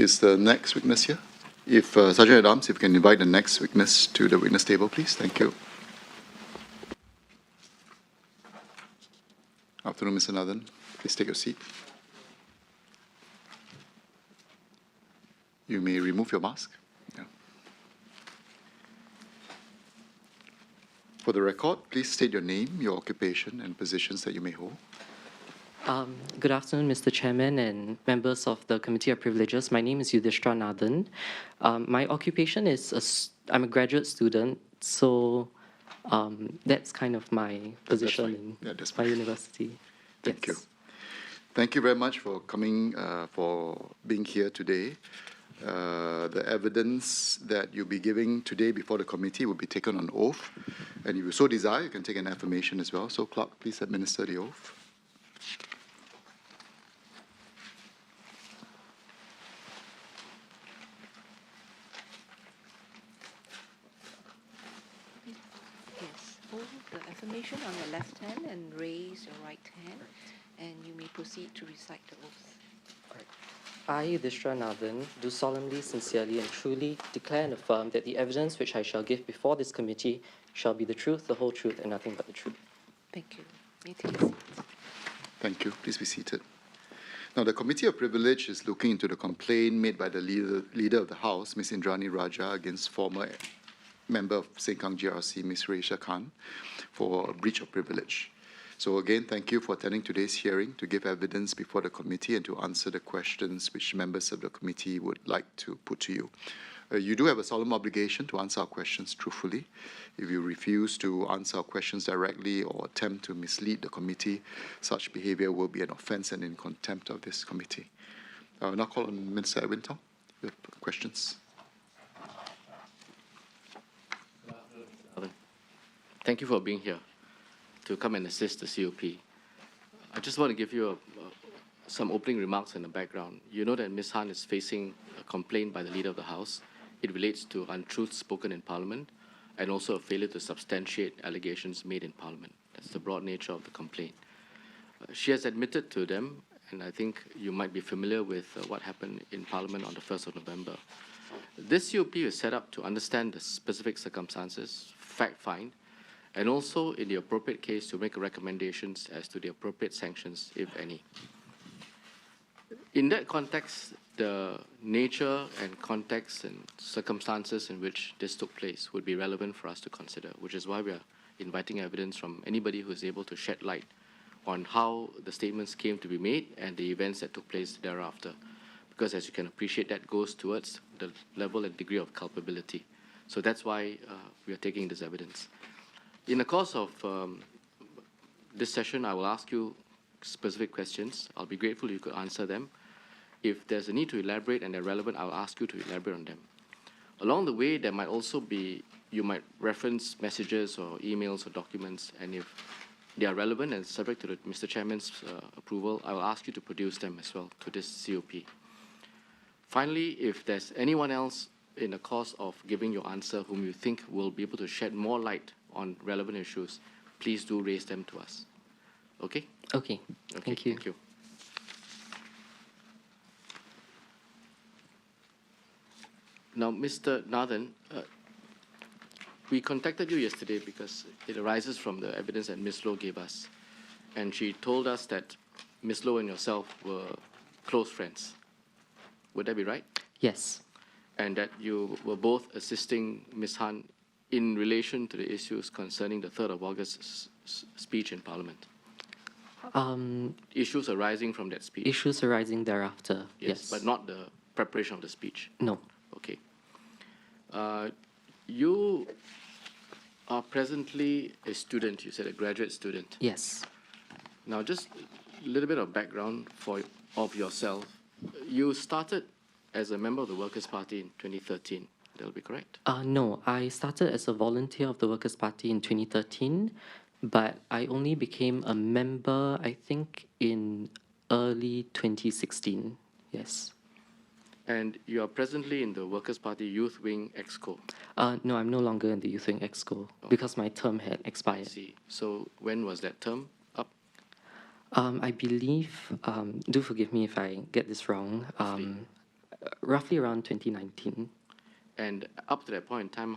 Is the next witness here? If Sergeant at Arms, if you can invite the next witness to the witness table, please. Thank you. Afternoon, Mr. Nathan. Please take your seat. You may remove your mask. Yeah. For the record, please state your name, your occupation, and positions that you may hold. Good afternoon, Mr. Chairman and members of the Committee of Privileges. My name is Yudhishthra. My occupation is I'm a graduate student, so that's kind of my position in my university. Thank you. Thank you very much for coming, for being here today. The evidence that you'll be giving today before the committee will be taken on oath. And if you so desire, you can take an affirmation as well. So, clerk, please administer the oath. Yes, hold the affirmation on your left hand and raise your right hand, and you may proceed to recite the oath. I, Yudhishthra, do solemnly, sincerely, and truly declare and affirm that the evidence which I shall give before this committee shall be the truth, the whole truth, and nothing but the truth. Thank you. May you take a seat. Thank you. Please be seated. Now, the Committee of Privilege is looking into the complaint made by the leader of the House, Ms. Indrani Raja, against former member of Sengkang GRC, Ms. Raisha Khan, for a breach of privilege. So again, thank you for attending today's hearing to give evidence before the committee and to answer the questions which members of the committee would like to put to you. You do have a solemn obligation to answer our questions truthfully. If you refuse to answer our questions directly or attempt to mislead the committee, such behavior will be an offense and in contempt of this committee. I will now call on Mr. Edwin Tong. You have questions? Thank you for being here to come and assist the COP. I just want to give you some opening remarks in the background. You know that Ms. Han is facing a complaint by the Leader of the House. It relates to untruths spoken in Parliament and also a failure to substantiate allegations made in Parliament. That's the broad nature of the complaint. She has admitted to them, and I think you might be familiar with what happened in Parliament on the 1st of November. This COP is set up to understand the specific circumstances, fact-find, and also, in the appropriate case, to make recommendations as to the appropriate sanctions, if any. In that context, the nature and context and circumstances in which this took place would be relevant for us to consider, which is why we are inviting evidence from anybody who is able to shed light on how the statements came to be made and the events that took place thereafter. Because as you can appreciate, that goes towards the level and degree of culpability. So that's why we are taking this evidence. In the course of this session, I will ask you specific questions. I'll be grateful if you could answer them. If there's a need to elaborate and they're relevant, I'll ask you to elaborate on them. Along the way, there might also be, you might reference messages or emails or documents, and if they are relevant and subject to Mr. Chairman's approval, I will ask you to produce them as well to this COP. Finally, if there's anyone else in the course of giving your answer whom you think will be able to shed more light on relevant issues, please do raise them to us. Okay? Okay. Thank you. Thank you. Now, Mr. Nathan, we contacted you yesterday because it arises from the evidence that Ms. Loh gave us. And she told us that Ms. Loh and yourself were close friends. Would that be right? Yes. And that you were both assisting Ms. Han in relation to the issues concerning the 3rd of August speech in Parliament? Issues arising from that speech? Issues arising thereafter, yes. But not the preparation of the speech? No. Okay. You are presently a student, you said a graduate student. Yes. Now, just a little bit of background of yourself. You started as a member of the Workers' Party in 2013. That'll be correct? No, I started as a volunteer of the Workers' Party in 2013, but I only became a member, I think, in early 2016. Yes. And you are presently in the Workers' Party Youth Wing Exco? No, I'm no longer in the Youth Wing Exco because my term had expired. I see. So when was that term up? I believe, do forgive me if I get this wrong, roughly around 2019. And up to that point in time,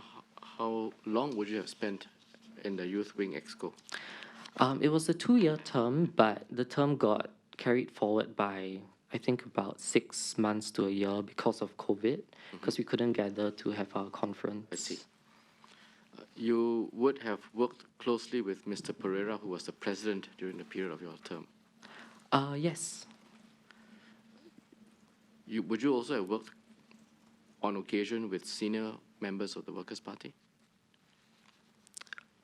how long would you have spent in the Youth Wing Exco? It was a 2-year term, but the term got carried forward by, I think, about 6 months to a year because of COVID, because we couldn't gather to have our conference. I see. You would have worked closely with Mr. Pereira, who was the president during the period of your term. Yes. Would you also have worked on occasion with senior members of the Workers' Party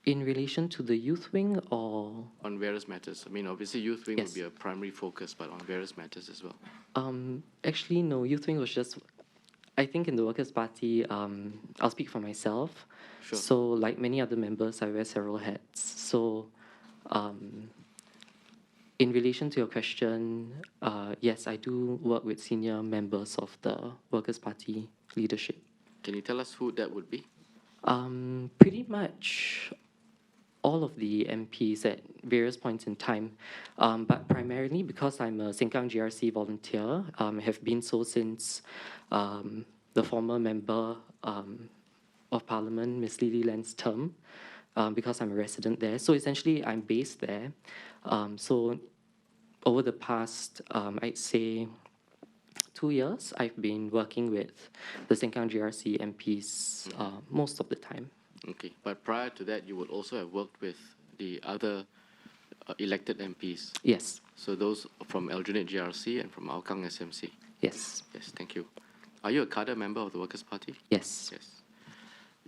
In relation to the youth wing or? on various matters? I mean, obviously, Youth Wing Yes. would be a primary focus, but on various matters as well. Actually, no, youth wing was just, I think in the Workers' Party, I'll speak for myself. Sure. So like many other members, I wear several hats. So in relation to your question, yes, I do work with senior members of the Workers' Party leadership. Can you tell us who that would be? Pretty much all of the MPs at various points in time, but primarily because I'm a Sengkang GRC volunteer, have been so since the former member of Parliament, Ms. Lily Land's term, because I'm a resident there. So essentially, I'm based there. So over the past, I'd say, 2 years, I've been working with the Sengkang GRC MPs most of the time. Okay, but prior to that, you would also have worked with the other elected MPs. Yes, So those from Aljunied GRC and from Hougang SMC. yes, Yes, thank you. Are you a cadre member of the Workers' Party? yes. Yes.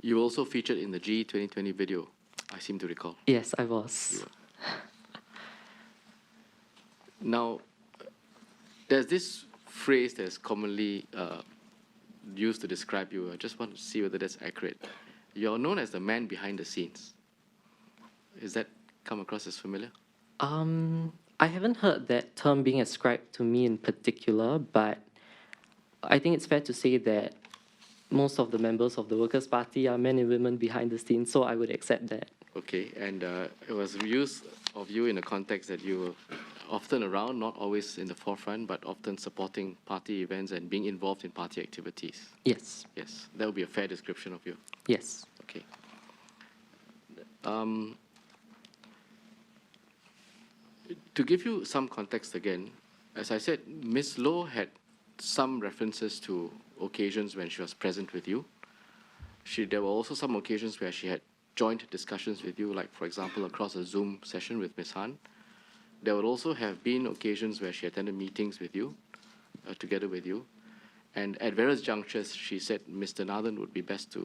You also featured in the G 2020 video, I seem to recall. Yes, I was. You were. Now, there's this phrase that's commonly used to describe you. I just want to see whether that's accurate. You're known as the man behind the scenes. Is that come across as familiar? I haven't heard that term being ascribed to me in particular, but I think it's fair to say that most of the members of the Workers' Party are men and women behind the scenes, so I would accept that. Okay, and it was used of you in the context that you were often around, not always in the forefront, but often supporting party events and being involved in party activities. Yes, Yes, that would be a fair description of you. yes. Okay. To give you some context again, as I said, Ms. Loh had some references to occasions when she was present with you. There were also some occasions where she had joint discussions with you, like, for example, across a Zoom session with Ms. Han. There would also have been occasions where she attended meetings with you, together with you. And at various junctures, she said Mr. Nathan would be best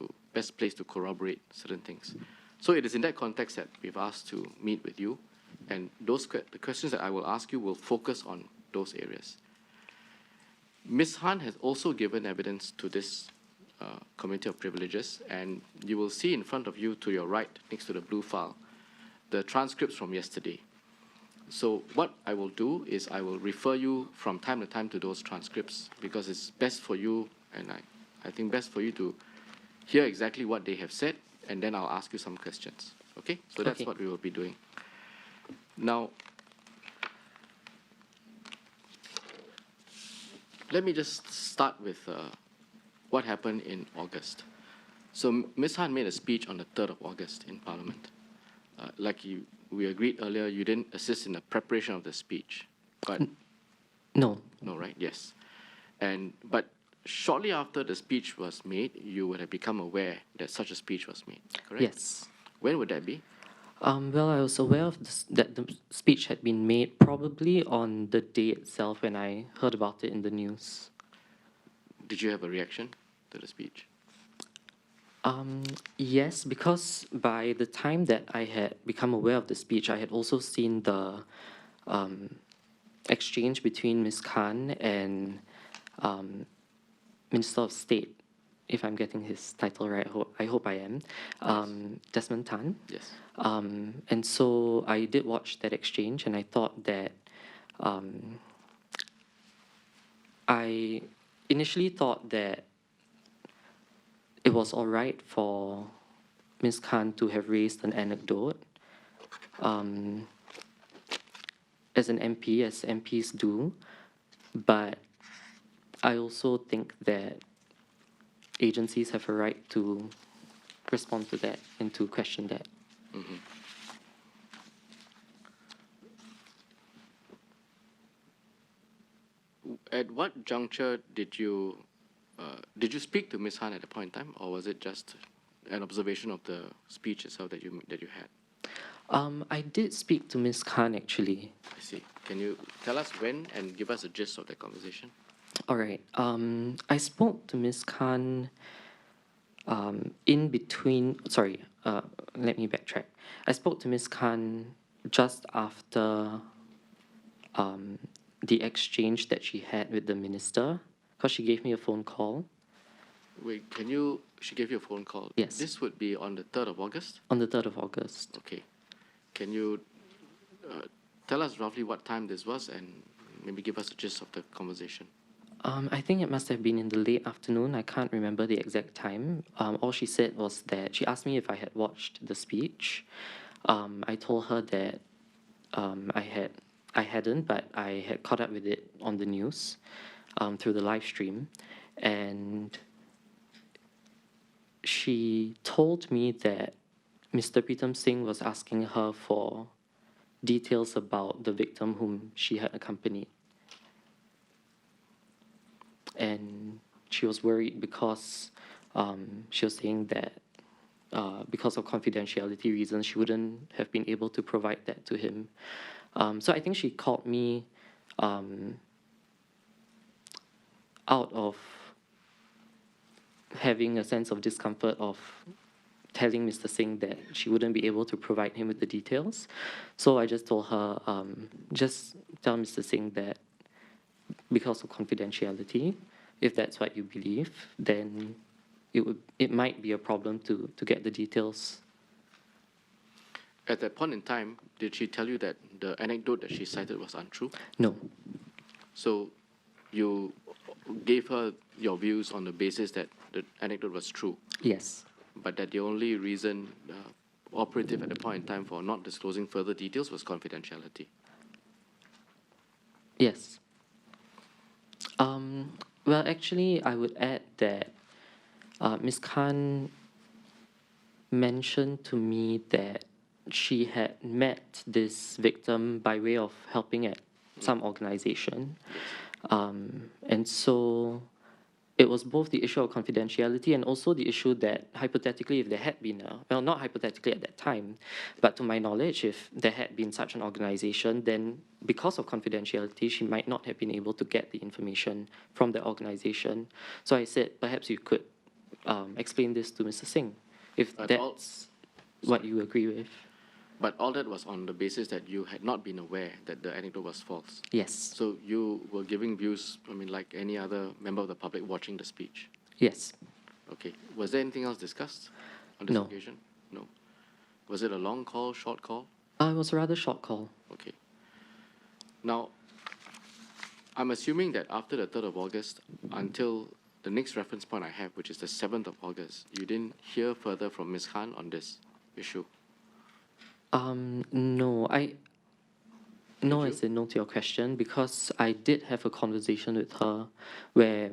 placed to corroborate certain things. So it is in that context that we've asked to meet with you. And the questions that I will ask you will focus on those areas. Ms. Han has also given evidence to this Committee of Privileges, and you will see in front of you to your right, next to the blue file, the transcripts from yesterday. So what I will do is I will refer you from time to time to those transcripts, because it's best for you, and I think best for you to hear exactly what they have said, and then I'll ask you some questions. Okay? So that's Okay. what we will be doing. Now, let me just start with what happened in August. So Ms. Han made a speech on the 3rd of August in Parliament. Like we agreed earlier, you didn't assist in the preparation of the speech, but No, no, right? Yes. But shortly after the speech was made, you would have become aware that such a speech was made, correct? yes. When would that be? Well, I was aware of that the speech had been made probably on the day itself when I heard about it in the news. Did you have a reaction to the speech? Yes, because by the time that I had become aware of the speech, I had also seen the exchange between Ms. Khan and Minister of State, if I'm getting his title right. I hope I am. Desmond Tan. Yes. And so I did watch that exchange, and I thought that I initially thought that it was all right for Ms. Khan to have raised an anecdote as an MP, as MPs do, but I also think that agencies have a right to respond to that and to question that. At what juncture did you speak to Ms. Han at the point in time, or was it just an observation of the speech itself that you had? I did speak to Ms. Khan actually. I see. Can you tell us when and give us a gist of that conversation? All right. I spoke to Ms. Khan in between. Sorry. Let me backtrack. I spoke to Ms. Khan just after the exchange that she had with the minister, because she gave me a phone call Wait, she gave you a phone call? Yes. This would be on the 3rd of August? on the 3rd of August. Okay. Can you tell us roughly what time this was and maybe give us a gist of the conversation? I think it must have been in the late afternoon. I can't remember the exact time. All she said was that she asked me if I had watched the speech. I told her that I hadn't, but I had caught up with it on the news through the live stream, and she told me that Mr. Pritam Singh was asking her for details about the victim whom she had accompanied. And she was worried because she was saying that because of confidentiality reasons, she wouldn't have been able to provide that to him. So I think she called me out of having a sense of discomfort of telling Mr. Singh that she wouldn't be able to provide him with the details. So I just told her, just tell Mr. Singh that because of confidentiality, if that's what you believe, then it might be a problem to get the details. At that point in time, did she tell you that the anecdote that she cited was untrue? No. So you gave her your views on the basis that the anecdote was true, Yes. but that the only reason operative at the point in time for not disclosing further details was confidentiality. Yes. Well, actually, I would add that Ms. Khan mentioned to me that she had met this victim by way of helping at some organization. And so it was both the issue of confidentiality and also the issue that hypothetically, if there had been well, not hypothetically at that time, but to my knowledge, if there had been such an organization, then because of confidentiality, she might not have been able to get the information from the organization. So I said, perhaps you could explain this to Mr. Singh, if But that's what you agree with. But all that was on the basis that you had not been aware that the anecdote was false. Yes. So you were giving views, I mean, like any other member of the public watching the speech. Yes. Okay. Was there anything else discussed on this No. occasion? No. Was it a long call, short call? It was a rather short call. Okay. Now, I'm assuming that after the 3rd of August, until the next reference point I have, which is the 7th of August, you didn't hear further from Ms. Khan on this issue. No, no, you? as in no to your question, because I did have a conversation with her where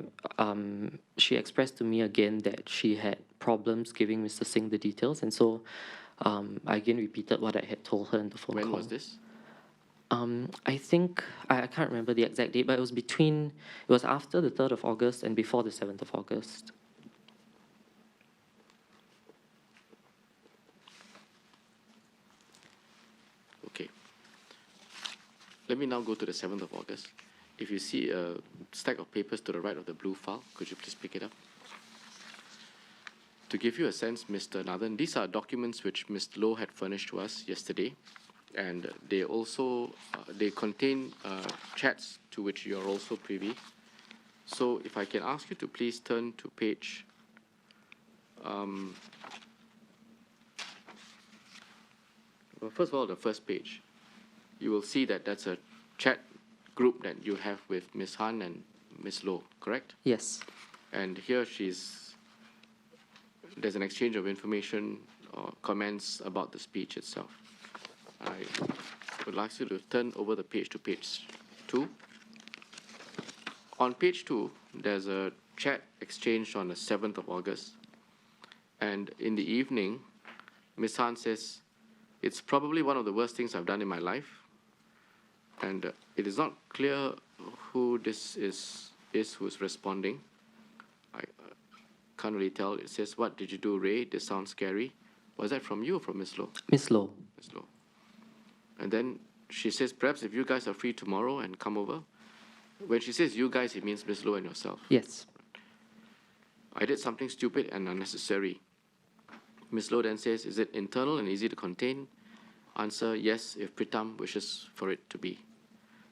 she expressed to me again that she had problems giving Mr. Singh the details, and so I again repeated what I had told her in the phone call. When was this? I think I can't remember the exact date, but it was after the 3rd of August and before the 7th of August. Okay. Let me now go to the 7th of August. If you see a stack of papers to the right of the blue file, could you please pick it up? To give you a sense, Mr. Nathan, these are documents which Ms. Loh had furnished to us yesterday, and they also they contain chats to which you are also privy. So if I can ask you to please turn to page well, first of all, the first page, you will see that that's a chat group that you have with Ms. Han and Ms. Loh, correct? Yes. And here there's an exchange of information or comments about the speech itself. I would like you to turn over the page to page 2. On page 2, there's a chat exchange on the 7th of August. And in the evening, Ms. Han says, "It's probably one of the worst things I've done in my life." And it is not clear who this is who's responding. I can't really tell. It says, "What did you do, Ray? This sounds scary." Was that from you or from Ms. Low? Miss Low. Ms. Low. And then she says, "Perhaps if you guys are free tomorrow and come over." When she says you guys, it means Ms. Low and yourself. Yes. "I did something stupid and unnecessary." Ms. Low then says, "Is it internal and easy to contain?" Answer, "Yes, if Pritam wishes for it to be.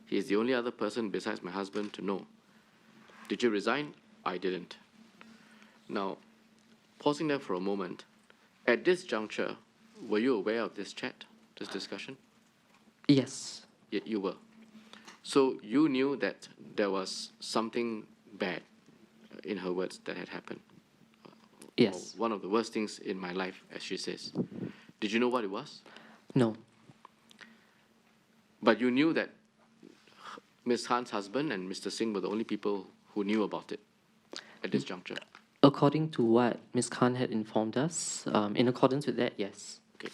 He is the only other person besides my husband to know." "Did you resign?" "I didn't." Now, pausing there for a moment, at this juncture, were you aware of this chat, this discussion? Yes. You were. So you knew that there was something bad, in her words, that had happened. Yes. Or one of the worst things in my life, as she says. Did you know what it was? No. But you knew that Ms. Han's husband and Mr. Singh were the only people who knew about it at this juncture. According to what Ms. Khan had informed us, in accordance with that, yes. Okay.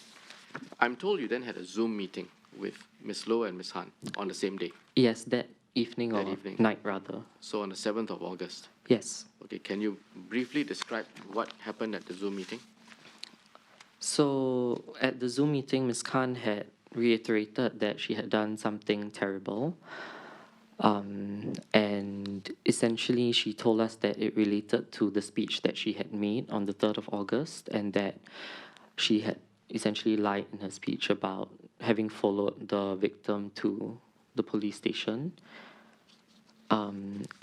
I'm told you then had a Zoom meeting with Ms. Low and Ms. Han on the same day. Yes, that evening That or evening. night, rather. So on the 7th of August. Yes. Okay, can you briefly describe what happened at the Zoom meeting? So at the Zoom meeting, Ms. Khan had reiterated that she had done something terrible. And essentially, she told us that it related to the speech that she had made on the 3rd of August, and that she had essentially lied in her speech about having followed the victim to the police station.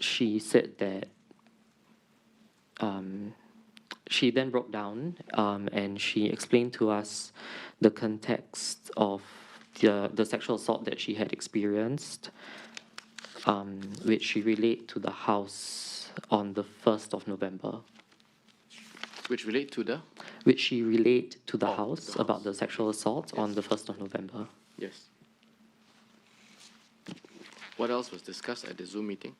She said that she then broke down and she explained to us the context of the sexual assault that she had experienced, which she relayed to the House on the 1st of November. Which relate to the? Which she relayed to the Oh, to House the about House. the sexual assault on Yes. the 1st of November. Yes. What else was discussed at the Zoom meeting?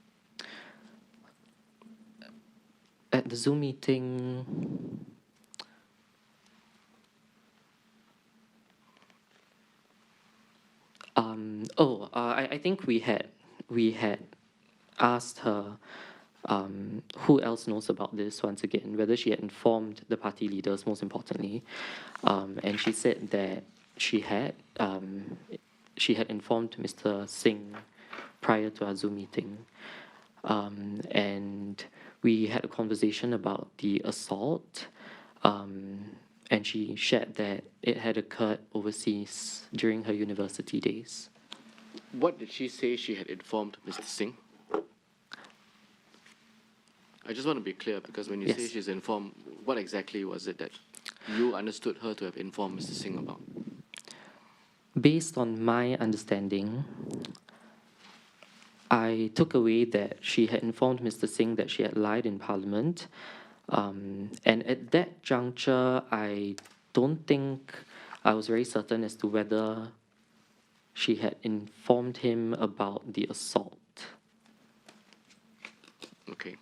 At the Zoom meeting, I think we had asked her who else knows about this once again, whether she had informed the party leaders, most importantly, and she said that she had informed Mr. Singh prior to our Zoom meeting, and we had a conversation about the assault, and she shared that it had occurred overseas during her university days. What did she say she had informed Mr. Singh? I just want to be clear, because when you say Yes. she's informed, what exactly was it that you understood her to have informed Mr. Singh about? Based on my understanding, I took away that she had informed Mr. Singh that she had lied in Parliament. And at that juncture, I don't think I was very certain as to whether she had informed him about the assault. Okay.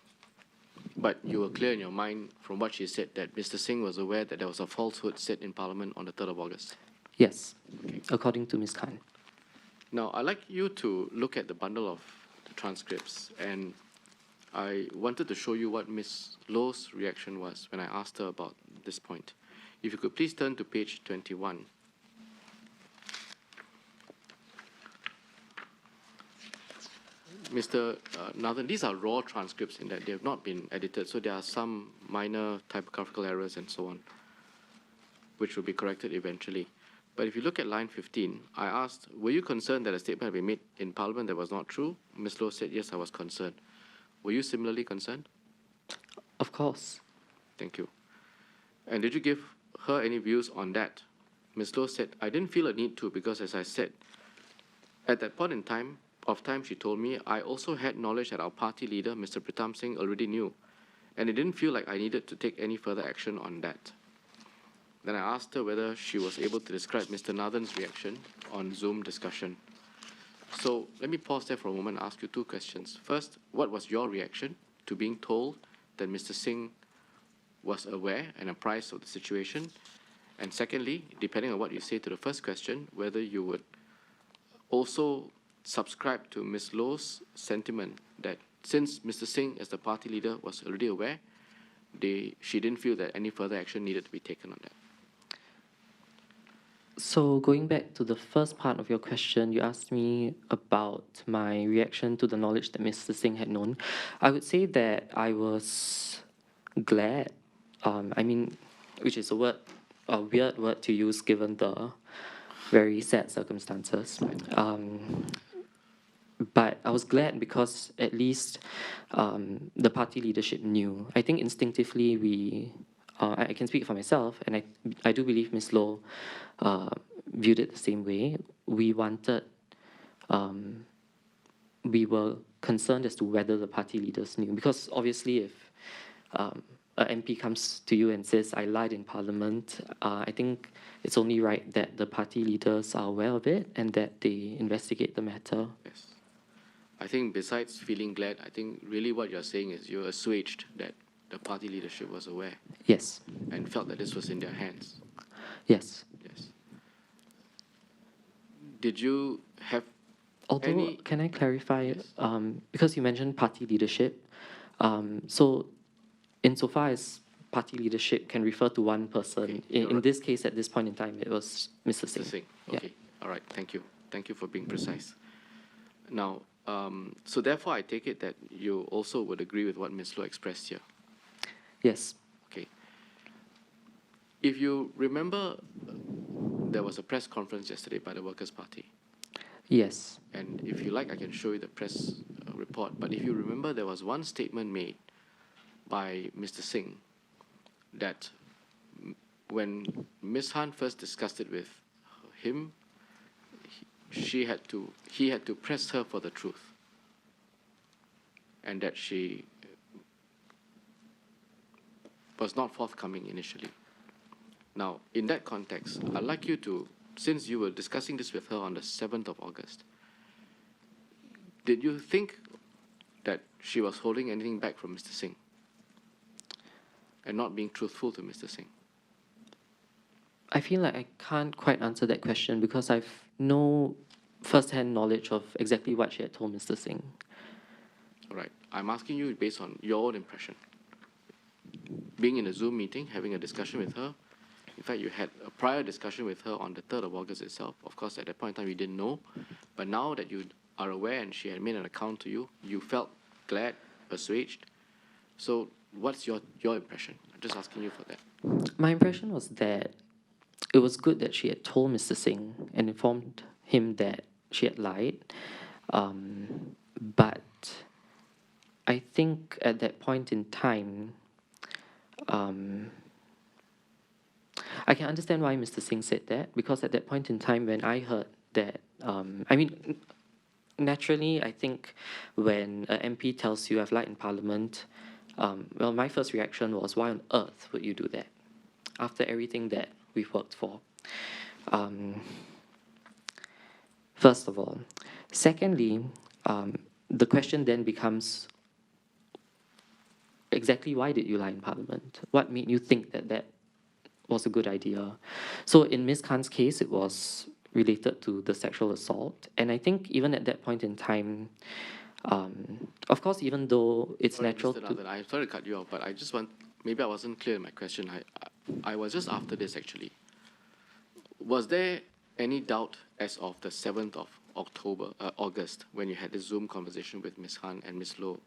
But you were clear in your mind from what she said that Mr. Singh was aware that there was a falsehood said in Parliament on the 3rd of August. Yes, Okay. according to Ms. Khan. Now, I'd like you to look at the bundle of the transcripts, and I wanted to show you what Ms. Low's reaction was when I asked her about this point. If you could please turn to page 21. Mr. Nathan, these are raw transcripts in that they have not been edited, so there are some minor typographical errors and so on, which will be corrected eventually. But if you look at line 15, I asked, were you concerned that a statement had been made in Parliament that was not true? Ms. Low said, yes, I was concerned. Were you similarly concerned? Of course. Thank you. And did you give her any views on that? Ms. Low said, I didn't feel a need to, because as I said, at that point in time, she told me, I also had knowledge that our party leader, Mr. Pritam Singh, already knew, and it didn't feel like I needed to take any further action on that. Then I asked her whether she was able to describe Mr. Nathan's reaction on Zoom discussion. So let me pause there for a moment and ask you two questions. First, what was your reaction to being told that Mr. Singh was aware and apprised of the situation? And secondly, depending on what you say to the first question, whether you would also subscribe to Ms. Lowe's sentiment that since Mr. Singh, as the party leader, was already aware, she didn't feel that any further action needed to be taken on that. So going back to the first part of your question, you asked me about my reaction to the knowledge that Mr. Singh had known. I would say that I was glad. Which is a weird word to use given the very sad circumstances. But I was glad because at least the party leadership knew. I think instinctively I can speak for myself, and I do believe Ms. Low viewed it the same way. We were concerned as to whether the party leaders knew, because obviously if an MP comes to you and says, I lied in Parliament, I think it's only right that the party leaders are aware of it and that they investigate the matter. Yes. I think besides feeling glad, I think really what you're saying is you're assuaged that the party leadership was aware Yes. and felt that this was in their hands. Yes. Yes. Did you have Although, any... can I clarify, Yes. because you mentioned party leadership, so insofar as party leadership can refer to one person, Okay, in this case, at this point in time, it was Mr. Singh. Mr. Singh. Yeah. Okay. All right. Thank you. Thank you for being precise. Now, so therefore, I take it that you also would agree with what Ms. Low expressed here. Yes. Okay. If you remember, there was a press conference yesterday by the Workers' Party. Yes. And if you like, I can show you the press report. But if you remember, there was one statement made by Mr. Singh that when Ms. Han first discussed it with him, he had to press her for the truth, and that she was not forthcoming initially. Now, in that context, I'd like you to, since you were discussing this with her on the 7th of August, did you think that she was holding anything back from Mr. Singh and not being truthful to Mr. Singh? I feel like I can't quite answer that question because I've no first-hand knowledge of exactly what she had told Mr. Singh. All right. I'm asking you based on your own impression. Being in a Zoom meeting, having a discussion with her, in fact, you had a prior discussion with her on the 3rd of August itself. Of course, at that point in time, you didn't know. But now that you are aware and she had made an account to you, you felt glad, assuaged. So what's your impression? I'm just asking you for that. My impression was that it was good that she had told Mr. Singh and informed him that she had lied. But I think at that point in time, I can understand why Mr. Singh said that, because at that point in time when I heard that, naturally, I think when an MP tells you I've lied in Parliament, well, my first reaction was, why on earth would you do that after everything that we've worked for? First of all. Secondly, the question then becomes, exactly why did you lie in Parliament? What made you think that that was a good idea? So in Ms. Khan's case, it was related to the sexual assault. And I think even at that point in time, of course, even though it's Sorry, natural Mr. to... Nathan, I'm sorry to cut you off, but I just want, maybe I wasn't clear in my question. I was just after this, actually. Was there any doubt as of the 7th of August, when you had the Zoom conversation with Ms. Han and Ms. Low,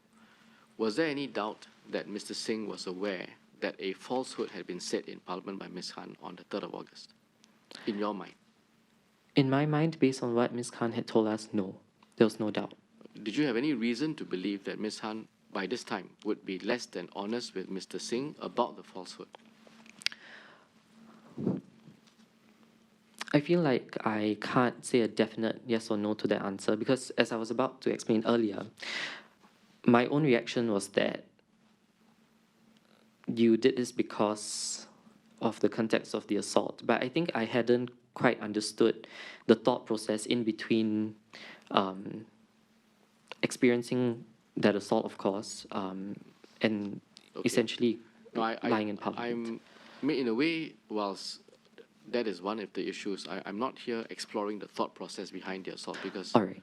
was there any doubt that Mr. Singh was aware that a falsehood had been said in Parliament by Ms. Han on the 3rd of August, in your mind? In my mind, based on what Ms. Khan had told us, no. There was no doubt. Did you have any reason to believe that Ms. Han, by this time, would be less than honest with Mr. Singh about the falsehood? I feel like I can't say a definite yes or no to that answer because, as I was about to explain earlier, my own reaction was that you did this because of the context of the assault. But I think I hadn't quite understood the thought process in between experiencing that assault, of course, and Okay. essentially No, lying in public. I mean, in a way, whilst that is one of the issues, I'm not here exploring the thought process behind the assault because, All right.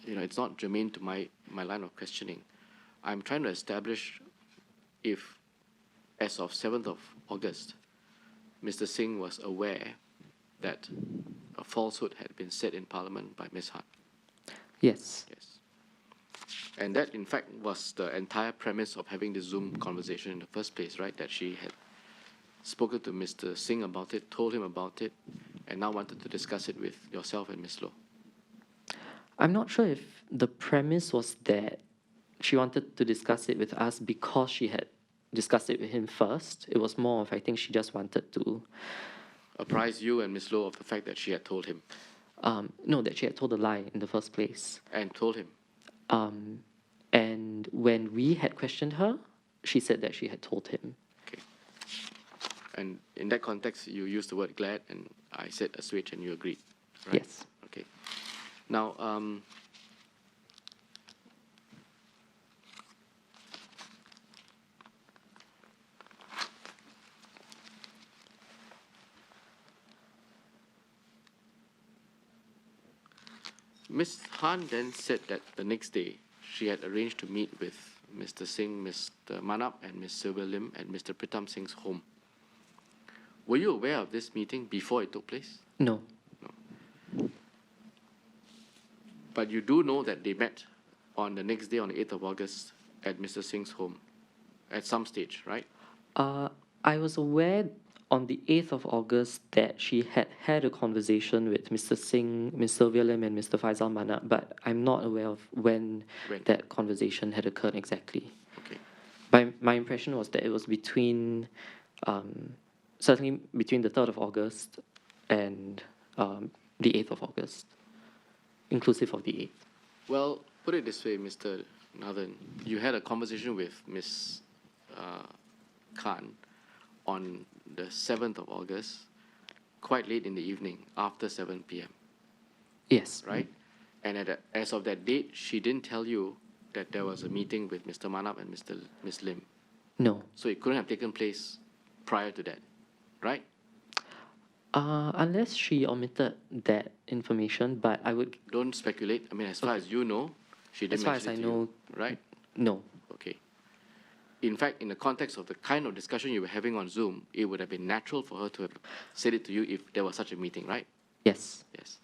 it's not germane to my line of questioning. I'm trying to establish if, as of 7th of August, Mr. Singh was aware that a falsehood had been said in Parliament by Ms. Hunt. Yes. Yes. And that, in fact, was the entire premise of having the Zoom conversation in the first place, right? That she had spoken to Mr. Singh about it, told him about it, and now wanted to discuss it with yourself and Ms. Loh. I'm not sure if the premise was that she wanted to discuss it with us because she had discussed it with him first. It was more of, I think she just wanted to, Apprise you and Ms. Loh of the fact that she had told him. no, that she had told a lie in the first place. And told him. And when we had questioned her, she said that she had told him. Okay. And in that context, you used the word glad, and I said assuage, and you agreed, right? Yes. Okay. Now, Ms. Han then said that the next day she had arranged to meet with Mr. Singh, Mr. Manap, and Ms. Sylvia Lim at Mr. Pritam Singh's home. Were you aware of this meeting before it took place? No. But you do know that they met on the next day, on the 8th of August, at Mr. Singh's home at some stage, right? I was aware on the 8th of August that she had had a conversation with Mr. Singh, Ms. Sylvia Lim, and Mr. Faisal Manap, but I'm not aware of when that conversation had occurred exactly. Okay. But my impression was that it was between, certainly between the 3rd of August and the 8th of August, inclusive of the 8th. Well, put it this way, Mr. Nathan. You had a conversation with Ms. Khan on the 7th of August, quite late in the evening, after 7 p.m., Yes. right? And as of that date, she didn't tell you that there was a meeting with Mr. Manap and Ms. Lim. No. So it couldn't have taken place prior to that, right? Unless she omitted that information, but I would, Don't speculate. I mean, as far as you know, she didn't as far as mention I it to know, you, right? no. Okay. In fact, in the context of the kind of discussion you were having on Zoom, it would have been natural for her to have said it to you if there was such a meeting, right? Yes. Yes.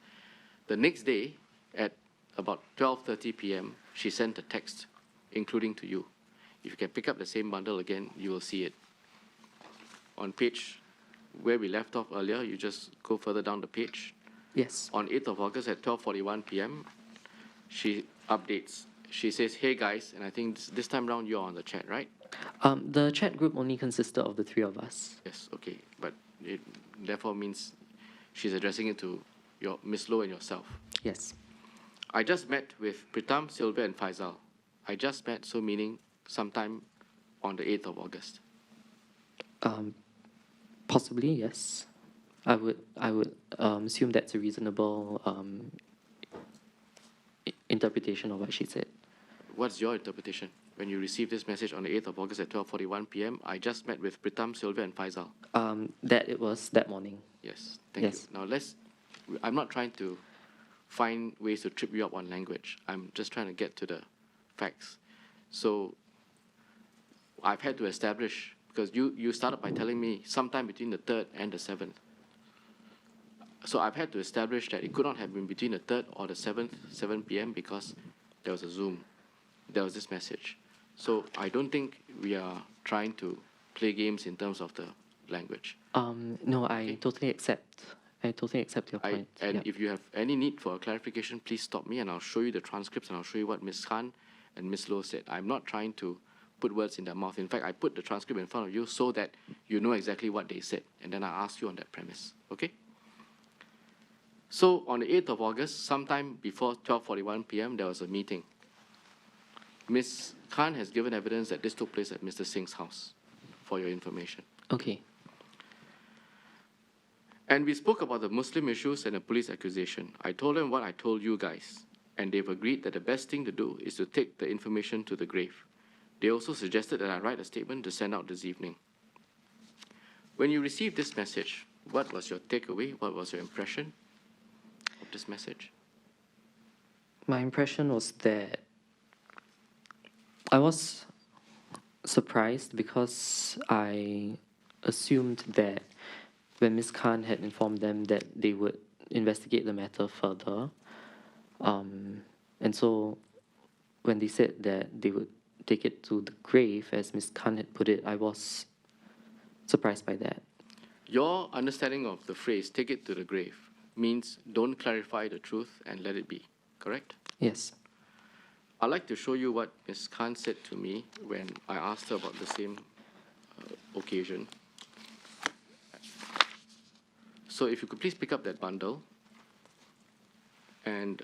The next day, at about 12:30 p.m., she sent a text, including to you. If you can pick up the same bundle again, you will see it. On page where we left off earlier, you just go further down the page. Yes. On 8th of August at 12:41 p.m., she updates. She says, "Hey guys," and I think this time round you're on the chat, right? The chat group only consisted of the three of us. Yes, okay, but it therefore means she's addressing it to your Miss Loh and yourself. Yes. I just met with Pritam, Sylvia, and Faisal. I just met, so meaning sometime on the 8th of August. Possibly, yes. I would assume that's a reasonable interpretation of what she said. What's your interpretation? When you received this message on the 8th of August at 12:41 p.m., I just met with Pritam, Sylvia, and Faisal. That it was that morning. Yes, thank you. Now I'm not trying to find ways to trip you up on language. I'm just trying to get to the facts. So I've had to establish, because you started by telling me sometime between the 3rd and the 7th. So I've had to establish that it could not have been between the 3rd or the 7th, 7 p.m. because there was a Zoom. There was this message. So I don't think we are trying to play games in terms of the language. No, I totally accept. I totally accept your point. If you have any need for a clarification, please stop me and I'll show you the transcripts and I'll show you what Ms. Khan and Ms. Loh said. I'm not trying to put words in their mouth. In fact, I put the transcript in front of you so that you know exactly what they said. And then I ask you on that premise. Okay? So on the 8th of August, sometime before 12:41 p.m., there was a meeting. Ms. Khan has given evidence that this took place at Mr. Singh's house, for your information. Okay. And we spoke about the Muslim issues and the police accusation. I told them what I told you guys, and they've agreed that the best thing to do is to take the information to the grave. They also suggested that I write a statement to send out this evening. When you received this message, what was your takeaway? What was your impression of this message? My impression was that I was surprised because I assumed that when Ms. Khan had informed them that they would investigate the matter further, and so when they said that they would take it to the grave, as Ms. Khan had put it, I was surprised by that. Your understanding of the phrase, take it to the grave, means don't clarify the truth and let it be, correct? Yes. I'd like to show you what Ms. Khan said to me when I asked her about the same occasion. So if you could please pick up that bundle. And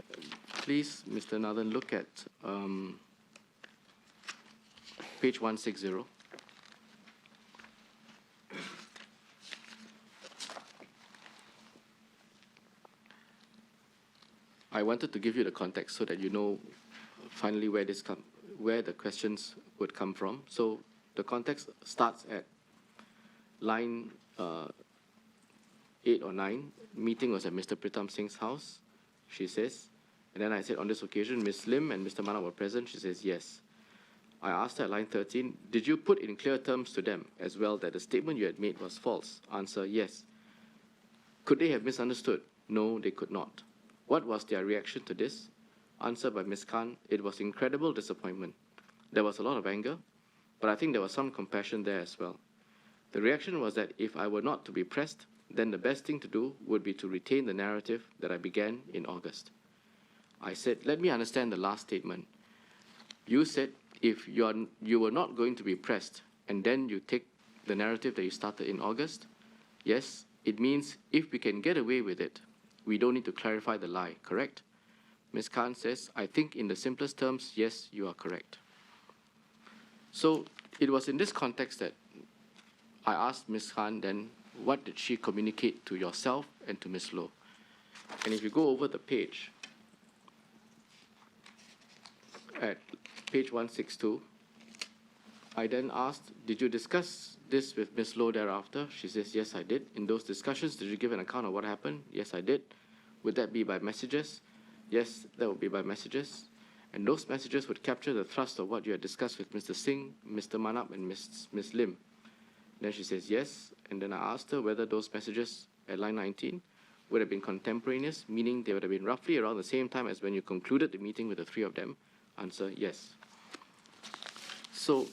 please, Mr. Nathan, look at page 160. I wanted to give you the context so that you know finally where the questions would come from. So the context starts at line 8 or 9. Meeting was at Mr. Pritam Singh's house, she says. And then I said, on this occasion, Ms. Lim and Mr. Manap were present. She says, yes. I asked her at line 13, did you put in clear terms to them as well that the statement you had made was false? Answer, yes. Could they have misunderstood? No, they could not. What was their reaction to this? Answer by Ms. Khan, it was incredible disappointment. There was a lot of anger, but I think there was some compassion there as well. The reaction was that if I were not to be pressed, then the best thing to do would be to retain the narrative that I began in August. I said, let me understand the last statement. You said if you were not going to be pressed and then you take the narrative that you started in August, yes, it means if we can get away with it, we don't need to clarify the lie, correct? Ms. Khan says, I think in the simplest terms, yes, you are correct. So it was in this context that I asked Ms. Khan then, what did she communicate to yourself and to Ms. Loh? And if you go over the page, at page 162, I then asked, did you discuss this with Ms. Loh thereafter? She says, yes, I did. In those discussions, did you give an account of what happened? Yes, I did. Would that be by messages? Yes, that would be by messages. And those messages would capture the thrust of what you had discussed with Mr. Singh, Mr. Manap, and Ms. Lim. Then she says, yes. And then I asked her whether those messages at line 19 would have been contemporaneous, meaning they would have been roughly around the same time as when you concluded the meeting with the three of them. Answer, yes. So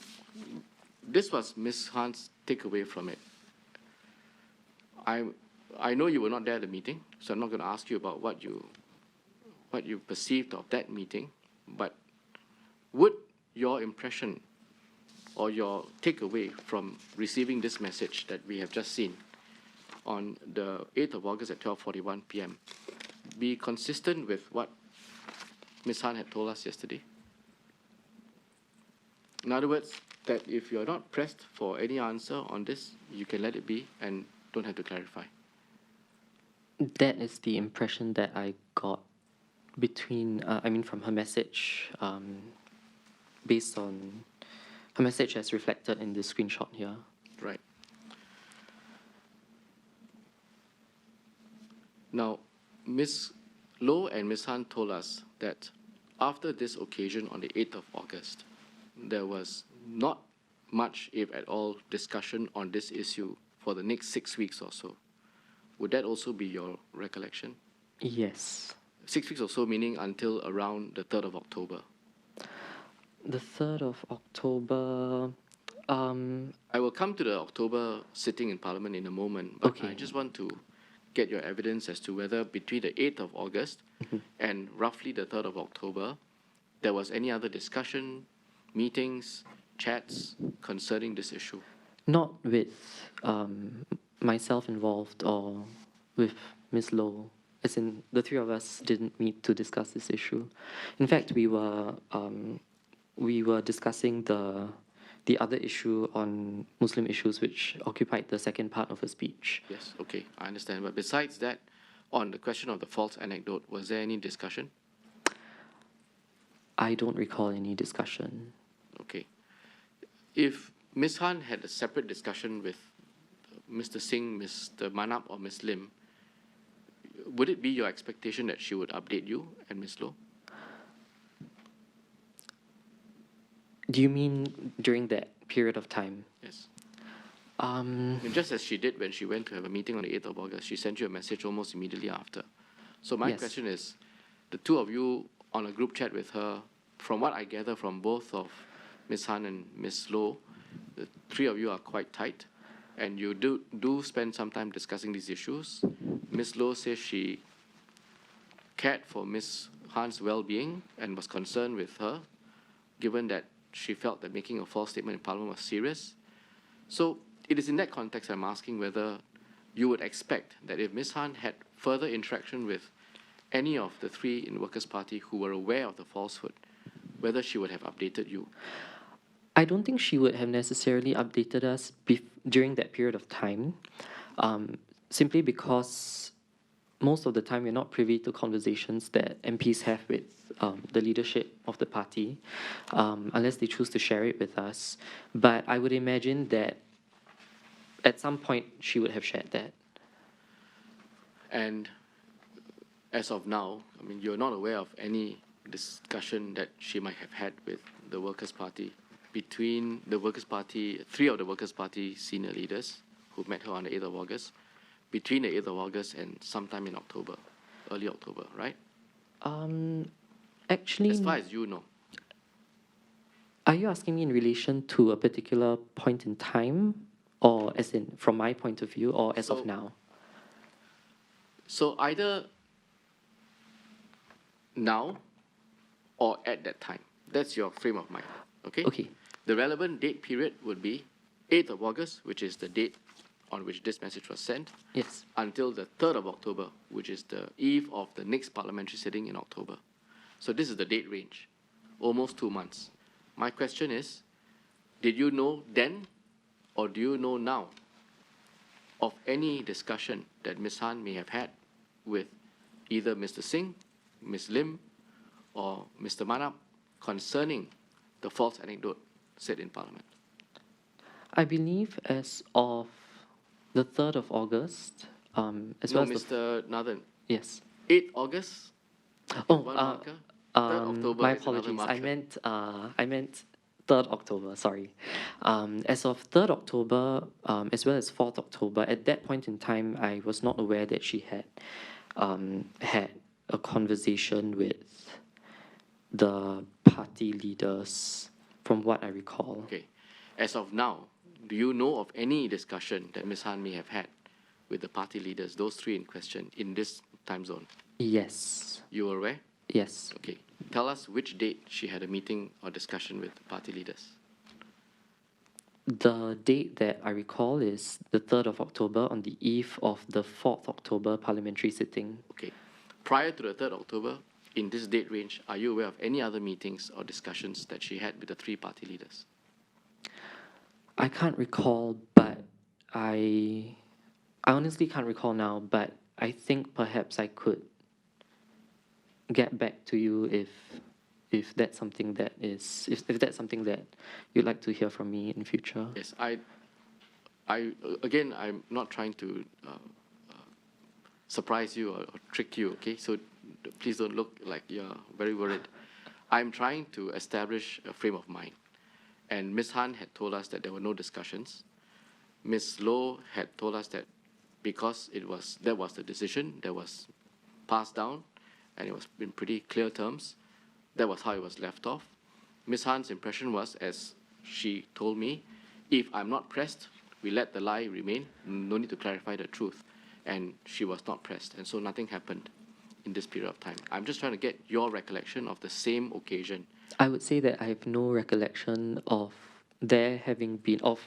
this was Ms. Khan's takeaway from it. I know you were not there at the meeting, so I'm not going to ask you about what you perceived of that meeting, but would your impression or your takeaway from receiving this message that we have just seen on the 8th of August at 12:41 p.m. be consistent with what Ms. Han had told us yesterday? In other words, that if you're not pressed for any answer on this, you can let it be and don't have to clarify. That is the impression that I got from her message, based on her message as reflected in the screenshot here. Right. Now, Ms. Loh and Ms. Han told us that after this occasion on the 8th of August, there was not much, if at all, discussion on this issue for the next 6 weeks or so. Would that also be your recollection? Yes. 6 weeks or so, meaning until around the 3rd of October. The 3rd of October, I will come to the October sitting in Parliament in a moment, but Okay. I just want to get your evidence as to whether between the 8th of August and roughly the 3rd of October, there was any other discussion, meetings, chats concerning this issue. not with myself involved or with Ms. Loh, as in the three of us didn't meet to discuss this issue. In fact, we were discussing the the other issue on Muslim issues, which occupied the second part of her speech. Yes, okay, I understand. But besides that, on the question of the false anecdote, was there any discussion? I don't recall any discussion. Okay. If Ms. Han had a separate discussion with Mr. Singh, Mr. Manap, or Ms. Lim, would it be your expectation that she would update you and Ms. Loh? Do you mean during that period of time? Yes. I mean, just as she did when she went to have a meeting on the 8th of August, she sent you a message almost immediately after. So my Yes. question is, the two of you on a group chat with her, from what I gather from both of Ms. Han and Ms. Loh, the three of you are quite tight, and you do spend some time discussing these issues. Ms. Loh says she cared for Ms. Han's well-being and was concerned with her, given that she felt that making a false statement in Parliament was serious. So it is in that context I'm asking whether you would expect that if Ms. Han had further interaction with any of the three in the Workers' Party who were aware of the falsehood, whether she would have updated you. I don't think she would have necessarily updated us during that period of time, simply because most of the time we're not privy to conversations that MPs have with the leadership of the party, unless they choose to share it with us. But I would imagine that at some point she would have shared that. And as of now, I mean, you're not aware of any discussion that she might have had with the Workers' Party, between the Workers' Party, three of the Workers' Party senior leaders who met her on the 8th of August, between the 8th of August and sometime in October, early October, right? Actually, As far as you know. are you asking me in relation to a particular point in time, or as in from my point of view, or as So- of now? So either now or at that time. That's your frame of mind, okay? Okay. The relevant date period would be 8th of August, which is the date on which this message was sent, Yes. until the 3rd of October, which is the eve of the next parliamentary sitting in October. So this is the date range, almost 2 months. My question is, did you know then or do you know now of any discussion that Ms. Han may have had with either Mr. Singh, Ms. Lim, or Mr. Manap concerning the false anecdote said in Parliament? I believe as of the 3rd of August, as No, well as the... Mr. Nathan, Yes. 8th August Oh, is one marker, 3rd October my is another apologies. marker. I meant 3rd October, sorry. As of 3rd October, as well as 4th October, at that point in time, I was not aware that she had had a conversation with the party leaders, from what I recall. Okay. As of now, do you know of any discussion that Ms. Han may have had with the party leaders, those three in question, in this time zone? Yes. You were aware? Yes. Okay. Tell us which date she had a meeting or discussion with the party leaders. The date that I recall is the 3rd of October, on the eve of the 4th October parliamentary sitting. Okay. Prior to the 3rd October, in this date range, are you aware of any other meetings or discussions that she had with the three party leaders? I can't recall, but I honestly can't recall now, but I think perhaps I could get back to you if that's something that is if that's something that you'd like to hear from me in future. Yes, again, I'm not trying to surprise you or trick you, okay? So please don't look like you're very worried. I'm trying to establish a frame of mind. And Ms. Han had told us that there were no discussions. Ms. Loh had told us that because that was the decision that was passed down, and it was in pretty clear terms, that was how it was left off. Ms. Han's impression was, as she told me, if I'm not pressed, we let the lie remain, no need to clarify the truth. And she was not pressed, and so nothing happened in this period of time. I'm just trying to get your recollection of the same occasion. I would say that I have no recollection of there having been, of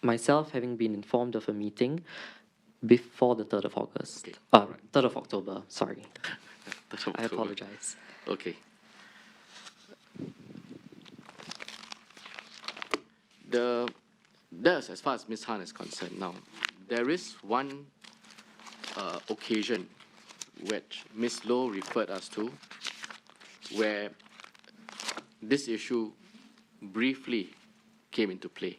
myself having been informed of a meeting before the 3rd of August. Okay, all right. 3rd of October, sorry. That's October. I apologize. Okay. That's as far as Ms. Han is concerned. Now, there is one occasion which Ms. Low referred us to, where this issue briefly came into play,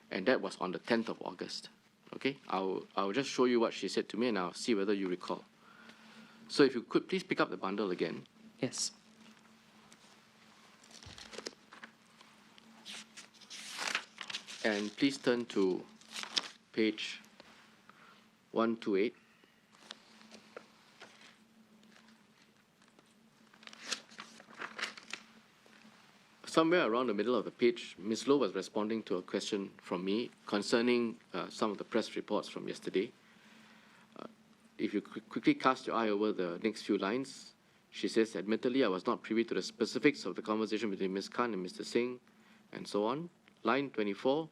and that was on the 10th of August. Okay, I'll just show you what she said to me, and I'll see whether you recall. So if you could please pick up the bundle again. Yes. And please turn to page 128. Somewhere around the middle of the page, Ms. Low was responding to a question from me concerning some of the press reports from yesterday. If you quickly cast your eye over the next few lines, she says, admittedly, I was not privy to the specifics of the conversation between Ms. Khan and Mr. Singh, and so on. Line 24,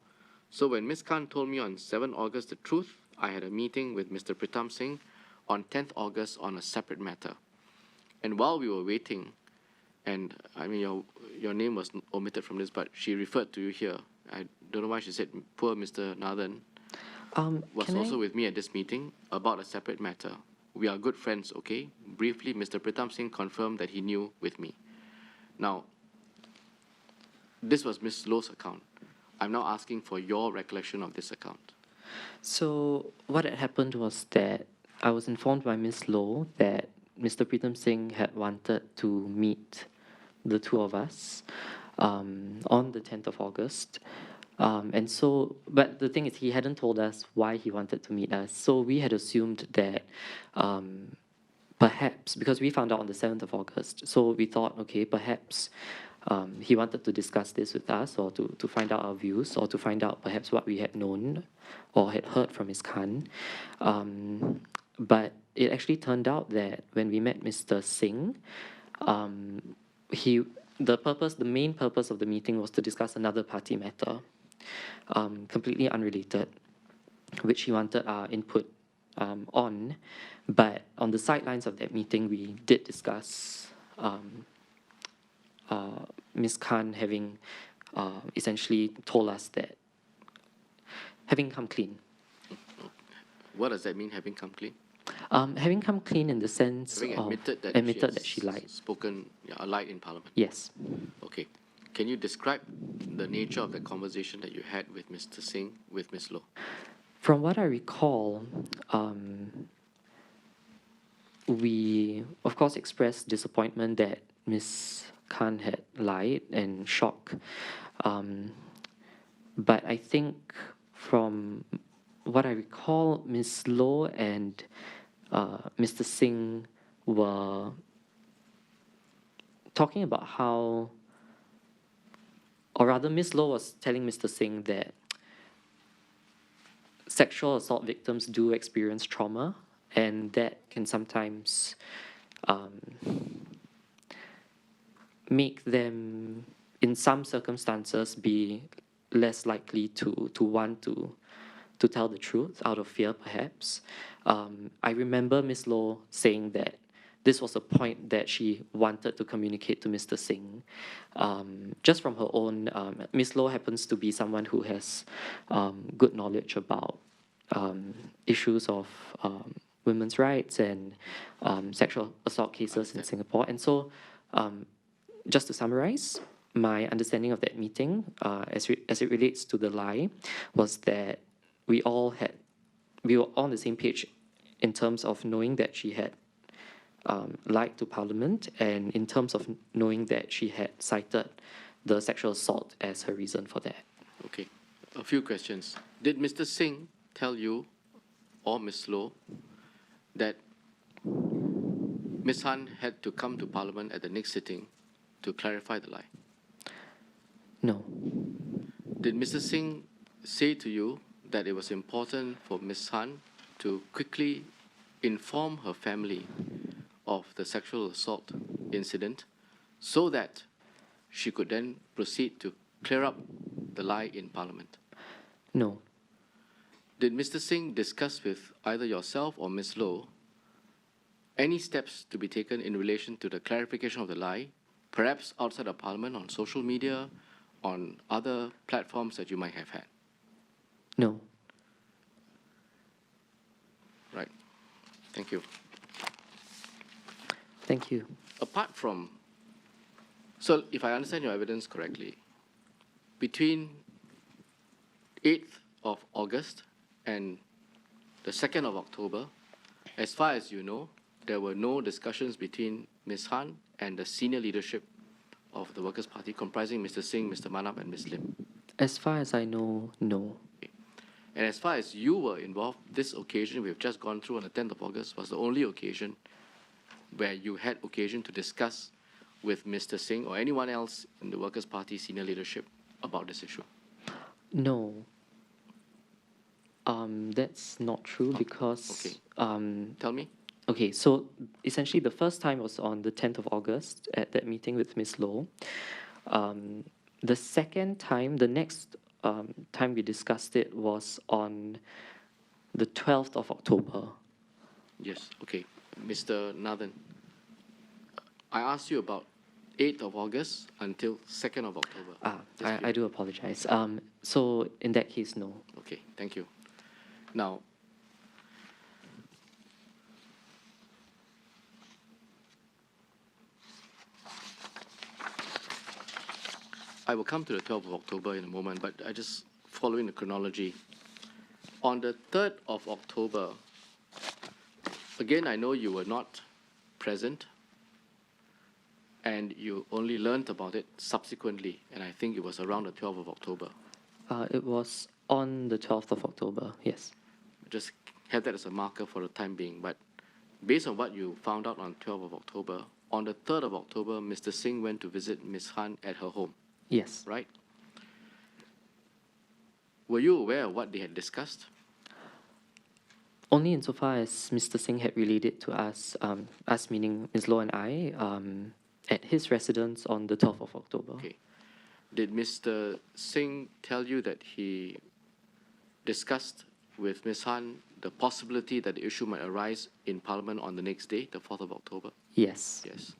so when Ms. Khan told me on 7 August the truth, I had a meeting with Mr. Pritam Singh on 10th August on a separate matter. And while we were waiting, and I mean, your name was omitted from this, but she referred to you here. I don't know why she said, poor Mr. Nathan was also with me at this meeting about a separate matter. We are good friends, okay? Briefly, Mr. Pritam Singh confirmed that he knew with me. Now, this was Ms. Low's account. I'm now asking for your recollection of this account. So what had happened was that I was informed by Ms. Low that Mr. Pritam Singh had wanted to meet the two of us on the 10th of August. And so, but the thing is, he hadn't told us why he wanted to meet us. So we had assumed that perhaps, because we found out on the 7th of August, so we thought, okay, perhaps he wanted to discuss this with us, or to find out our views, or to find out perhaps what we had known or had heard from Ms. Khan. But it actually turned out that when we met Mr. Singh, the main purpose of the meeting was to discuss another party matter, completely unrelated, which he wanted our input on. But on the sidelines of that meeting, we did discuss Ms. Khan having essentially told us that having come clean. What does that mean, having come clean? Having come clean in the sense Having of admitted that she lied. Lied in Parliament. Yes. Okay. Can you describe the nature of the conversation that you had with Mr. Singh, with Ms. Low? From what I recall, we, of course, expressed disappointment that Ms. Khan had lied and shock. But I think from what I recall, Ms. Low and Mr. Singh were talking about how, or rather, Ms. Low was telling Mr. Singh that sexual assault victims do experience trauma, and that can sometimes make them, in some circumstances, be less likely to want to tell the truth out of fear, perhaps. I remember Ms. Low saying that this was a point that she wanted to communicate to Mr. Singh. Just from her own, Ms. Low happens to be someone who has good knowledge about issues of women's rights and sexual assault cases in Singapore. And so, just to summarize, my understanding of that meeting, as it relates to the lie, was that we were all on the same page in terms of knowing that she had lied to Parliament, and in terms of knowing that she had cited the sexual assault as her reason for that. Okay. A few questions. Did Mr. Singh tell you, or Ms. Low, that Ms. Han had to come to Parliament at the next sitting to clarify the lie? No. Did Mr. Singh say to you that it was important for Ms. Han to quickly inform her family of the sexual assault incident so that she could then proceed to clear up the lie in Parliament? No. Did Mr. Singh discuss with either yourself or Ms. Low any steps to be taken in relation to the clarification of the lie, perhaps outside of Parliament, on social media, on other platforms that you might have had? No. Right. Thank you. Thank you. Apart from, so if I understand your evidence correctly, between 8th of August and the 2nd of October, as far as you know, there were no discussions between Ms. Han and the senior leadership of the Workers' Party, comprising Mr. Singh, Mr. Manap, and Ms. Lim. As far as I know, no. And as far as you were involved, this occasion we've just gone through on the 10th of August was the only occasion where you had occasion to discuss with Mr. Singh or anyone else in the Workers' Party senior leadership about this issue. No. That's not true because... Okay. Tell me. Okay, so essentially the first time was on the 10th of August at that meeting with Ms. Loh. The second time, the next time we discussed it was on the 12th of October. Yes, okay. Mr. Nathan, I asked you about 8th of August until 2nd of October. I do apologize. So in that case, no. Okay, thank you. Now, I will come to the 12th of October in a moment, but I just following the chronology. On the 3rd of October, again, I know you were not present and you only learned about it subsequently, and I think it was around the 12th of October. It was on the 12th of October, yes. Just have that as a marker for the time being, but based on what you found out on 12th of October, on the 3rd of October, Mr. Singh went to visit Ms. Han at her home. Yes. Right? Were you aware of what they had discussed? Only insofar as Mr. Singh had relayed it to us, us meaning Ms. Loh and I, at his residence on the 12th of October. Okay. Did Mr. Singh tell you that he discussed with Ms. Han the possibility that the issue might arise in Parliament on the next day, the 4th of October? Yes. Yes.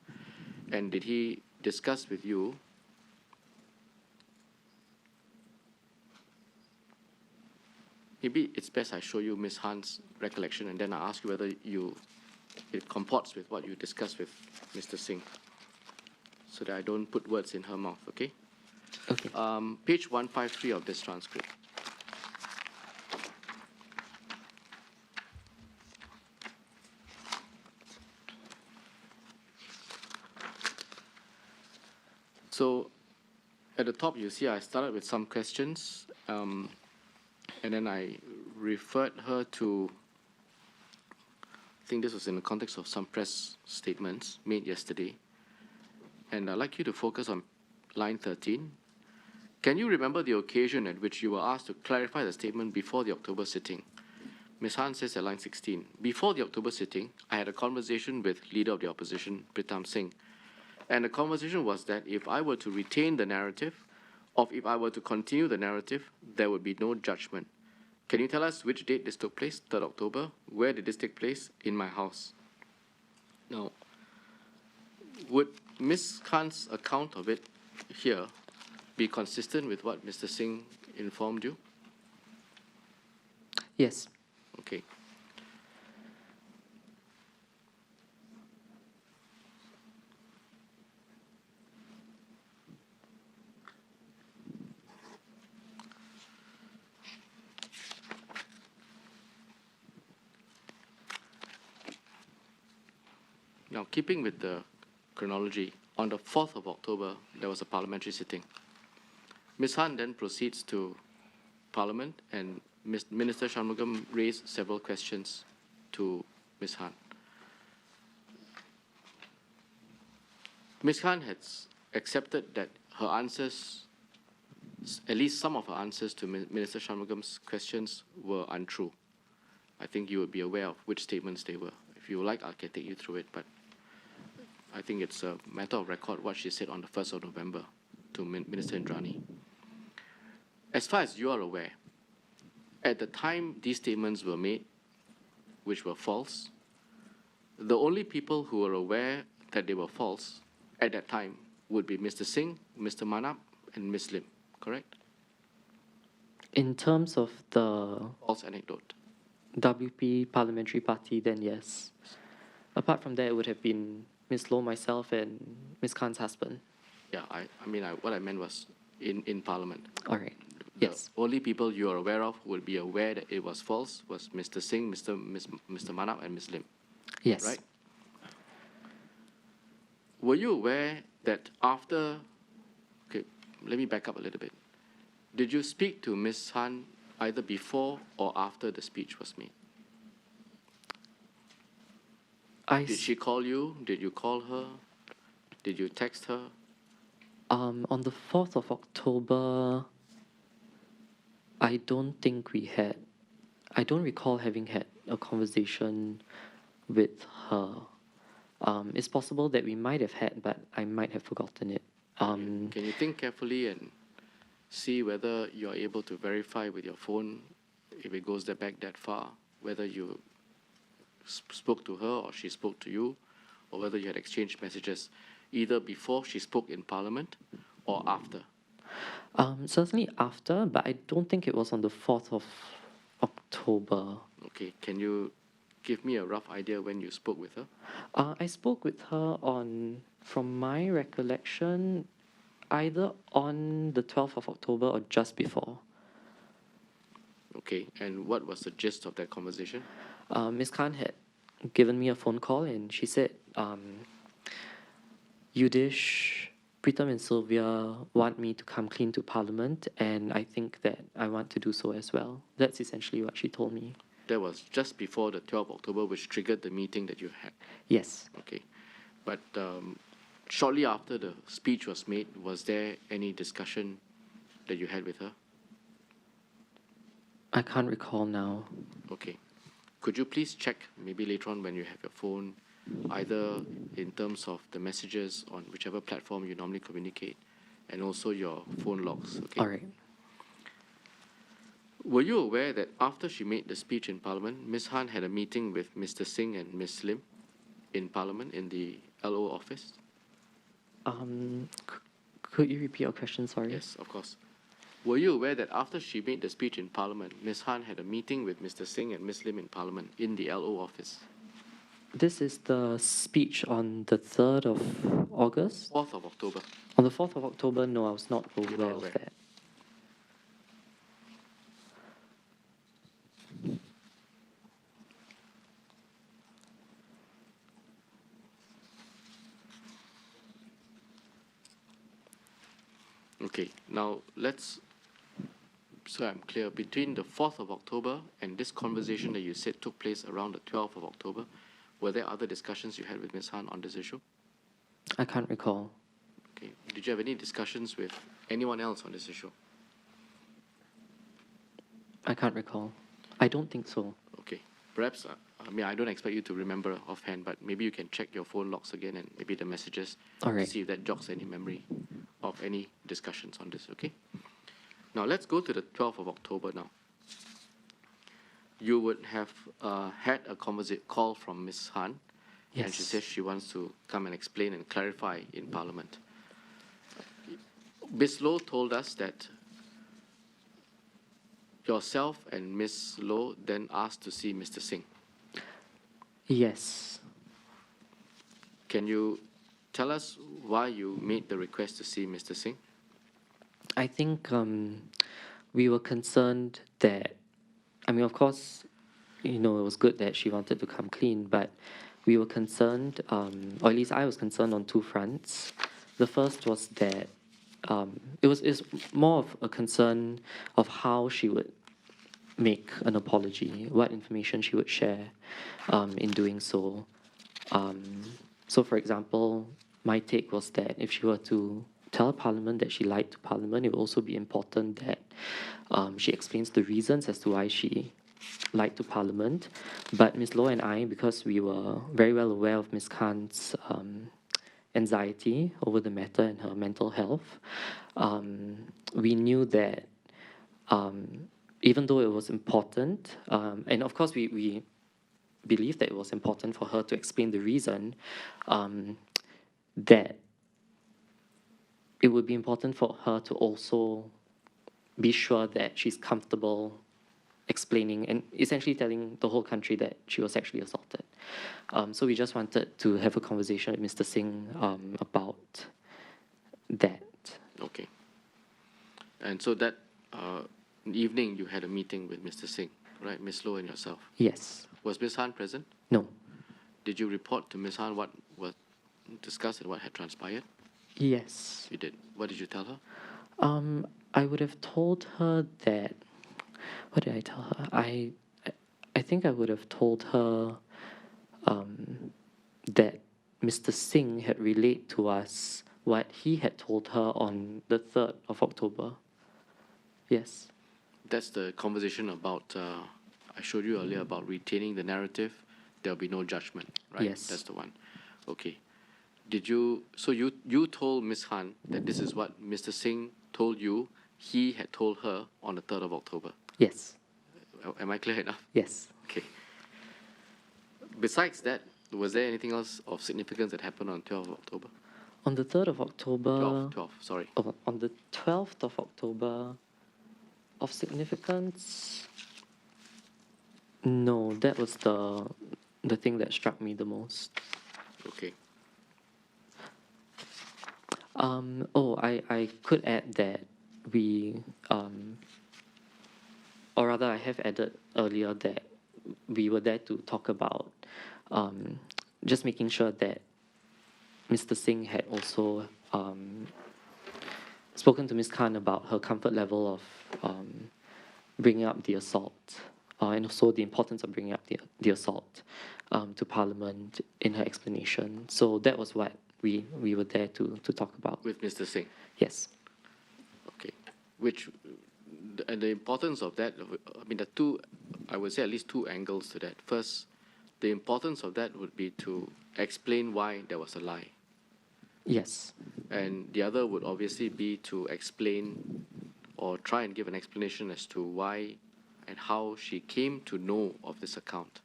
And did he discuss with you maybe it's best I show you Ms. Han's recollection and then I ask you whether it comports with what you discussed with Mr. Singh so that I don't put words in her mouth, okay? Okay. Page 153 of this transcript. So at the top, you see I started with some questions, and then I referred her to, I think this was in the context of some press statements made yesterday. And I'd like you to focus on line 13. Can you remember the occasion at which you were asked to clarify the statement before the October sitting? Ms. Han says at line 16, before the October sitting, I had a conversation with Leader of the Opposition, Pritam Singh. And the conversation was that if I were to retain the narrative, or if I were to continue the narrative, there would be no judgment. Can you tell us which date this took place, 3rd October? Where did this take place? In my house. Now, would Ms. Khan's account of it here be consistent with what Mr. Singh informed you? Yes. Okay. Now, keeping with the chronology, on the 4th of October, there was a parliamentary sitting. Ms. Han then proceeds to Parliament, and Minister Shanmugam raised several questions to Ms. Han. Ms. Han has accepted that her answers, at least some of her answers to Minister Shanmugam's questions were untrue. I think you would be aware of which statements they were. If you would like, I can take you through it, but I think it's a matter of record what she said on the 1st of November to Minister Indrani. As far as you are aware, at the time these statements were made, which were false, the only people who were aware that they were false at that time would be Mr. Singh, Mr. Manap, and Ms. Lim, correct? In terms of the False anecdote. WP Parliamentary Party, then yes. Apart from that, it would have been Ms. Loh, myself, and Ms. Khan's husband. Yeah, what I meant was in Parliament. All right. The Yes. only people you are aware of who would be aware that it was false was Mr. Singh, Mr. Manap, and Ms. Lim, Yes. right? Were you aware that after, okay, let me back up a little bit. Did you speak to Ms. Han either before or after the speech was made? Did she call you? Did you call her? Did you text her? On the 4th of October, I don't recall having had a conversation with her. It's possible that we might have had, but I might have forgotten it. Can you think carefully and see whether you're able to verify with your phone, if it goes back that far, whether you spoke to her or she spoke to you, or whether you had exchanged messages either before she spoke in Parliament or after? Certainly after, but I don't think it was on the 4th of October. Okay, can you give me a rough idea when you spoke with her? I spoke with her from my recollection, either on the 12th of October or just before. Okay, and what was the gist of that conversation? Ms. Khan had given me a phone call and she said, Yudish, Pritam and Sylvia want me to come clean to Parliament, and I think that I want to do so as well. That's essentially what she told me. That was just before the 12th of October, which triggered the meeting that you had. Yes. Okay, but shortly after the speech was made, was there any discussion that you had with her? I can't recall now. Okay. Could you please check maybe later on when you have your phone, either in terms of the messages on whichever platform you normally communicate, and also your phone logs, okay? All right. Were you aware that after she made the speech in Parliament, Ms. Han had a meeting with Mr. Singh and Ms. Lim in Parliament in the LO office? Could you repeat your question? Sorry. Yes, of course. Were you aware that after she made the speech in Parliament, Ms. Han had a meeting with Mr. Singh and Ms. Lim in Parliament in the LO office? This is the speech on the 3rd of August? 4th of October. On the 4th of October, no, I was not You're aware not of aware. that. Okay, now so I'm clear, between the 4th of October and this conversation that you said took place around the 12th of October, were there other discussions you had with Ms. Han on this issue? I can't recall. Okay, did you have any discussions with anyone else on this issue? I can't recall. I don't think so. Okay, perhaps, I don't expect you to remember offhand, but maybe you can check your phone logs again and maybe the messages All right. to see if that jogs any memory of any discussions on this, okay? Now, let's go to the 12th of October now. You would have had a call from Ms. Han, and she Yes. says she wants to come and explain and clarify in Parliament. Ms. Loh told us that yourself and Ms. Loh then asked to see Mr. Singh. Yes. Can you tell us why you made the request to see Mr. Singh? I think we were concerned that, of course, it was good that she wanted to come clean, but we were concerned, or at least I was concerned on two fronts. The first was that it was more of a concern of how she would make an apology, what information she would share in doing so. So, for example, my take was that if she were to tell Parliament that she lied to Parliament, it would also be important that she explains the reasons as to why she lied to Parliament. But Ms. Loh and I, because we were very well aware of Ms. Khan's anxiety over the matter and her mental health, we knew that even though it was important, and of course we believed that it was important for her to explain the reason, that it would be important for her to also be sure that she's comfortable explaining and essentially telling the whole country that she was actually assaulted. So we just wanted to have a conversation with Mr. Singh about that. Okay. And so that evening you had a meeting with Mr. Singh, right? Ms. Low and yourself. Yes. Was Ms. Han present? No. Did you report to Ms. Han what was discussed and what had transpired? Yes. You did. What did you tell her? I would have told her that. What did I tell her? I think I would have told her that Mr. Singh had relayed to us what he had told her on the 3rd of October. Yes. That's the conversation about, I showed you earlier about retaining the narrative. There'll be no judgment, right? Yes. That's the one. Okay. So you told Ms. Han that this is what Mr. Singh told you he had told her on the 3rd of October. Yes. Am I clear enough? Yes. Okay. Besides that, was there anything else of significance that happened on 12th of October? On the 3rd of October. 12, sorry. Oh, on the 12th of October, of significance? No, that was the thing that struck me the most. Okay. I could add that we, or rather I have added earlier that we were there to talk about just making sure that Mr. Singh had also spoken to Ms. Khan about her comfort level of bringing up the assault and also the importance of bringing up the assault to Parliament in her explanation. So that was what we were there to talk about. With Mr. Singh? Yes. Okay. And the importance of that, I mean, I would say at least two angles to that. First, the importance of that would be to explain why there was a lie. Yes. And the other would obviously be to explain or try and give an explanation as to why and how she came to know of this account.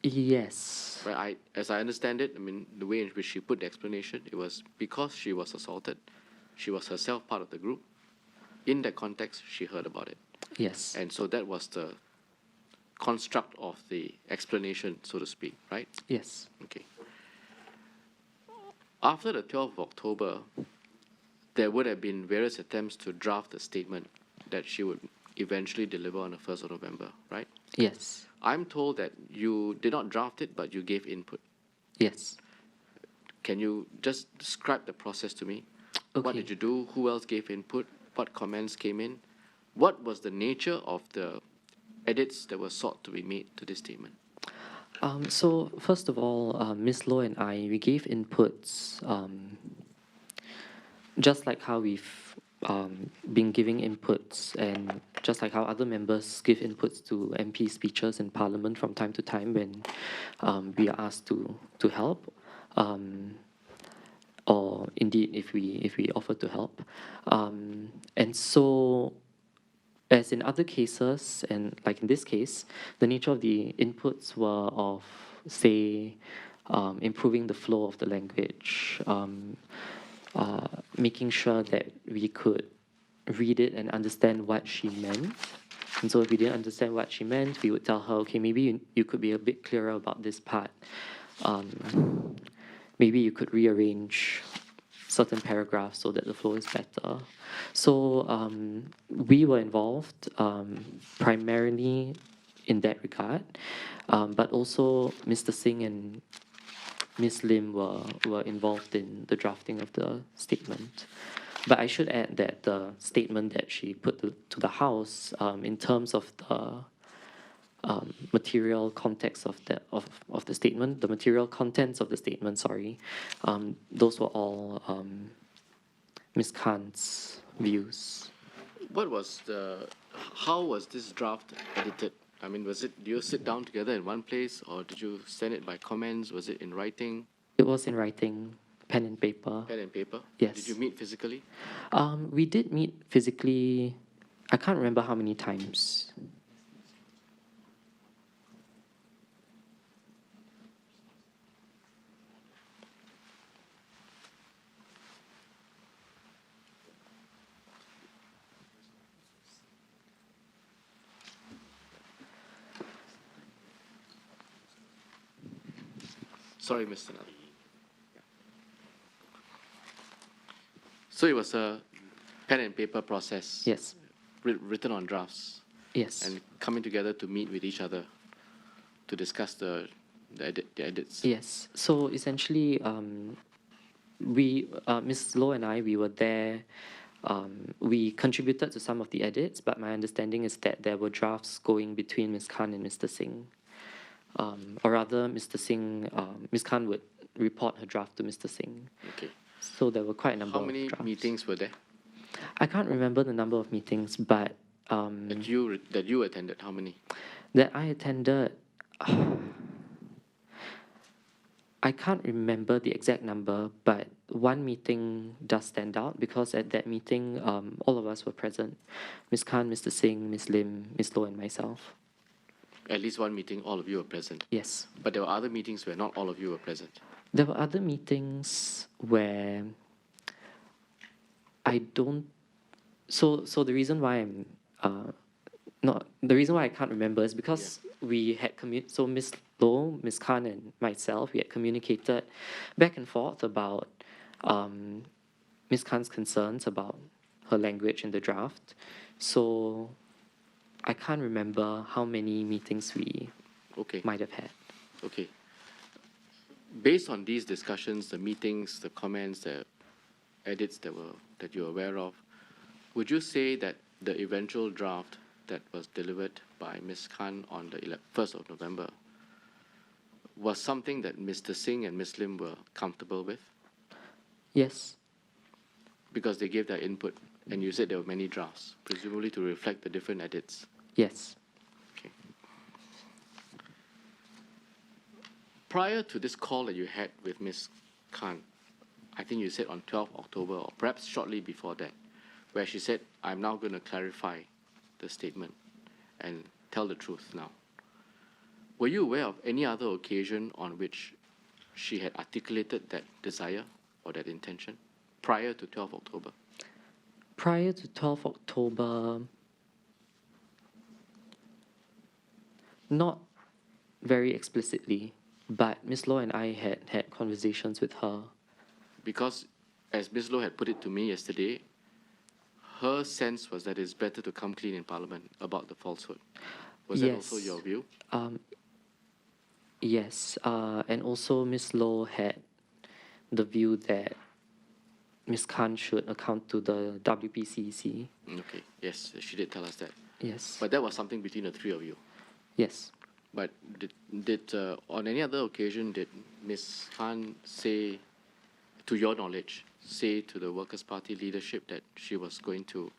Yes. Right, as I understand it, I mean, the way in which she put the explanation, it was because she was assaulted. She was herself part of the group. In that context, she heard about it. Yes. And so that was the construct of the explanation, so to speak, right? Yes. Okay. After the 12th of October, there would have been various attempts to draft a statement that she would eventually deliver on the 1st of November, right? Yes. I'm told that you did not draft it, but you gave input. Yes. Can you just describe the process to me? Okay. What did you do? Who else gave input? What comments came in? What was the nature of the edits that were sought to be made to this statement? So first of all, Ms. Low and we gave inputs, just like how we've been giving inputs, and just like how other members give inputs to MP speeches in Parliament from time to time when we are asked to help, or indeed if we offer to help, and so. As in other cases, and like in this case, the nature of the inputs were of, say, improving the flow of the language, making sure that we could read it and understand what she meant. And so if we didn't understand what she meant, we would tell her, okay, maybe you could be a bit clearer about this part. Maybe you could rearrange certain paragraphs so that the flow is better. So we were involved primarily in that regard, but also Mr. Singh and Ms. Lim were involved in the drafting of the statement. But I should add that the statement that she put to the House, in terms of the material context of the statement, the material contents of the statement, sorry, those were all Ms. Khan's views. How was this draft edited? I mean, do you sit down together in one place, or did you send it by comments? Was it in writing? It was in writing, pen and paper. Pen and paper? Yes. Did you meet physically? We did meet physically, I can't remember how many times. Sorry, Mr. Nath. So it was a pen and paper process. Yes. Written on drafts Yes. and coming together to meet with each other to discuss the edits. Yes. So essentially, Ms. Loh and I, we were there. We contributed to some of the edits, but my understanding is that there were drafts going between Ms. Khan and Mr. Singh. Or rather, Ms. Khan would report her draft to Mr. Singh. Okay. So there were quite a number How of many drafts. meetings were there I can't remember the number of meetings, but that you attended? How many? that I attended, I can't remember the exact number, but one meeting does stand out because at that meeting, all of us were present. Ms. Khan, Mr. Singh, Ms. Lim, Ms. Loh, and myself. At least one meeting, all of you were present. Yes. But there were other meetings where not all of you were present. There were other meetings where I don't. So the reason why I'm the reason why I can't remember is because we had so Ms. Loh, Ms. Khan, and myself, we had communicated back and forth about Ms. Khan's concerns about her language in the draft. So I can't remember how many meetings we might have had. Okay. Based on these discussions, the meetings, the comments, the edits that you're aware of, would you say that the eventual draft that was delivered by Ms. Khan on the 1st of November was something that Mr. Singh and Ms. Lim were comfortable with? Yes. Because they gave their input, and you said there were many drafts, presumably to reflect the different edits. Yes. Okay. Prior to this call that you had with Ms. Khan, I think you said on 12 October, or perhaps shortly before that, where she said, I'm now going to clarify the statement and tell the truth now. Were you aware of any other occasion on which she had articulated that desire or that intention prior to 12 October? Prior to 12 October, not very explicitly, but Ms. Loh and I had conversations with her. Because, as Ms. Loh had put it to me yesterday, her sense was that it's better to come clean in Parliament about the falsehood. Was that also your view? Yes, and also Ms. Loh had the view that Ms. Khan should account to the WPCC. Okay, yes, she did tell us that. Yes. But that was something between the three of you. Yes. But did on any other occasion, did Ms. Khan say, to your knowledge, say to the Workers' Party leadership that she was going to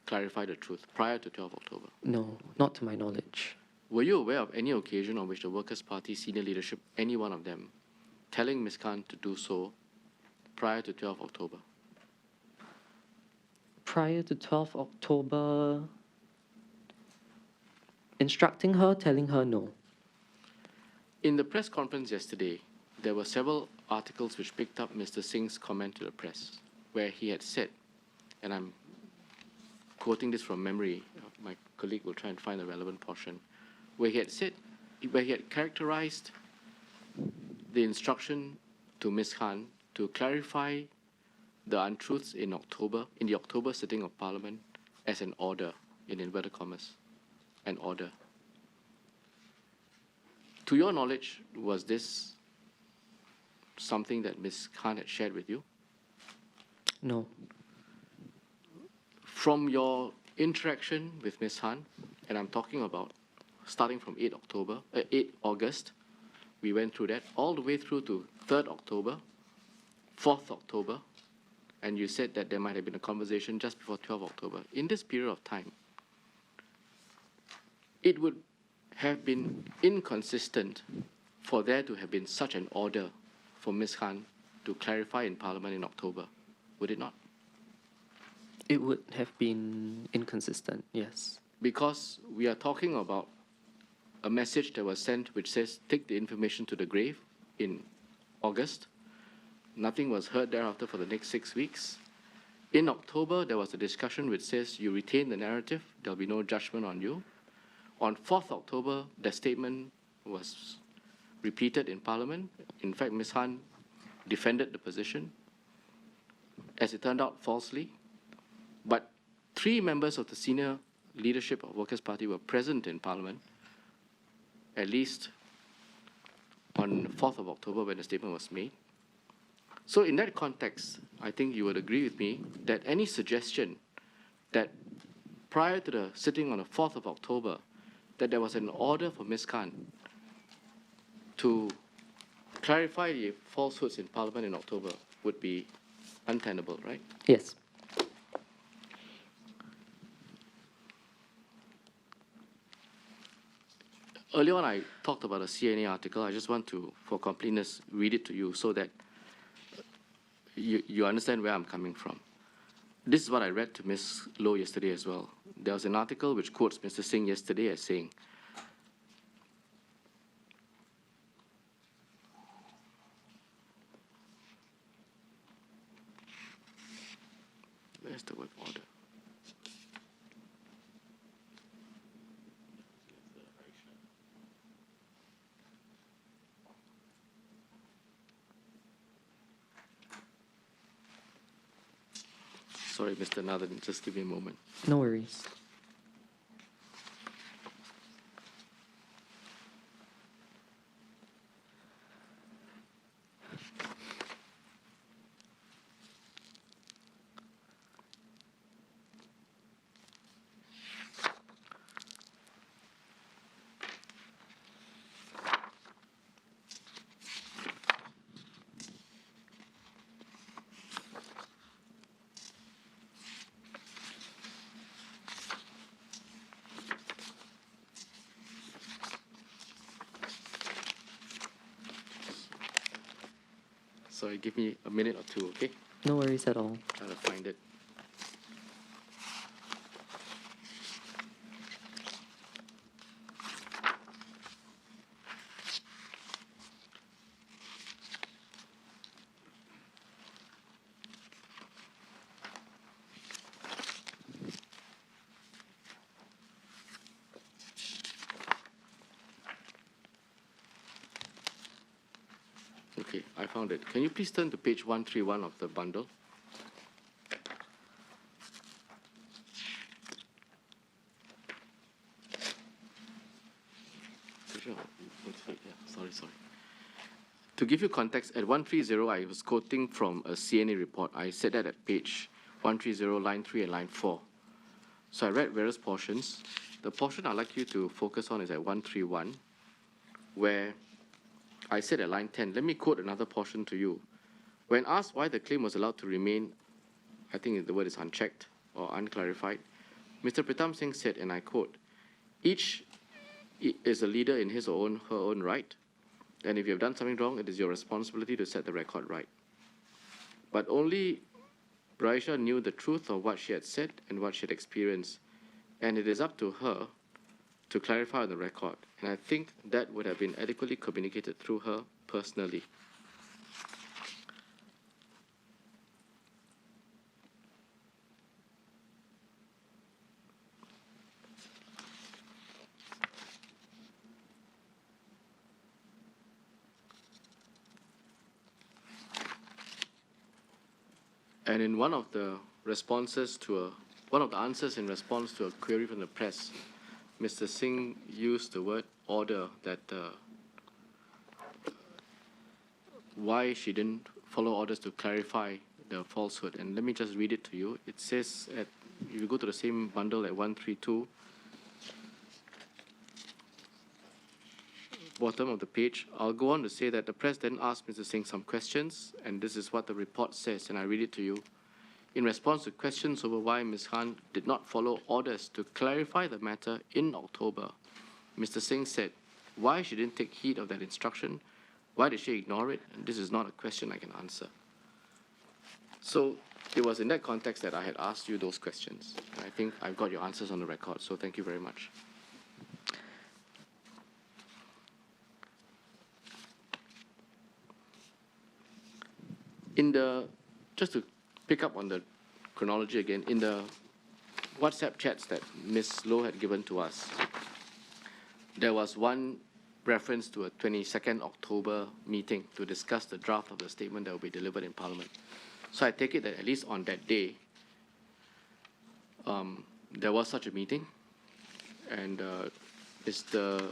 clarify the truth prior to 12 October? No, not to my knowledge. Were you aware of any occasion on which the Workers' Party senior leadership, any one of them, telling Ms. Khan to do so prior to 12 October? Prior to 12 October, instructing her, telling her no. In the press conference yesterday, there were several articles which picked up Mr. Singh's comment to the press, where he had said, and I'm quoting this from memory, my colleague will try and find the relevant portion, where he had characterized the instruction to Ms. Khan to clarify the untruths in the October sitting of Parliament as an order, in inverted commas, an order. To your knowledge, was this something that Ms. Khan had shared with you? No. From your interaction with Ms. Khan, and I'm talking about starting from 8 August, we went through that, all the way through to 3rd October, 4th October, and you said that there might have been a conversation just before 12 October. In this period of time, it would have been inconsistent for there to have been such an order for Ms. Khan to clarify in Parliament in October, would it not? It would have been inconsistent, yes. Because we are talking about a message that was sent which says, take the information to the grave in August. Nothing was heard thereafter for the next 6 weeks. In October, there was a discussion which says, you retain the narrative, there'll be no judgment on you. On 4th October, the statement was repeated in Parliament. In fact, Ms. Han defended the position, as it turned out, falsely. But 3 members of the senior leadership of Workers' Party were present in Parliament, at least on the 4th of October when the statement was made. So in that context, I think you would agree with me that any suggestion that prior to the sitting on the 4th of October, that there was an order for Ms. Khan to clarify the falsehoods in Parliament in October would be untenable, right? Yes. Earlier on, I talked about a CNA article. I just want to, for completeness, read it to you so that you understand where I'm coming from. This is what I read to Ms. Loh yesterday as well. There was an article which quotes Mr. Singh yesterday as saying, where's the word order? Sorry, Mr. Nathan, just give me a moment. No worries. Sorry, give me a minute or two, okay? No worries at all. Try to find it. Okay, I found it. Can you please turn to page 131 of the bundle? Sorry. To give you context, at 130, I was quoting from a CNA report. I said that at page 130, line 3 and line 4. So I read various portions. The portion I'd like you to focus on is at 131, where I said at line 10, let me quote another portion to you. When asked why the claim was allowed to remain, I think the word is unchecked or unclarified, Mr. Pritam Singh said, and I quote, each is a leader in his or her own right, and if you have done something wrong, it is your responsibility to set the record right. But only Raisha knew the truth of what she had said and what she had experienced, and it is up to her to clarify on the record, and I think that would have been adequately communicated through her personally. And in one of the answers in response to a query from the press, Mr. Singh used the word order, that why she didn't follow orders to clarify the falsehood. And let me just read it to you. It says, if you go to the same bundle at 132, bottom of the page, I'll go on to say that the press then asked Mr. Singh some questions, and this is what the report says, and I read it to you. In response to questions over why Ms. Khan did not follow orders to clarify the matter in October, Mr. Singh said, why she didn't take heed of that instruction, why did she ignore it, and this is not a question I can answer. So it was in that context that I had asked you those questions. And I think I've got your answers on the record, so thank you very much. Just to pick up on the chronology again, in the WhatsApp chats that Ms. Loh had given to us, there was one reference to a 22nd October meeting to discuss the draft of the statement that will be delivered in Parliament. So I take it that at least on that day, there was such a meeting, and Mr.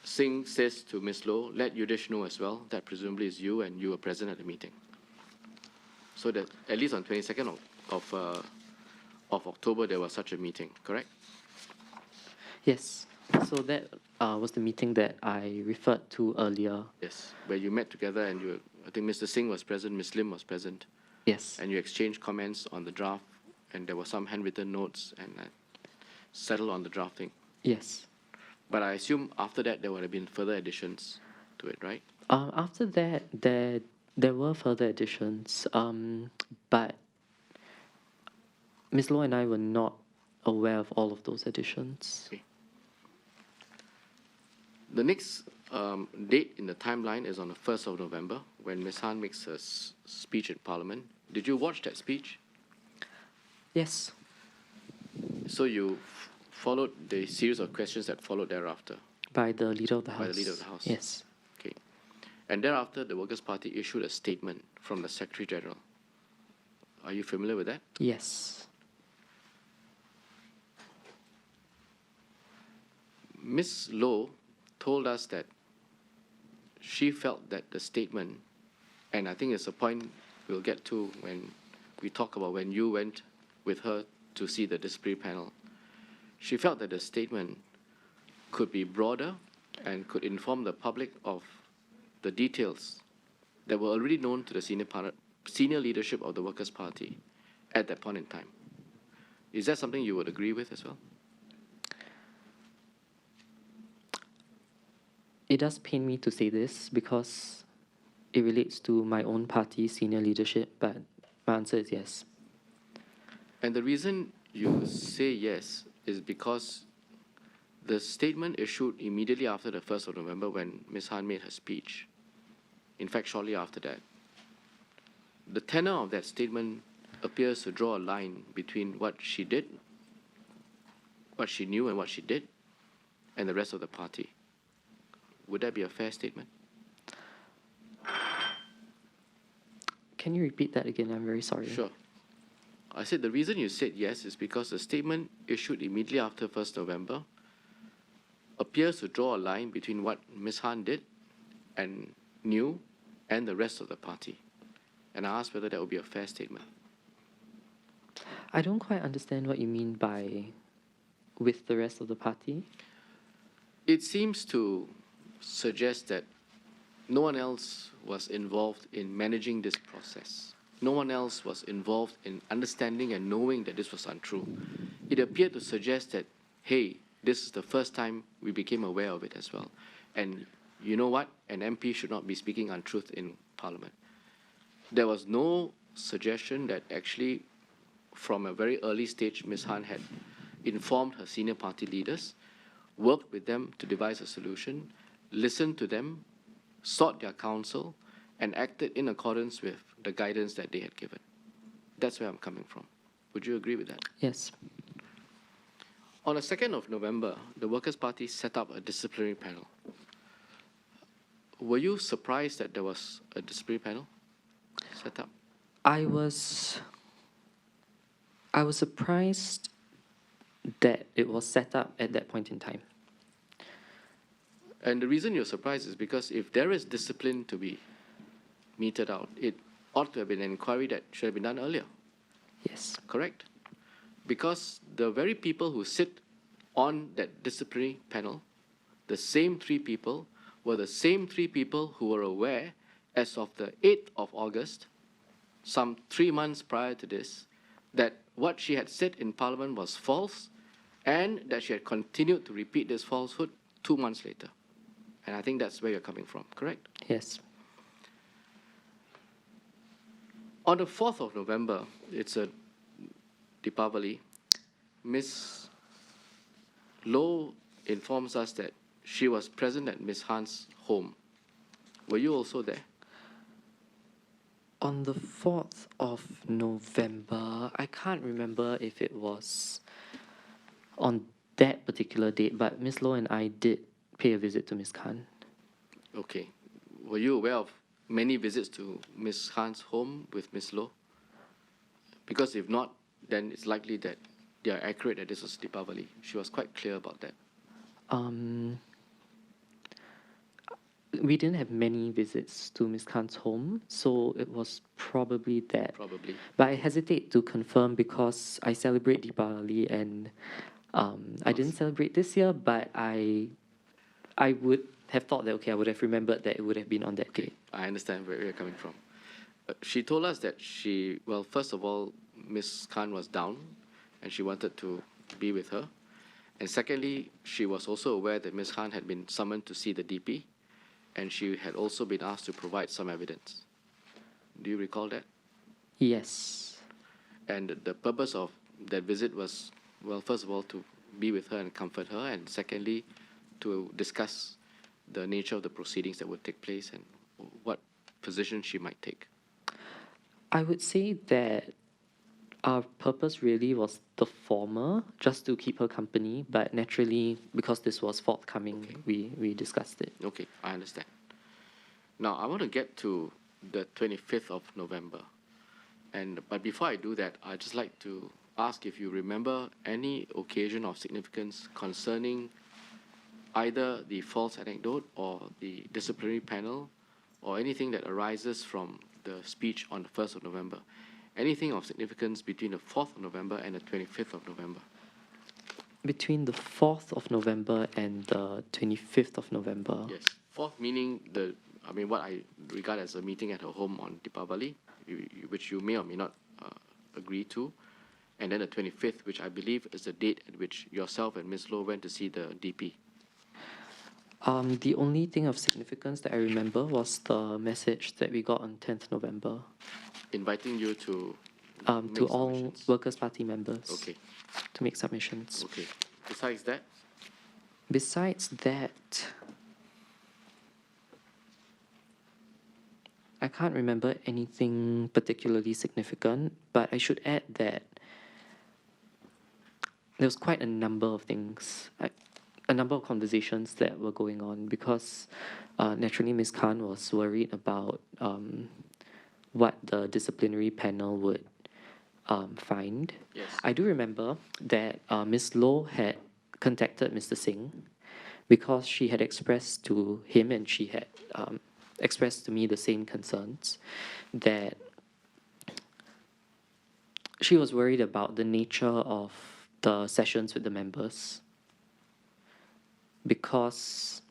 Singh says to Ms. Low, let Yudhishthra know as well, that presumably is you and you were present at the meeting. So that at least on 22nd of October, there was such a meeting, correct? Yes. So that was the meeting that I referred to earlier. Yes, where you met together and you, I think Mr. Singh was present, Ms. Lim was present. Yes. And you exchanged comments on the draft, and there were some handwritten notes, and settled on the drafting. Yes. But I assume after that there would have been further additions to it, right? After that, there were further additions, but Ms. Low and I were not aware of all of those additions. Okay. The next date in the timeline is on the 1st of November, when Ms. Han makes her speech in Parliament. Did you watch that speech? Yes. So you followed the series of questions that followed thereafter? By the Leader of the House. By the Leader of the House? Yes. Okay. And thereafter, the Workers' Party issued a statement from the Secretary General. Are you familiar with that? Yes. Ms. Low told us that she felt that the statement, and I think it's a point we'll get to when we talk about when you went with her to see the disciplinary panel, she felt that the statement could be broader and could inform the public of the details that were already known to the senior leadership of the Workers' Party at that point in time. Is that something you would agree with as well? It does pain me to say this because it relates to my own party's senior leadership, but my answer is yes. And the reason you say yes is because the statement issued immediately after the 1st of November when Ms. Han made her speech, in fact, shortly after that, the tenor of that statement appears to draw a line between what she did, what she knew and what she did, and the rest of the party. Would that be a fair statement? Can you repeat that again? I'm very sorry. Sure. I said the reason you said yes is because the statement issued immediately after 1st November appears to draw a line between what Ms. Han did and knew and the rest of the party. And I asked whether that would be a fair statement. I don't quite understand what you mean by with the rest of the party. It seems to suggest that no one else was involved in managing this process. No one else was involved in understanding and knowing that this was untrue. It appeared to suggest that, hey, this is the first time we became aware of it as well. And you know what? An MP should not be speaking untruth in Parliament. There was no suggestion that actually, from a very early stage, Ms. Han had informed her senior party leaders, worked with them to devise a solution, listened to them, sought their counsel, and acted in accordance with the guidance that they had given. That's where I'm coming from. Would you agree with that? Yes. On the 2nd of November, the Workers' Party set up a disciplinary panel. Were you surprised that there was a disciplinary panel set up? I was surprised that it was set up at that point in time. And the reason you're surprised is because if there is discipline to be meted out, it ought to have been an inquiry that should have been done earlier. Yes. Correct? Because the very people who sit on that disciplinary panel, the same three people, were the same three people who were aware as of the 8th of August, some 3 months prior to this, that what she had said in Parliament was false and that she had continued to repeat this falsehood 2 months later. And I think that's where you're coming from, correct? Yes. On the 4th of November, it's a Deepavali, Ms. Low informs us that she was present at Ms. Han's home. Were you also there? On the 4th of November, I can't remember if it was on that particular date, but Ms. Low and I did pay a visit to Ms. Khan. Okay. Were you aware of many visits to Ms. Khan's home with Ms. Loh? Because if not, then it's likely that they are accurate that this was Deepavali. She was quite clear about that. We didn't have many visits to Ms. Khan's home, so it was probably that. Probably. But I hesitate to confirm because I celebrate Deepavali and I didn't celebrate this year, but I would have thought that, okay, I would have remembered that it would have been on that day. I understand where you're coming from. She told us that well, first of all, Ms. Khan was down and she wanted to be with her. And secondly, she was also aware that Ms. Khan had been summoned to see the DP and she had also been asked to provide some evidence. Do you recall that? Yes. And the purpose of that visit was, well, first of all, to be with her and comfort her, and secondly, to discuss the nature of the proceedings that would take place and what position she might take. I would say that our purpose really was the former, just to keep her company, but naturally, because this was forthcoming, we discussed it. Okay, I understand. Now, I want to get to the 25th of November. But before I do that, I'd just like to ask if you remember any occasion of significance concerning either the false anecdote or the disciplinary panel or anything that arises from the speech on the 1st of November. Anything of significance between the 4th of November and the 25th of November? Between the 4th of November and the 25th of November. Yes. 4th meaning what I regard as a meeting at her home on Deepavali, which you may or may not agree to. And then the 25th, which I believe is the date at which yourself and Ms. Loh went to see the DP. The only thing of significance that I remember was the message that we got on 10th November. Inviting you to to all Workers' Party members. Okay. To make submissions. Okay. Besides that? Besides that, I can't remember anything particularly significant, but I should add that there was quite a number of things, a number of conversations that were going on because naturally Ms. Khan was worried about what the disciplinary panel would find. Yes. I do remember that Ms. Loh had contacted Mr. Singh because she had expressed to him and she had expressed to me the same concerns that she was worried about the nature of the sessions with the members because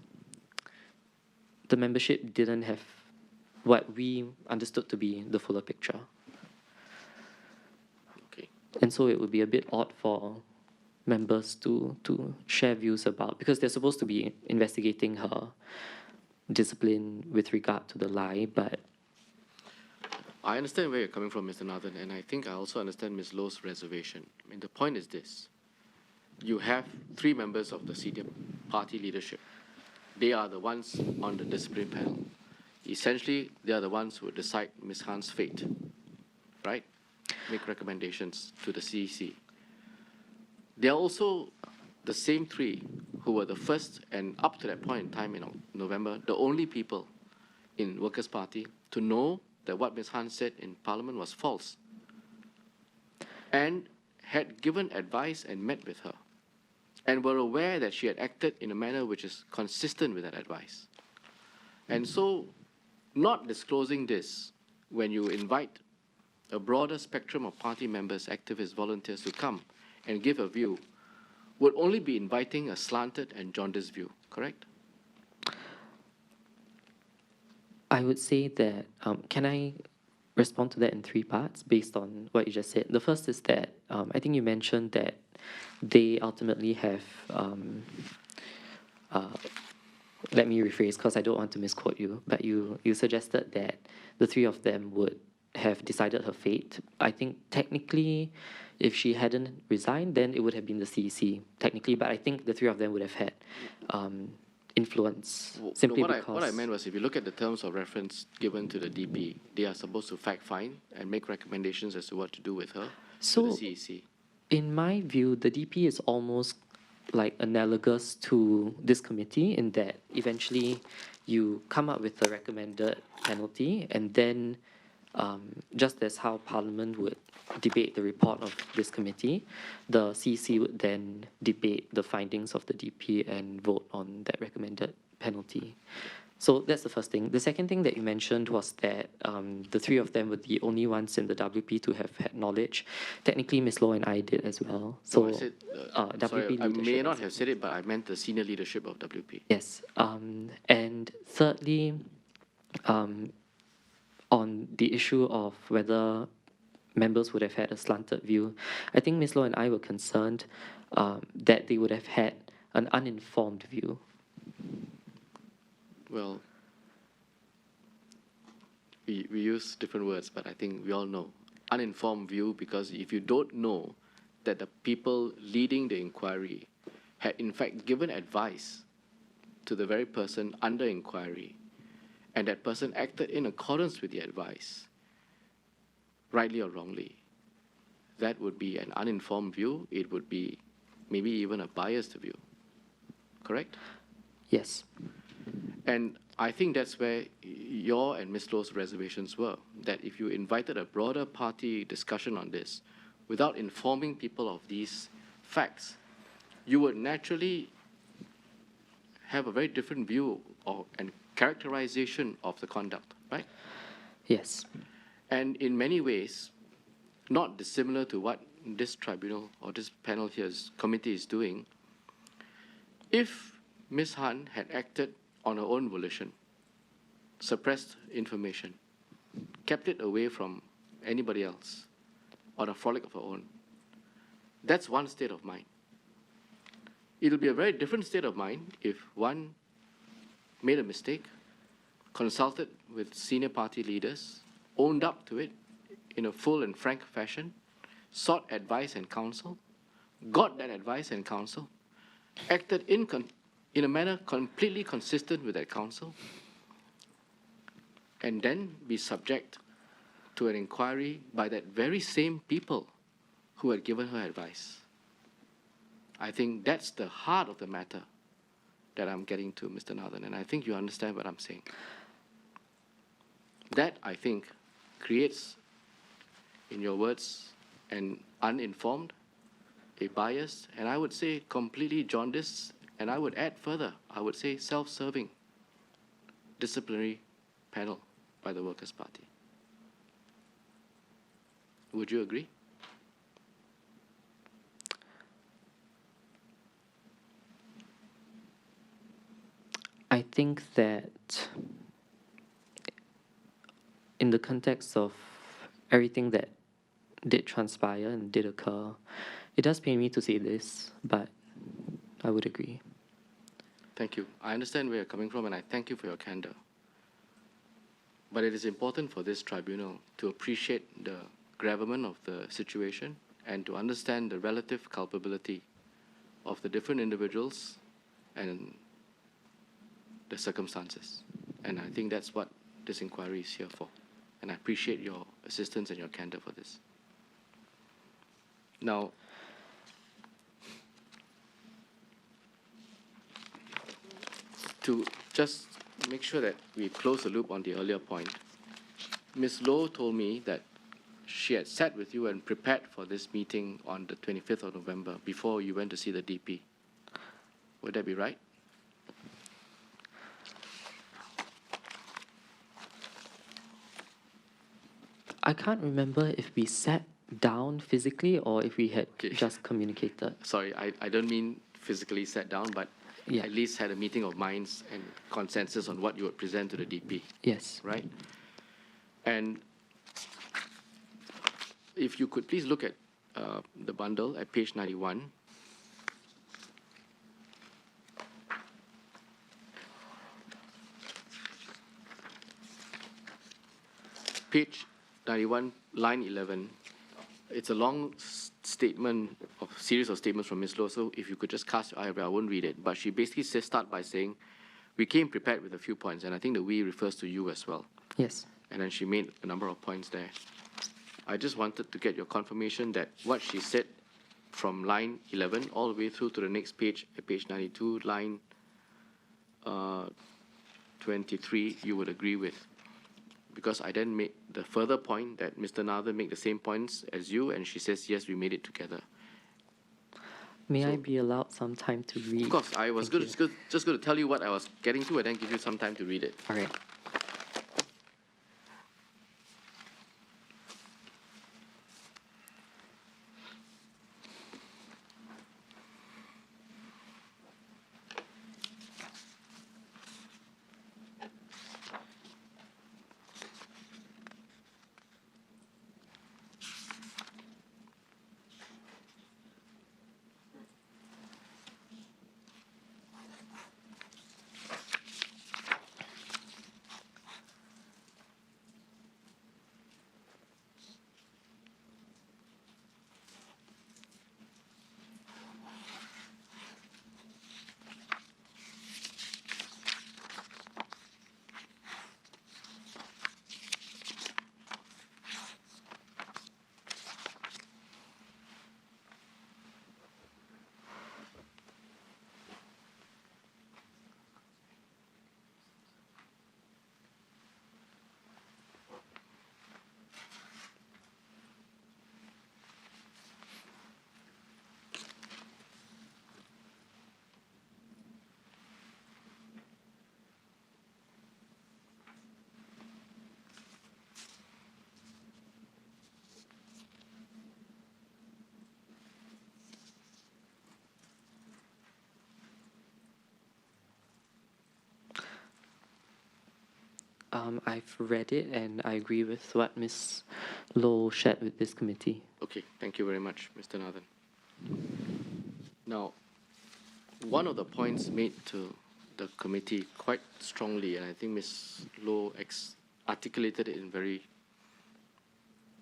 the membership didn't have what we understood to be the fuller picture. Okay. And so it would be a bit odd for members to share views about, because they're supposed to be investigating her discipline with regard to the lie, but I understand where you're coming from, Mr. Nathan, and I think I also understand Ms. Loh's reservation. I mean, the point is this. You have 3 members of the senior party leadership. They are the ones on the discipline panel. Essentially, they are the ones who decide Ms. Khan's fate, right? Make recommendations to the CEC. They are also the same 3 who were the first, and up to that point in time in November, the only people in Workers' Party to know that what Ms. Khan said in Parliament was false, and had given advice and met with her, and were aware that she had acted in a manner which is consistent with that advice. And so, not disclosing this when you invite a broader spectrum of party members, activists, volunteers to come and give a view would only be inviting a slanted and jaundiced view, correct? I would say that, can I respond to that in 3 parts based on what you just said? The first is that I think you mentioned that they ultimately have, let me rephrase because I don't want to misquote you, but you suggested that the 3 of them would have decided her fate. I think technically, if she hadn't resigned, then it would have been the CEC, technically, but I think the 3 of them would have had influence simply because... What I meant was, if you look at the terms of reference given to the DP, they are supposed to fact-find and make recommendations as to what to do with her to the CEC. In my view, the DP is almost like analogous to this committee in that eventually you come up with a recommended penalty, and then just as how Parliament would debate the report of this committee, the CC would then debate the findings of the DP and vote on that recommended penalty. So that's the first thing. The second thing that you mentioned was that the three of them were the only ones in the WP to have had knowledge. Technically, Ms. Low and I did as well. So No, I said, sorry, I may not have said it, but I meant the senior leadership of WP. Yes. And thirdly, on the issue of whether members would have had a slanted view, I think Ms. Low and I were concerned that they would have had an uninformed view. Well, we use different words, but I think we all know. Uninformed view, because if you don't know that the people leading the inquiry had in fact given advice to the very person under inquiry, and that person acted in accordance with the advice, rightly or wrongly, that would be an uninformed view. It would be maybe even a biased view. Correct? Yes. And I think that's where your and Ms. Low's reservations were, that if you invited a broader party discussion on this without informing people of these facts, you would naturally have a very different view and characterization of the conduct, right? Yes. And in many ways, not dissimilar to what this tribunal or this panel here's committee is doing. If Ms. Han had acted on her own volition, suppressed information, kept it away from anybody else, on a frolic of her own, that's one state of mind. It'll be a very different state of mind if one made a mistake, consulted with senior party leaders, owned up to it in a full and frank fashion, sought advice and counsel, got that advice and counsel, acted in a manner completely consistent with that counsel, and then be subject to an inquiry by that very same people who had given her advice. I think that's the heart of the matter that I'm getting to, Mr. Nathan, and I think you understand what I'm saying. That, I think, creates, in your words, an uninformed, a biased, and I would say completely jaundiced, and I would add further, I would say self-serving disciplinary panel by the Workers' Party. Would you agree? I think that in the context of everything that did transpire and did occur, it does pain me to say this, but I would agree. Thank you. I understand where you're coming from, and I thank you for your candor. But it is important for this tribunal to appreciate the gravamen of the situation and to understand the relative culpability of the different individuals and the circumstances. And I think that's what this inquiry is here for. And I appreciate your assistance and your candor for this. Now, to just make sure that we close the loop on the earlier point, Ms. Low told me that she had sat with you and prepared for this meeting on the 25th of November before you went to see the DP. Would that be right? I can't remember if we sat down physically or if we had just communicated. Sorry, I don't mean physically sat down, but Yeah. at least had a meeting of minds and consensus on what you would present to the DP, Yes. right? And if you could please look at the bundle at page 91. Page 91, line 11. It's a long statement, series of statements from Ms. Low, so if you could just cast your eye over, I won't read it. But she basically says, start by saying, we came prepared with a few points, and I think the we refers to you as well. Yes. And then she made a number of points there. I just wanted to get your confirmation that what she said from line 11 all the way through to the next page, at page 92, line 23 you would agree with. Because I then made the further point that Mr. Nathan made the same points as you, and she says, yes, we made it together. May I So- be allowed some time to read? Of course, I was Thank you. just going to tell you what I was getting to and then give you some time to read it. All right. I've read it and I agree with what Ms. Low shared with this committee. Okay, thank you very much, Mr. Nathan. Now, one of the points made to the committee quite strongly, and I think Ms. Low articulated it in very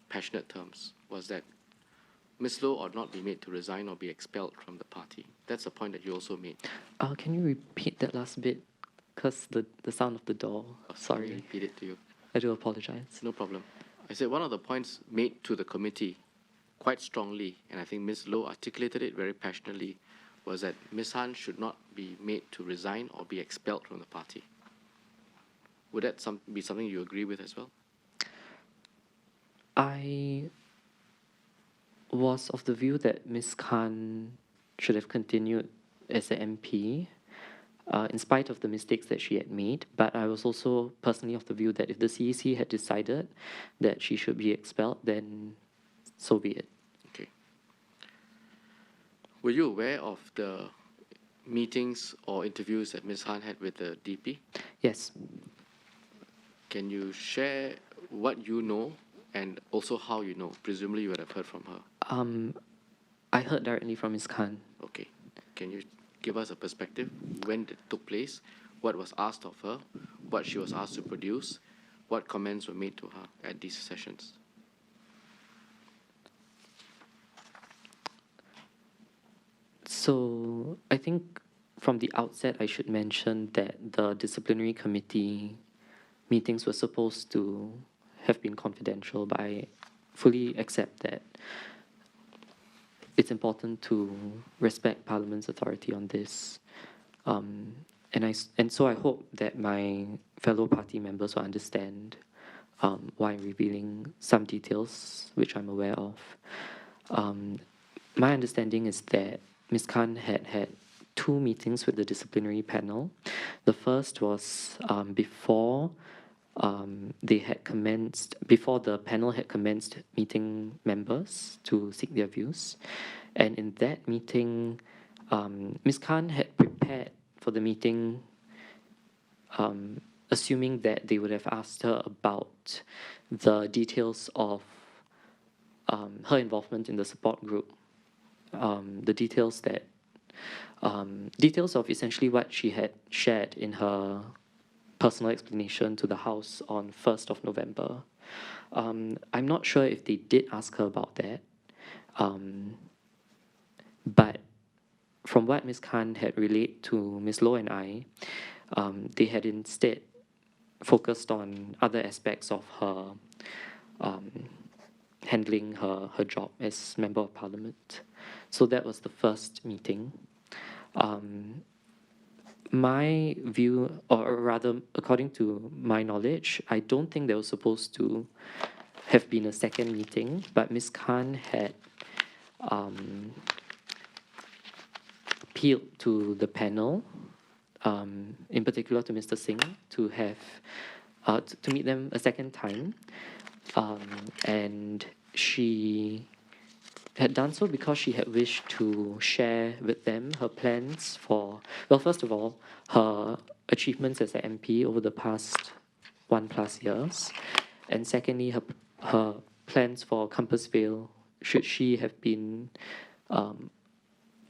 passionate terms, was that Ms. Low ought not be made to resign or be expelled from the party. That's a point that you also made. Can you repeat that last bit? Because the sound of the door. Let me Sorry, repeat it to you. I do apologize. No problem. I said one of the points made to the committee quite strongly, and I think Ms. Low articulated it very passionately, was that Ms. Han should not be made to resign or be expelled from the party. Would that be something you agree with as well? I was of the view that Ms. Khan should have continued as an MP, in spite of the mistakes that she had made. But I was also personally of the view that if the CEC had decided that she should be expelled, then so be it. Okay. Were you aware of the meetings or interviews that Ms. Han had with the DP? Yes. Can you share what you know and also how you know? Presumably you would have heard from her. I heard directly from Ms. Khan. Okay. Can you give us a perspective when it took place, what was asked of her, what she was asked to produce, what comments were made to her at these sessions? So I think from the outset, I should mention that the disciplinary committee meetings were supposed to have been confidential, but I fully accept that it's important to respect Parliament's authority on this. And so I hope that my fellow party members will understand why I'm revealing some details which I'm aware of. My understanding is that Ms. Khan had two meetings with the disciplinary panel. The first was before before the panel had commenced meeting members to seek their views. And in that meeting, Ms. Khan had prepared for the meeting, assuming that they would have asked her about the details of her involvement in the support group, the details of essentially what she had shared in her personal explanation to the House on 1st of November. I'm not sure if they did ask her about that, but from what Ms. Khan had relayed to Ms. Low and I, they had instead focused on other aspects of her handling her job as Member of Parliament. So that was the first meeting. My view, or rather, according to my knowledge, I don't think there was supposed to have been a second meeting, but Ms. Khan had appealed to the panel, in particular to Mr. Singh, to have to meet them a second time, and she had done so because she had wished to share with them her plans for, well, first of all, her achievements as an MP over the past 1+ years, and secondly, her plans for Compassvale should she have been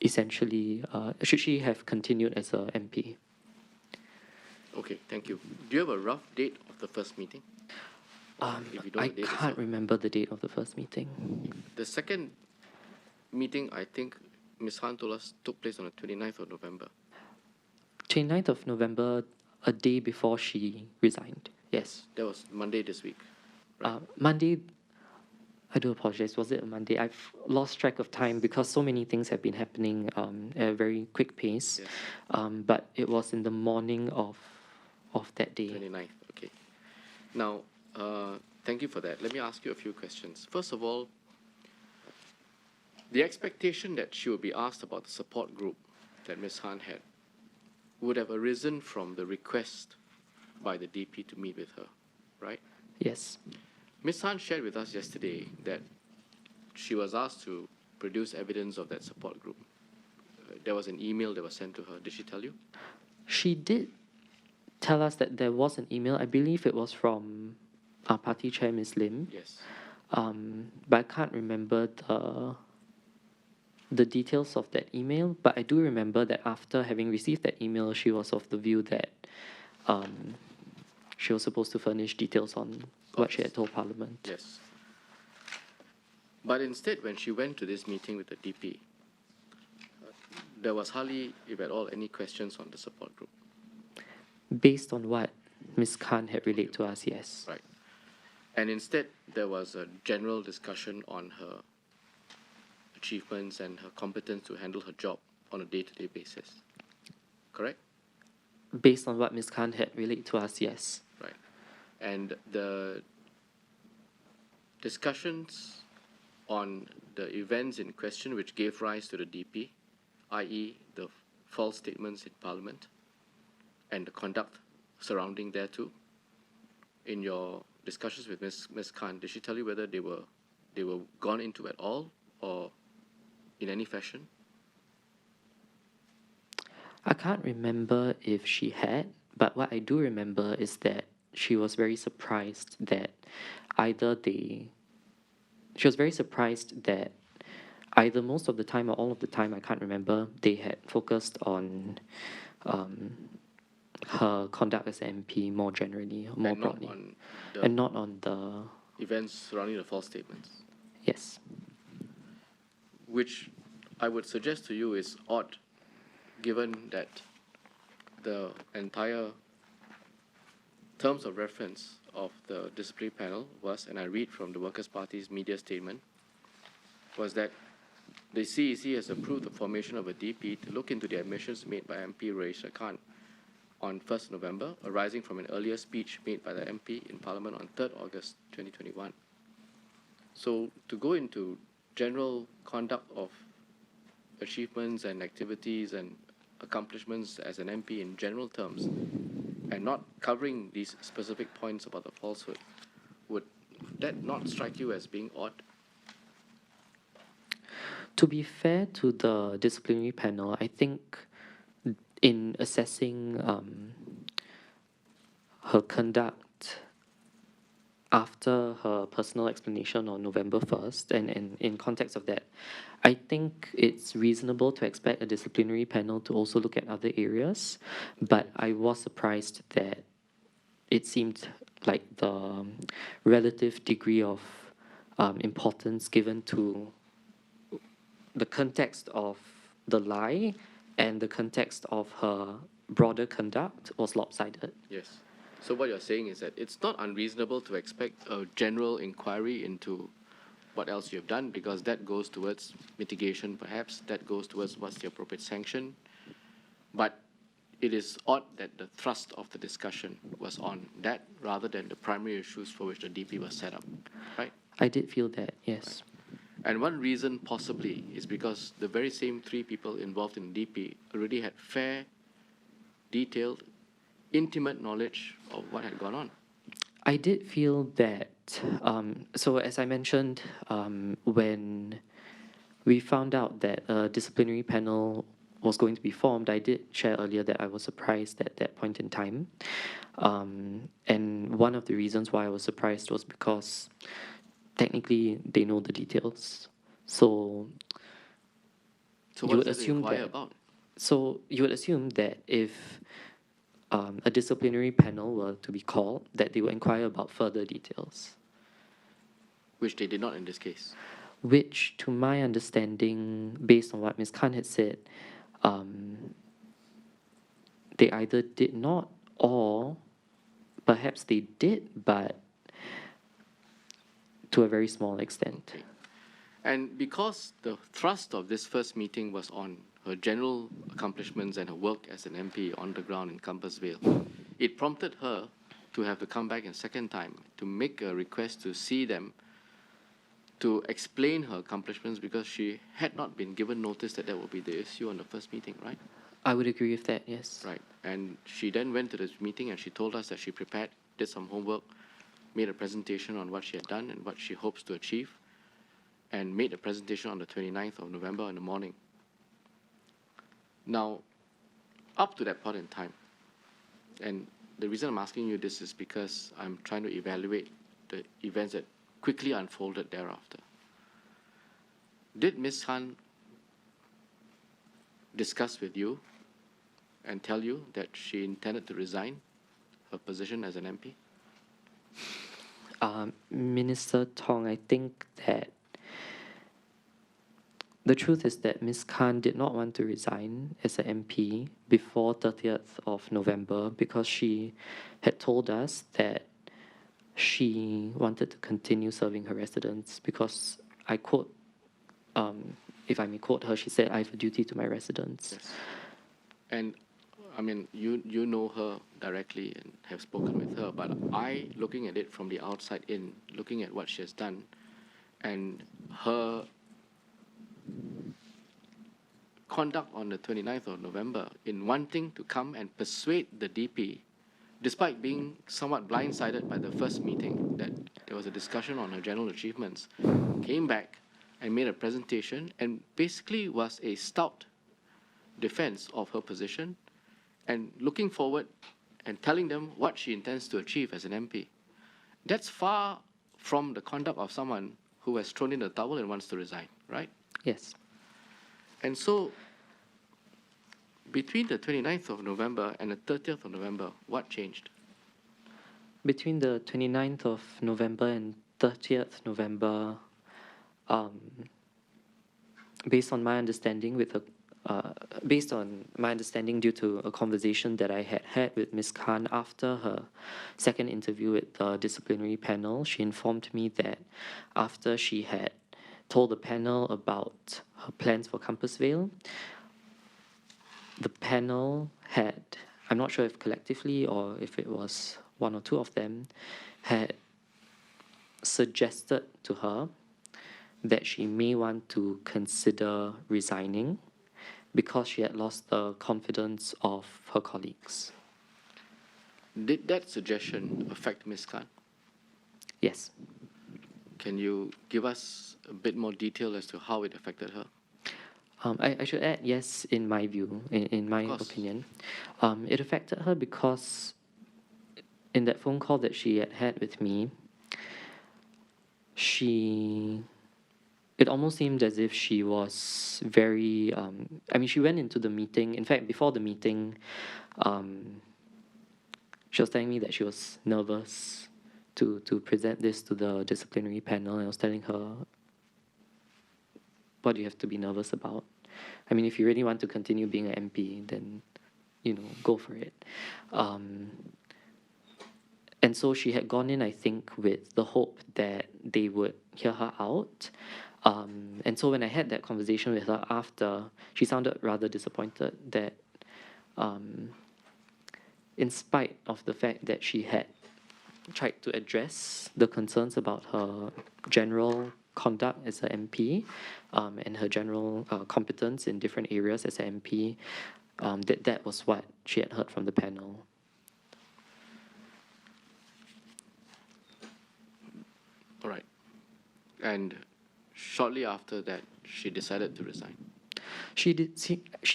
essentially, should she have continued as a MP. Okay, thank you. Do you have a rough date of the first meeting? If you don't I know the date can't itself. remember the date of the first meeting. The second meeting, I think Ms. Han told us, took place on the 29th of November. 29th of November, a day before she resigned. Yes. That was Monday this week. Right. Monday, I do apologize. Was it a Monday? I've lost track of time because so many things have been happening at a very quick pace. Yes. But it was in the morning of that day. 29th, okay. Now, thank you for that. Let me ask you a few questions. First of all, the expectation that she would be asked about the support group that Ms. Han had would have arisen from the request by the DP to meet with her, right? Yes. Ms. Han shared with us yesterday that she was asked to produce evidence of that support group. There was an email that was sent to her. Did she tell you? She did tell us that there was an email. I believe it was from our party chair, Ms. Lim. Yes. But I can't remember the details of that email. But I do remember that after having received that email, she was of the view that she was supposed to furnish details on what she had told Parliament. Yes. But instead, when she went to this meeting with the DP, there was hardly, if at all, any questions on the support group. Based on what Ms. Khan had relayed to us, yes. Right. And instead, there was a general discussion on her achievements and her competence to handle her job on a day-to-day basis. Correct? Based on what Ms. Khan had relayed to us, yes. Right. And the discussions on the events in question which gave rise to the DP, i.e. the false statements in Parliament, and the conduct surrounding thereto, in your discussions with Ms. Khan, did she tell you whether they were gone into at all or in any fashion? I can't remember if she had, but what I do remember is that she was very surprised that either most of the time or all of the time, I can't remember, they had focused on her conduct as an MP more generally, more and broadly. Not on the and not on the events surrounding the false statements, yes. which I would suggest to you is odd, given that the entire terms of reference of the disciplinary panel was, and I read from the Workers' Party's media statement, was that the CEC has approved the formation of a DP to look into the admissions made by MP Yudhishthra Khan on 1st November, arising from an earlier speech made by the MP in Parliament on 3rd August 2021. So to go into general conduct of achievements and activities and accomplishments as an MP in general terms, and not covering these specific points about the falsehood, would that not strike you as being odd? To be fair to the disciplinary panel, I think in assessing her conduct after her personal explanation on November 1st, and in context of that, I think it's reasonable to expect a disciplinary panel to also look at other areas, but I was surprised that it seemed like the relative degree of importance given to the context of the lie and the context of her broader conduct was lopsided. Yes. So what you're saying is that it's not unreasonable to expect a general inquiry into what else you've done, because that goes towards mitigation, perhaps, that goes towards what's the appropriate sanction. But it is odd that the thrust of the discussion was on that rather than the primary issues for which the DP was set up, right? I did feel that, yes. And one reason possibly is because the very same three people involved in DP already had fair, detailed, intimate knowledge of what had gone on. I did feel that, so as I mentioned, when we found out that a disciplinary panel was going to be formed, I did share earlier that I was surprised at that point in time. And one of the reasons why I was surprised was because technically they know the details. So So you what would does it assume inquire that, about? so you would assume that if a disciplinary panel were to be called, that they would inquire about further details, Which they did not in this case. which, to my understanding, based on what Ms. Khan had said, they either did not or perhaps they did, but to a very small extent. Okay. And because the thrust of this first meeting was on her general accomplishments and her work as an MP on the ground in Compassvale, it prompted her to have to come back a second time to make a request to see them to explain her accomplishments because she had not been given notice that would be the issue on the first meeting, right? I would agree with that, yes. Right. And she then went to this meeting and she told us that she prepared, did some homework, made a presentation on what she had done and what she hopes to achieve, and made a presentation on the 29th of November in the morning. Now, up to that point in time, and the reason I'm asking you this is because I'm trying to evaluate the events that quickly unfolded thereafter. Did Ms. Khan discuss with you and tell you that she intended to resign her position as an MP? Minister Tong, I think that the truth is that Ms. Khan did not want to resign as an MP before 30th of November because she had told us that she wanted to continue serving her residents because I quote, if I may quote her, she said, "I have a duty to my residents." Yes. And I mean, you know her directly and have spoken with her, but I, looking at it from the outside in, looking at what she has done, and her conduct on the 29th of November in wanting to come and persuade the DP, despite being somewhat blindsided by the first meeting, that there was a discussion on her general achievements, came back and made a presentation and basically was a stout defense of her position and looking forward and telling them what she intends to achieve as an MP. That's far from the conduct of someone who has thrown in the towel and wants to resign, right? Yes. And so, between the 29th of November and the 30th of November, what changed? Between the 29th of November and 30th November, based on my understanding due to a conversation that I had with Ms. Khan after her second interview with the disciplinary panel, she informed me that after she had told the panel about her plans for Compassvale, the panel had, I'm not sure if collectively or if it was one or two of them, had suggested to her that she may want to consider resigning because she had lost the confidence of her colleagues. Did that suggestion affect Ms. Khan? Yes. Can you give us a bit more detail as to how it affected her? I should add, yes, in my view, in my opinion. It affected her because in that phone call that she had with me, it almost seemed as if she was very, she went into the meeting. In fact, before the meeting, she was telling me that she was nervous to present this to the disciplinary panel. And I was telling her, what do you have to be nervous about? I mean, if you really want to continue being an MP, then, go for it. And so she had gone in, I think, with the hope that they would hear her out. And so when I had that conversation with her after, she sounded rather disappointed that in spite of the fact that she had tried to address the concerns about her general conduct as an MP, and her general competence in different areas as an MP, that was what she had heard from the panel. All right. And shortly after that, she decided to resign. She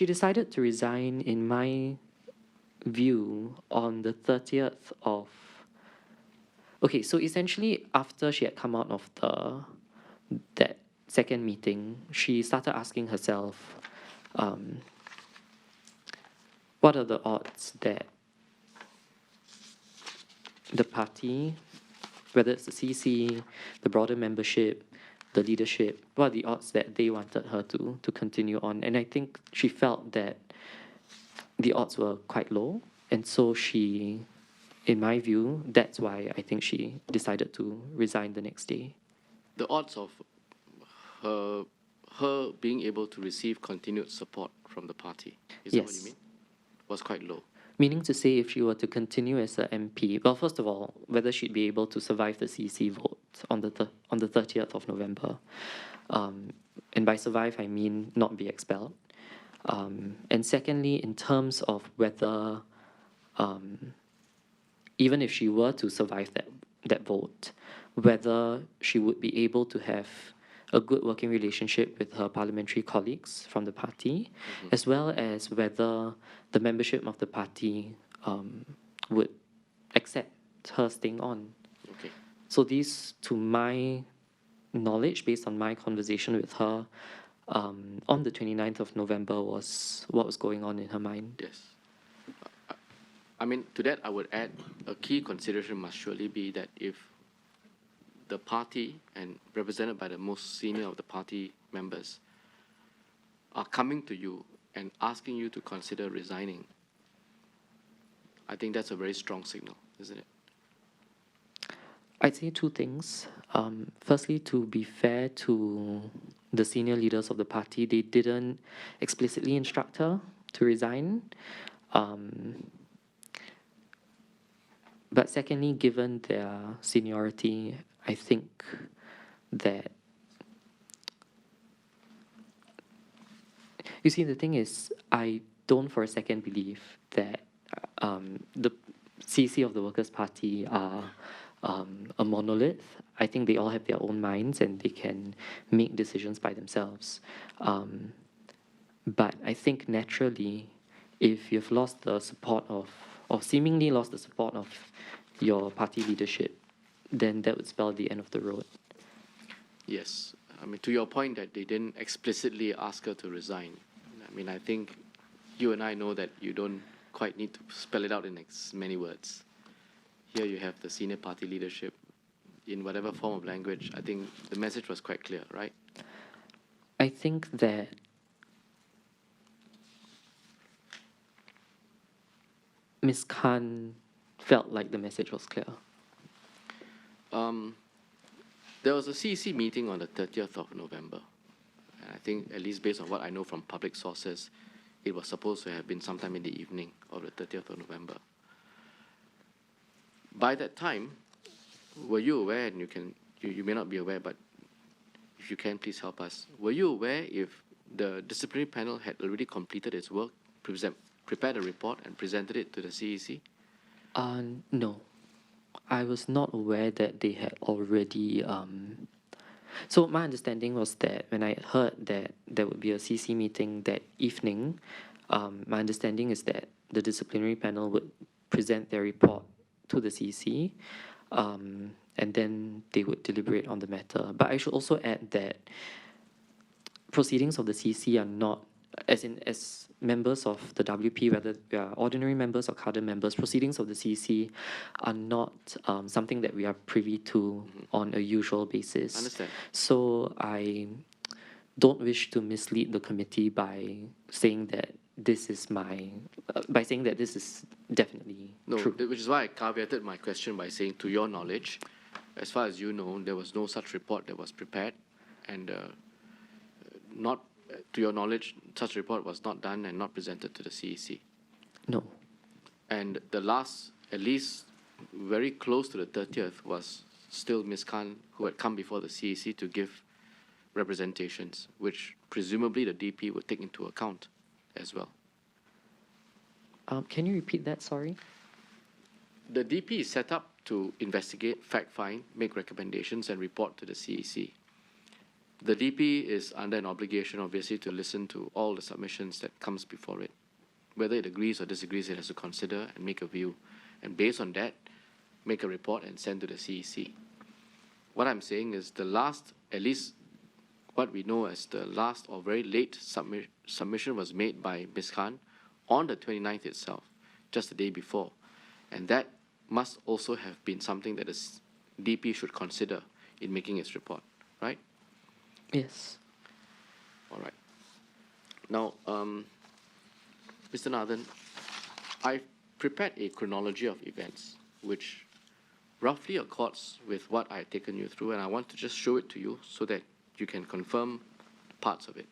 decided to resign, in my view, on the 30th of... Okay, so essentially, after she had come out of that second meeting, she started asking herself, what are the odds that the party, whether it's the CC, the broader membership, the leadership, what are the odds that they wanted her to continue on? And I think she felt that the odds were quite low. And so she, in my view, that's why I think she decided to resign the next day. The odds of her being able to receive continued support from the party, is that what you mean? Was quite low. Meaning to say, if she were to continue as an MP, well, first of all, whether she'd be able to survive the CC vote on the 30th of November. And by survive, I mean not be expelled. And secondly, in terms of whether, even if she were to survive that vote, whether she would be able to have a good working relationship with her parliamentary colleagues from the party, as well as whether the membership of the party would accept her staying on. Okay. So these, to my knowledge, based on my conversation with her on the 29th of November, was what was going on in her mind. Yes. I mean, to that, I would add a key consideration must surely be that if the party, and represented by the most senior of the party members, are coming to you and asking you to consider resigning, I think that's a very strong signal, isn't it? I'd say two things. Firstly, to be fair to the senior leaders of the party, they didn't explicitly instruct her to resign. But secondly, given their seniority, I think that... You see, the thing is, I don't for a second believe that the CC of the Workers' Party are a monolith. I think they all have their own minds and they can make decisions by themselves. But I think naturally, if you've lost the support of, or seemingly lost the support of your party leadership, then that would spell the end of the road. Yes. I mean, to your point that they didn't explicitly ask her to resign, I mean, I think you and I know that you don't quite need to spell it out in many words. Here you have the senior party leadership in whatever form of language. I think the message was quite clear, right? I think that Ms. Khan felt like the message was clear. There was a CEC meeting on the 30th of November. And I think, at least based on what I know from public sources, it was supposed to have been sometime in the evening of the 30th of November. By that time, were you aware, and you may not be aware, but if you can, please help us. Were you aware if the disciplinary panel had already completed its work, prepared a report and presented it to the CEC? No. I was not aware that they had already... So my understanding was that when I heard that there would be a CC meeting that evening, my understanding is that the disciplinary panel would present their report to the CC, and then they would deliberate on the matter. But I should also add that proceedings of the CC are not, as members of the WP, whether we are ordinary members or cadre members, proceedings of the CC are not something that we are privy to on a usual basis. Understand. So I don't wish to mislead the committee by saying that this is definitely true. Which is why I caveated my question by saying, to your knowledge, as far as you know, there was no such report that was prepared, and to your knowledge, such report was not done and not presented to the CEC. No. And the last, at least very close to the 30th, was still Ms. Khan, who had come before the CAC to give representations, which presumably the DP would take into account as well. Can you repeat that? Sorry. The DP is set up to investigate, fact-find, make recommendations, and report to the CAC. The DP is under an obligation, obviously, to listen to all the submissions that comes before it. Whether it agrees or disagrees, it has to consider and make a view. And based on that, make a report and send to the CAC. What I'm saying is the last, at least what we know as the last or very late submission was made by Ms. Khan on the 29th itself, just the day before. And that must also have been something that the DP should consider in making its report, right? Yes. All right. Now, Mr. Nathan, I've prepared a chronology of events which roughly accords with what I've taken you through, and I want to just show it to you so that you can confirm parts of it.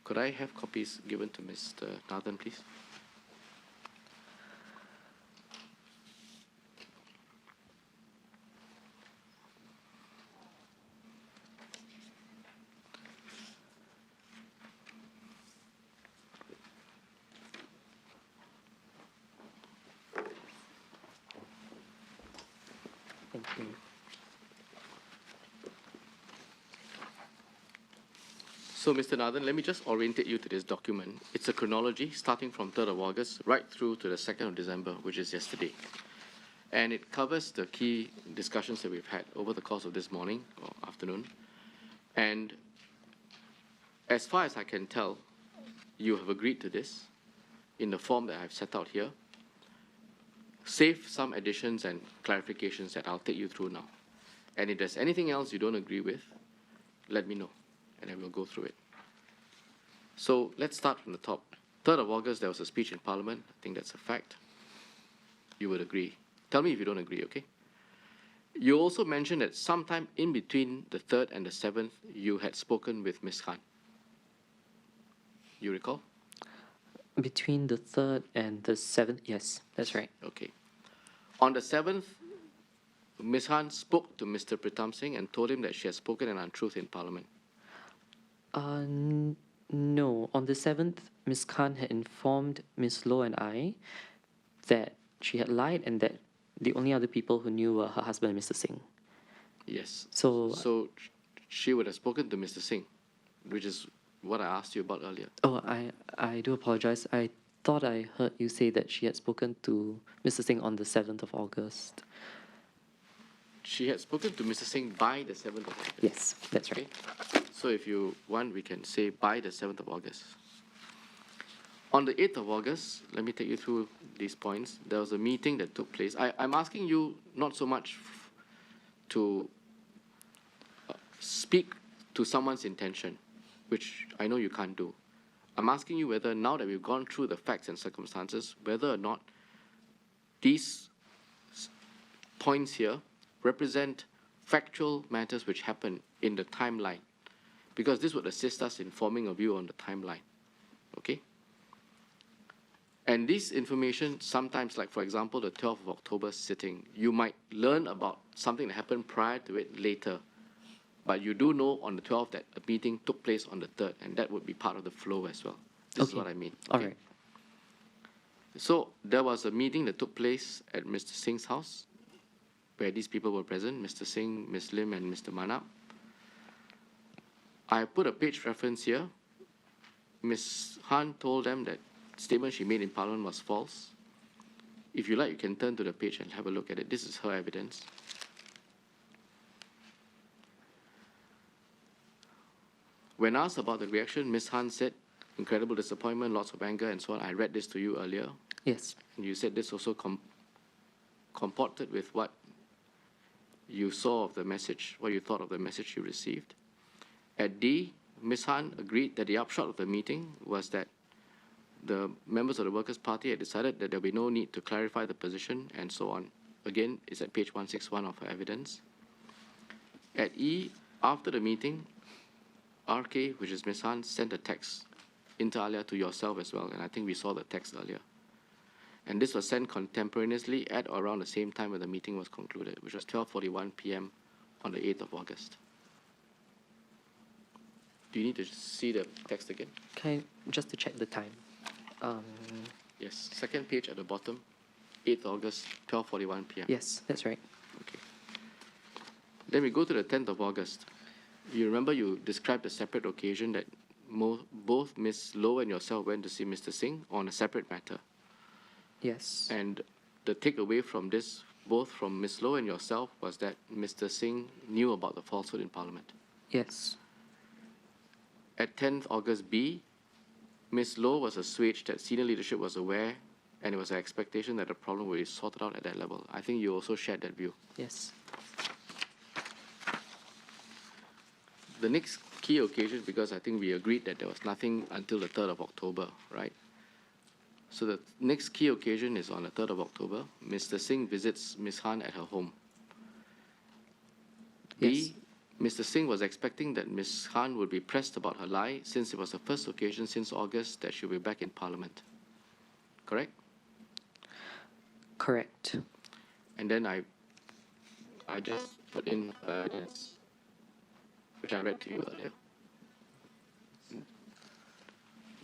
Could I have copies given to Mr. Nathan, please? Thank you. So, Mr. Nathan, let me just orientate you to this document. It's a chronology starting from 3rd of August right through to the 2nd of December, which is yesterday. And it covers the key discussions that we've had over the course of this morning or afternoon. And as far as I can tell, you have agreed to this in the form that I've set out here, save some additions and clarifications that I'll take you through now. And if there's anything else you don't agree with, let me know, and I will go through it. So let's start from the top. 3rd of August, there was a speech in Parliament. I think that's a fact. You would agree. Tell me if you don't agree, okay? You also mentioned that sometime in between the 3rd and the 7th, you had spoken with Ms. Khan. You recall? Between the 3rd and the 7th, yes, that's right. Okay. On the 7th, Ms. Khan spoke to Mr. Pritam Singh and told him that she had spoken an untruth in Parliament. No. On the 7th, Ms. Khan had informed Ms. Loh and I that she had lied and that the only other people who knew were her husband and Mr. Singh. Yes. So she would have spoken to Mr. Singh, which is what I asked you about earlier. Oh, I do apologize. I thought I heard you say that she had spoken to Mr. Singh on the 7th of August. She had spoken to Mr. Singh by the 7th of August. Yes, that's right. Okay. So if you want, we can say by the 7th of August. On the 8th of August, let me take you through these points. There was a meeting that took place. I'm asking you not so much to speak to someone's intention, which I know you can't do. I'm asking you whether, now that we've gone through the facts and circumstances, whether or not these points here represent factual matters which happen in the timeline, because this would assist us in forming a view on the timeline, okay? And this information, sometimes, like for example, the 12th of October sitting, you might learn about something that happened prior to it later, but you do know on the 12th that a meeting took place on the 3rd, and that would be part of the flow as well. This is what I mean. All right. So there was a meeting that took place at Mr. Singh's house, where these people were present, Mr. Singh, Ms. Lim, and Mr. Manap. I put a page reference here. Ms. Han told them that the statement she made in Parliament was false. If you like, you can turn to the page and have a look at it. This is her evidence. When asked about the reaction, Ms. Han said, incredible disappointment, lots of anger, and so on. I read this to you earlier. Yes. And you said this also comported with what you saw of the message, what you thought of the message you received. At D, Ms. Han agreed that the upshot of the meeting was that the members of the Workers' Party had decided that there would be no need to clarify the position and so on. Again, it's at page 161 of her evidence. At E, after the meeting, RK, which is Ms. Han, sent a text inter alia to yourself as well, and I think we saw the text earlier. And this was sent contemporaneously at or around the same time when the meeting was concluded, which was 12:41 p.m. on the 8th of August. Do you need to see the text again? Can I, just to check the time? Yes, second page at the bottom, 8th August, 12:41 p.m. Yes, that's right. Okay. Then we go to the 10th of August. You remember you described a separate occasion that both Ms. Low and yourself went to see Mr. Singh on a separate matter. Yes. And the takeaway from this, both from Ms. Low and yourself, was that Mr. Singh knew about the falsehood in Parliament. Yes. At 10th August B, Ms. Low was assuaged that senior leadership was aware and it was an expectation that the problem would be sorted out at that level. I think you also shared that view. Yes. The next key occasion, because I think we agreed that there was nothing until the 3rd of October, right? So the next key occasion is on the 3rd of October. Mr. Singh visits Ms. Han at her home. Yes. B, Mr. Singh was expecting that Ms. Han would be pressed about her lie since it was the first occasion since August that she'll be back in Parliament. Correct? Correct. And then I just put in evidence, which I read to you earlier,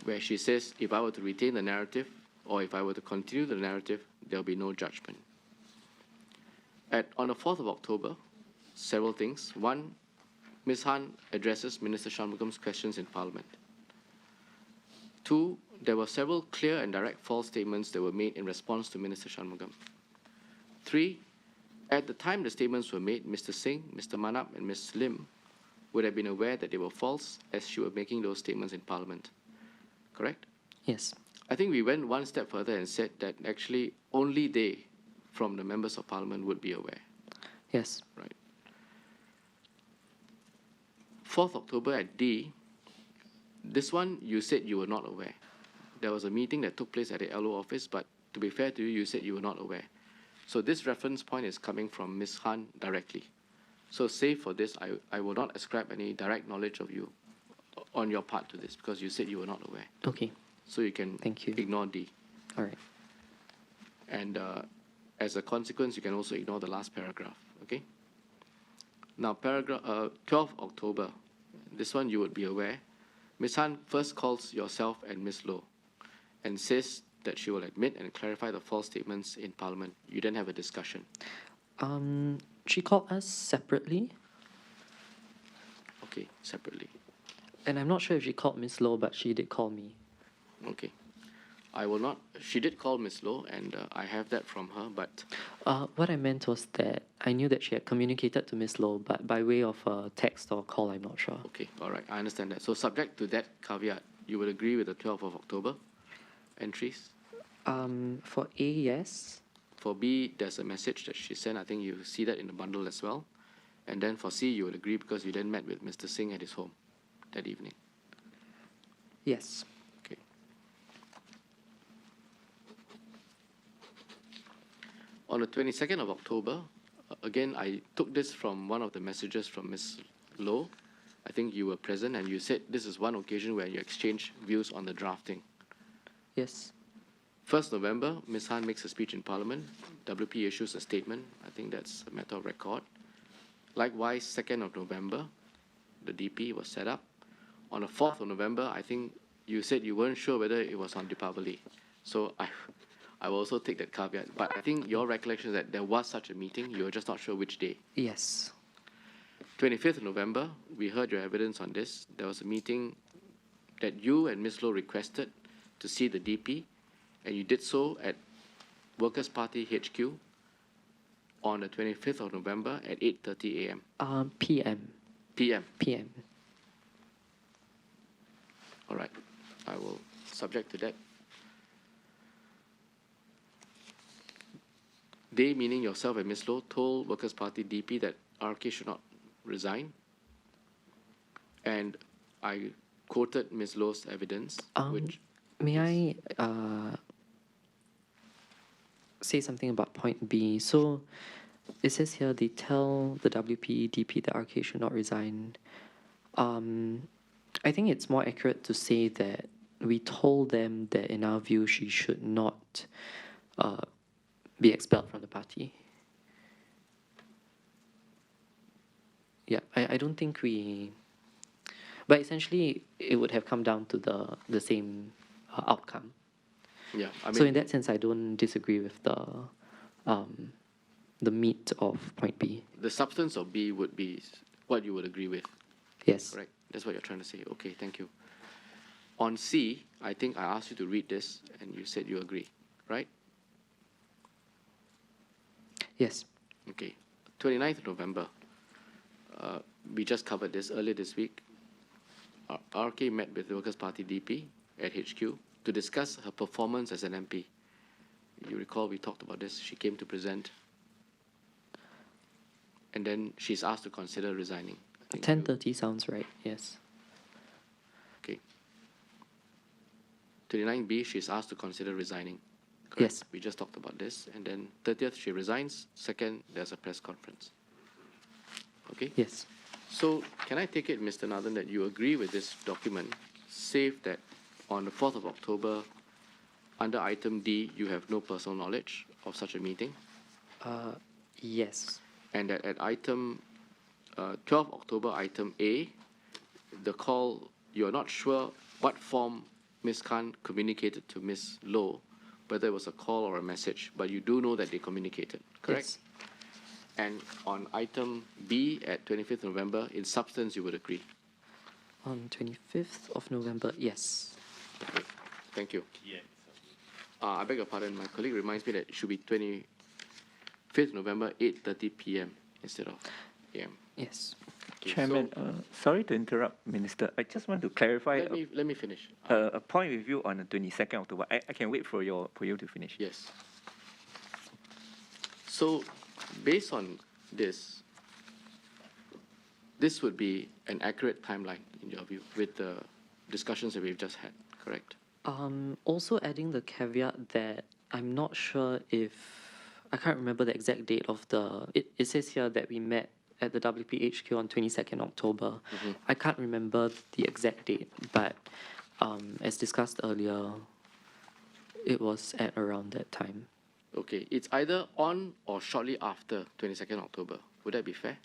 where she says, if I were to retain the narrative, or if I were to continue the narrative, there'll be no judgment. On the 4th of October, several things. One, Ms. Han addresses Minister Shanmugam's questions in Parliament. Two, there were several clear and direct false statements that were made in response to Minister Shanmugam. Three, at the time the statements were made, Mr. Singh, Mr. Manap, and Ms. Lim would have been aware that they were false as she was making those statements in Parliament. Correct? Yes. I think we went one step further and said that actually only they, from the members of Parliament, would be aware. Yes. Right. 4th October at D, this one you said you were not aware. There was a meeting that took place at the LO office, but to be fair to you, you said you were not aware. So this reference point is coming from Ms. Han directly. So save for this, I will not ascribe any direct knowledge of you on your part to this because you said you were not aware. Okay. So you can Thank you. ignore D. All right. And as a consequence, you can also ignore the last paragraph, okay? Now, 12th October, this one you would be aware. Ms. Han first calls yourself and Ms. Low and says that she will admit and clarify the false statements in Parliament. You then have a discussion. She called us separately, Okay, separately. and I'm not sure if she called Miss Low, but she did call me. Okay. I will not, she did call Ms. Low and I have that from her, but What I meant was that I knew that she had communicated to Miss Low, but by way of text or call, I'm not sure. okay, all right, I understand that. So subject to that caveat, you would agree with the 12th of October entries? For A, yes. For B, there's a message that she sent. I think you see that in the bundle as well. And then for C, you would agree because you then met with Mr. Singh at his home that evening. Yes. Okay. On the 22nd of October, again, I took this from one of the messages from Ms. Low. I think you were present and you said this is one occasion where you exchanged views on the drafting. Yes. 1st November, Ms. Han makes a speech in Parliament. WP issues a statement. I think that's a matter of record. Likewise, 2nd of November, the DP was set up. On the 4th of November, I think you said you weren't sure whether it was on Deepavali. So I will also take that caveat. But I think your recollection is that there was such a meeting. You were just not sure which day. Yes. 25th of November, we heard your evidence on this. There was a meeting that you and Ms. Low requested to see the DP, and you did so at Workers' Party HQ on the 25th of November at 8:30 a.m. PM. PM. PM. All right, I will subject to that. They, meaning yourself and Ms. Low, told Workers' Party DP that RK should not resign. And I quoted Ms. Low's evidence, which... May I say something about point B? So it says here they tell the WP, DP that RK should not resign. I think it's more accurate to say that we told them that in our view she should not be expelled from the party. Yeah, I don't think we... But essentially, it would have come down to the same outcome. Yeah, I mean, So in that sense, I don't disagree with the meat of point B. the substance of B would be what you would agree with, Yes. correct? That's what you're trying to say. Okay, thank you. On C, I think I asked you to read this, and you said you agree, right? Yes. Okay. 29th of November. We just covered this earlier this week. RK met with the Workers' Party DP at HQ to discuss her performance as an MP. You recall we talked about this. She came to present, and then she's asked to consider resigning. I think 10:30 sounds right. Yes. Okay. 29B, she's asked to consider resigning. Correct? Yes. We just talked about this. And then 30th, she resigns. 2nd, there's a press conference. Okay? Yes. So can I take it, Mr. Nathan, that you agree with this document, save that on the 4th of October, under item D, you have no personal knowledge of such a meeting, Yes. and that at item 12 October, item A, the call, you're not sure what form Ms. Khan communicated to Ms. Loh, whether it was a call or a message, but you do know that they communicated, correct? Yes. And on item B at 25th November, in substance, you would agree. On 25th of November, yes. Okay, thank you. I beg your pardon, my colleague reminds me that it should be 25th November, 8:30 p.m. instead of a.m. Yes. Okay, Chairman, so sorry to interrupt, Minister. I just want to clarify let me finish. a point with you on the 22nd October. I can wait for you to finish. Yes. So, based on this, this would be an accurate timeline, in your view, with the discussions that we've just had, correct? Also adding the caveat that I'm not sure if... I can't remember the exact date of the... It says here that we met at the WPHQ on 22nd October. I can't remember the exact date, but as discussed earlier, it was at around that time. Okay, it's either on or shortly after 22nd October. Would that be fair?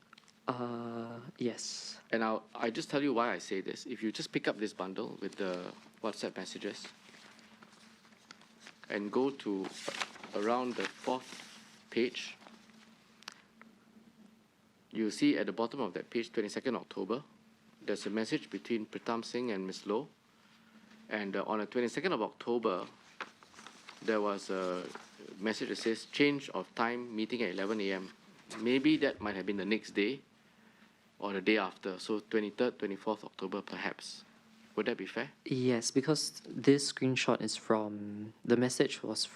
Yes. And I just tell you why I say this. If you just pick up this bundle with the WhatsApp messages and go to around the 4th page, you'll see at the bottom of that page, 22nd October, there's a message between Pritam Singh and Ms. Loh. And on the 22nd of October, there was a message that says change of time, meeting at 11 a.m. Maybe that might have been the next day or the day after. So 23rd, 24th October, perhaps. Would that be fair? Yes, because this screenshot is from... The message was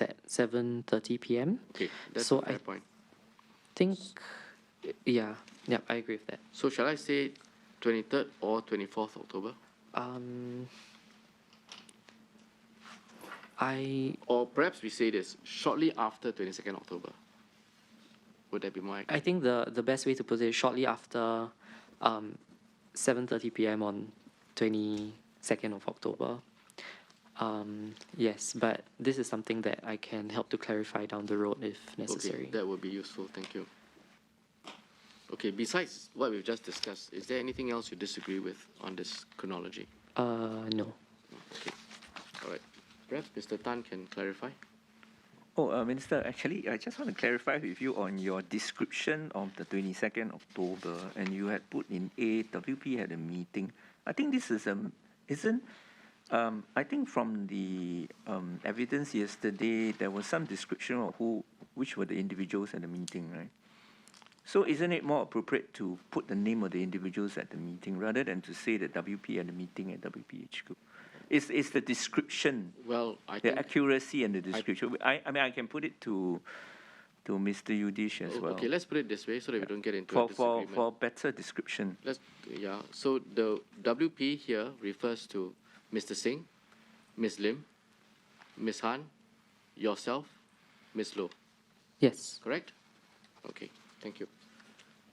at 7:30 p.m. Okay, that's So a fair I point. think... Yeah, I agree with that. So shall I say 23rd or 24th October? Or perhaps we say this, shortly after 22nd October. Would that be more accurate? I think the best way to put it is shortly after 7:30 p.m. on 22nd of October. Yes, but this is something that I can help to clarify down the road if necessary. Okay, that would be useful. Thank you. Okay, besides what we've just discussed, is there anything else you disagree with on this chronology? No. Okay, all right. Perhaps Mr. Tan can clarify. Oh, Minister, actually, I just want to clarify with you on your description of the 22nd October, and you had put in A, WP had a meeting. I think this is I think from the evidence yesterday, there was some description of which were the individuals at the meeting, right? So isn't it more appropriate to put the name of the individuals at the meeting rather than to say that WP at the meeting at WPHQ? It's the description, Well, I the think... accuracy and the description. I mean, I can put it to Mr. Yudhishthra as well. Okay, let's put it this way so that we don't get into a disagreement. For better description. So the WP here refers to Mr. Singh, Ms. Lim, Ms. Han, yourself, Ms. Loh, Yes. correct? Okay, thank you.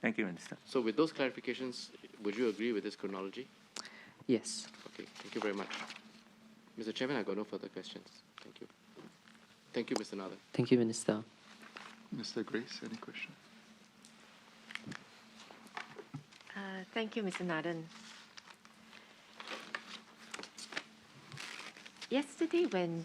Thank you, Minister. So with those clarifications, would you agree with this chronology? Yes. Okay, thank you very much. Mr. Chairman, I got no further questions. Thank you. Thank you, Mr. Nathan. Thank you, Minister. Mr. Grace, any question? Thank you, Mr. Nathan. Yesterday, when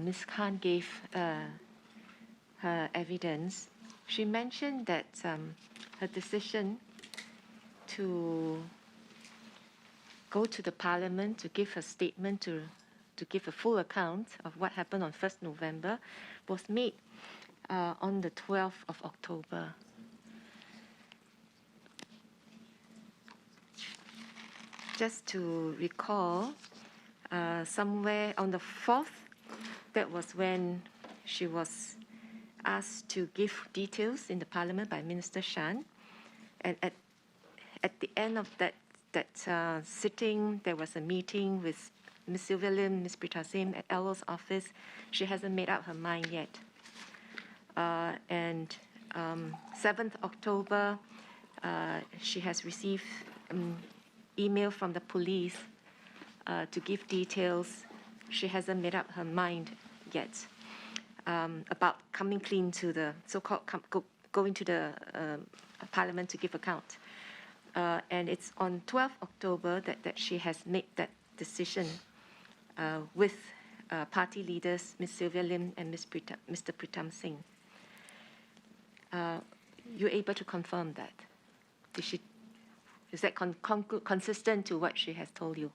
Ms. Khan gave her evidence, she mentioned that her decision to go to the Parliament to give a statement, to give a full account of what happened on 1st November was made on the 12th of October. Just to recall, somewhere on the 4th, that was when she was asked to give details in the Parliament by Minister Shan. And at the end of that sitting, there was a meeting with Ms. Sylvia Lim, Ms. Prita Sim at LO's office. She hasn't made up her mind yet. And 7th October, she has received email from the police to give details. She hasn't made up her mind yet about coming clean to the so-called going to the Parliament to give account. And it's on 12th October that she has made that decision with party leaders, Ms. Sylvia Lim and Mr. Pritam Singh. You're able to confirm that? Is that consistent to what she has told you?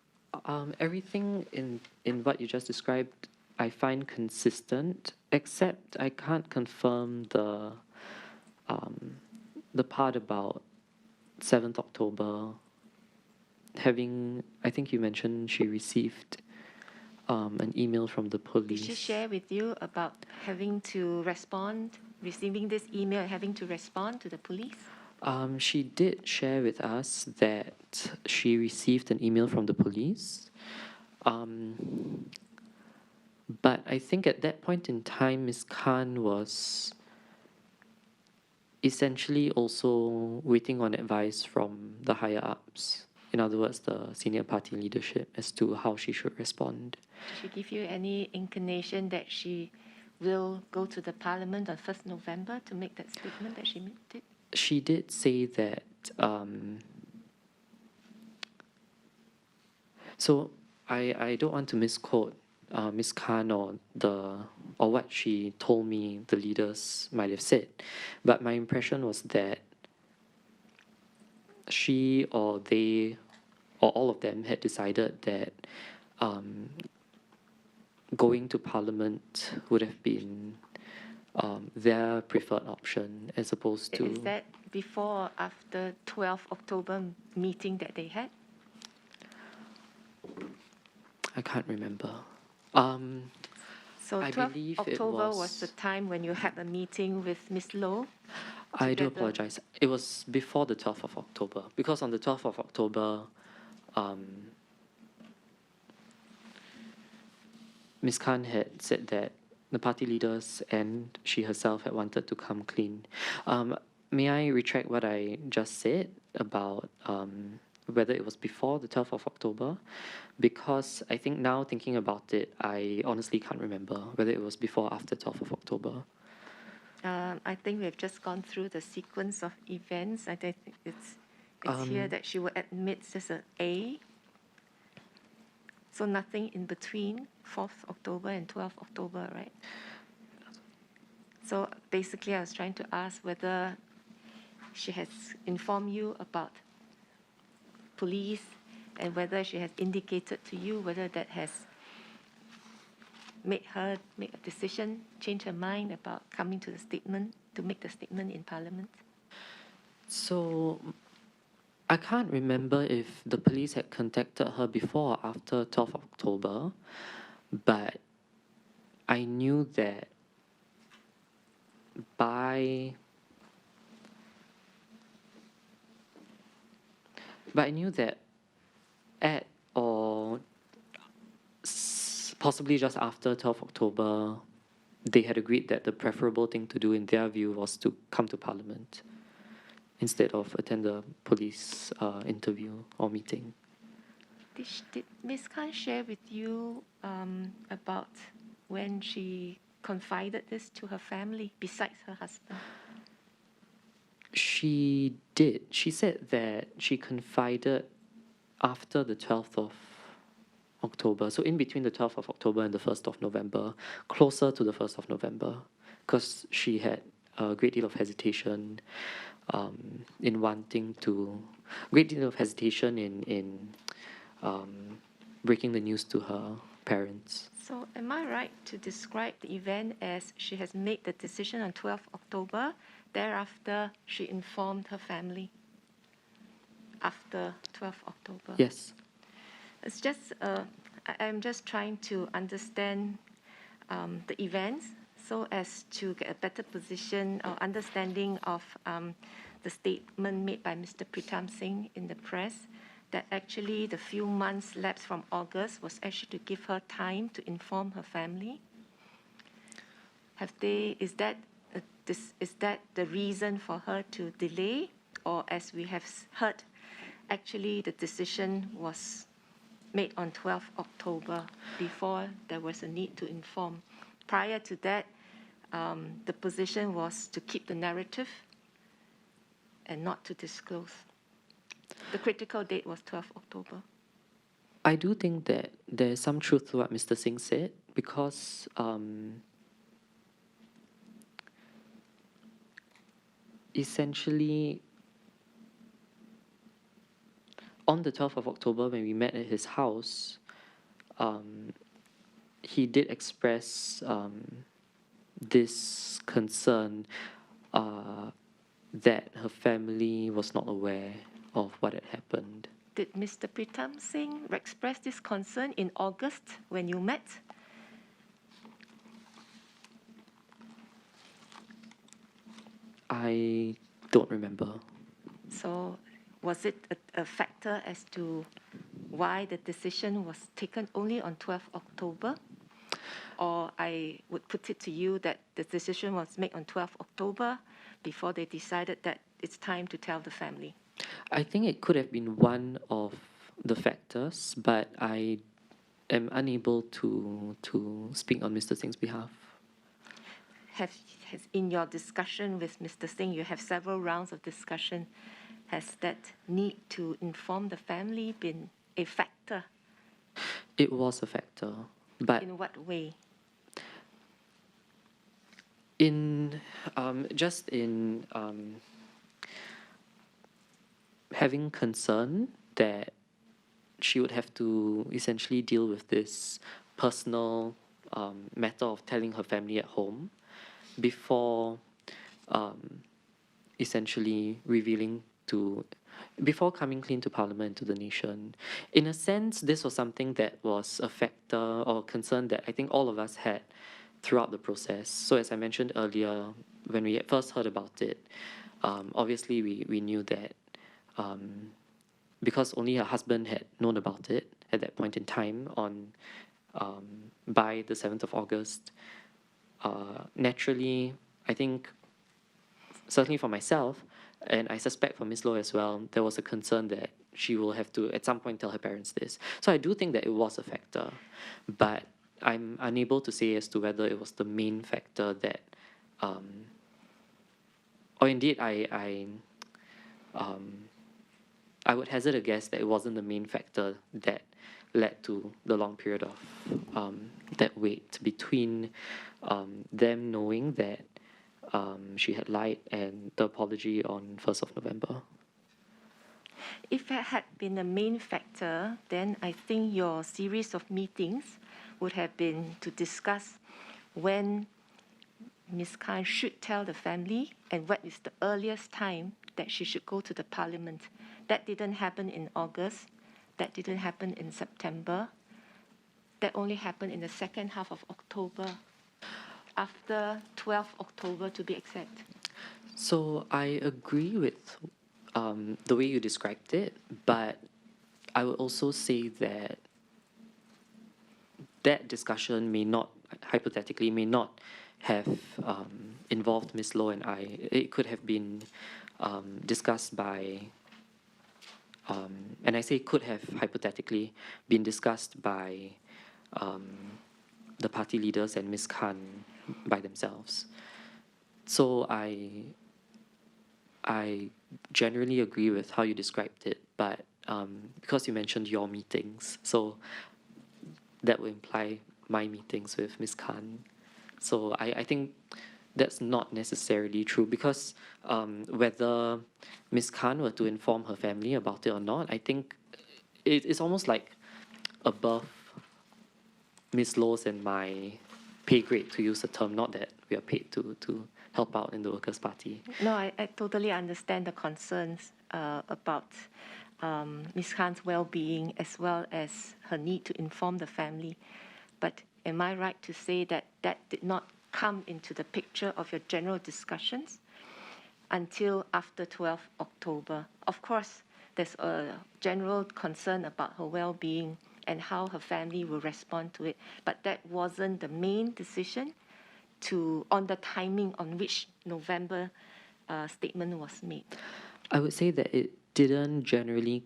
Everything in what you just described, I find consistent, except I can't confirm the part about 7th October having, I think you mentioned she received an email from the police. Did she share with you about having to respond, receiving this email, having to respond to the police? She did share with us that she received an email from the police. But I think at that point in time, Ms. Khan was essentially also waiting on advice from the higher ups. In other words, the senior party leadership as to how she should respond. Did she give you any inclination that she will go to the Parliament on 1st November to make that statement that she did? She did say that. So I don't want to misquote Ms. Khan or what she told me the leaders might have said, but my impression was that she or they or all of them had decided that going to Parliament would have been their preferred option as opposed to... Is that before or after 12th October meeting that they had? I can't remember. So I 12th believe October was the time when you had a meeting with Ms. Low? I do together. apologize. It was before the 12th of October, because on the 12th of October, Ms. Khan had said that the party leaders and she herself had wanted to come clean. May I retract what I just said about whether it was before the 12th of October? Because I think now thinking about it, I honestly can't remember whether it was before or after 12th of October. I think we have just gone through the sequence of events. I think it's here that she will admit there's an A. So nothing in between 4th October and 12th October, right? So basically, I was trying to ask whether she has informed you about police and whether she has indicated to you whether that has made her make a decision, change her mind about coming to the statement, to make the statement in Parliament? So I can't remember if the police had contacted her before or after 12th October, but I knew that at or possibly just after 12th October, they had agreed that the preferable thing to do in their view was to come to Parliament instead of attend the police interview or meeting. Did Ms. Khan share with you about when she confided this to her family, besides her husband? She did. She said that she confided after the 12th of October, so in between the 12th of October and the 1st of November, closer to the 1st of November, because she had a great deal of hesitation in wanting to, great deal of hesitation in breaking the news to her parents. So am I right to describe the event as she has made the decision on 12th October, thereafter she informed her family after 12th October? Yes. It's just, I'm just trying to understand the events so as to get a better position or understanding of the statement made by Mr. Pritam Singh in the press that actually the few months lapsed from August was actually to give her time to inform her family. Is that the reason for her to delay? Or as we have heard, actually the decision was made on 12th October before there was a need to inform. Prior to that, the position was to keep the narrative and not to disclose. The critical date was 12th October. I do think that there's some truth to what Mr. Singh said, because essentially on the 12th of October, when we met at his house, he did express this concern that her family was not aware of what had happened. Did Mr. Pritam Singh express this concern in August when you met? I don't remember. So was it a factor as to why the decision was taken only on 12th October? Or I would put it to you that the decision was made on 12th October before they decided that it's time to tell the family? I think it could have been one of the factors, but I am unable to speak on Mr. Singh's behalf. Has in your discussion with Mr. Singh, you have several rounds of discussion, has that need to inform the family been a factor? It was a factor, but in what way? in having concern that she would have to essentially deal with this personal matter of telling her family at home before essentially before coming clean to Parliament, to the nation. In a sense, this was something that was a factor or concern that I think all of us had throughout the process. So as I mentioned earlier, when we first heard about it, obviously we knew that because only her husband had known about it at that point in time by the 7th of August, naturally, I think, certainly for myself, and I suspect for Ms. Loh as well, there was a concern that she will have to, at some point, tell her parents this. So I do think that it was a factor, but I'm unable to say as to whether it was the main factor that, or indeed, I would hazard a guess that it wasn't the main factor that led to the long period of that wait between them knowing that she had lied and the apology on 1st of November. If it had been the main factor, then I think your series of meetings would have been to discuss when Ms. Khan should tell the family and what is the earliest time that she should go to the Parliament. That didn't happen in August. That didn't happen in September. That only happened in the second half of October, after 12th October to be exact. So I agree with the way you described it, but I would also say that that discussion may not, hypothetically, may not have involved Ms. Loh and I. It could have been discussed by, and I say could have hypothetically been discussed by the party leaders and Ms. Khan by themselves. So I generally agree with how you described it, but because you mentioned your meetings, so that would imply my meetings with Ms. Khan. So I think that's not necessarily true, because whether Ms. Khan were to inform her family about it or not, I think it's almost like above Ms. Lowe's and my pay grade, to use the term, not that we are paid to help out in the Workers' Party. No, I totally understand the concerns about Ms. Khan's well-being, as well as her need to inform the family. But am I right to say that that did not come into the picture of your general discussions until after 12 October? Of course, there's a general concern about her well-being and how her family will respond to it, but that wasn't the main decision on the timing on which November statement was made. I would say that it didn't generally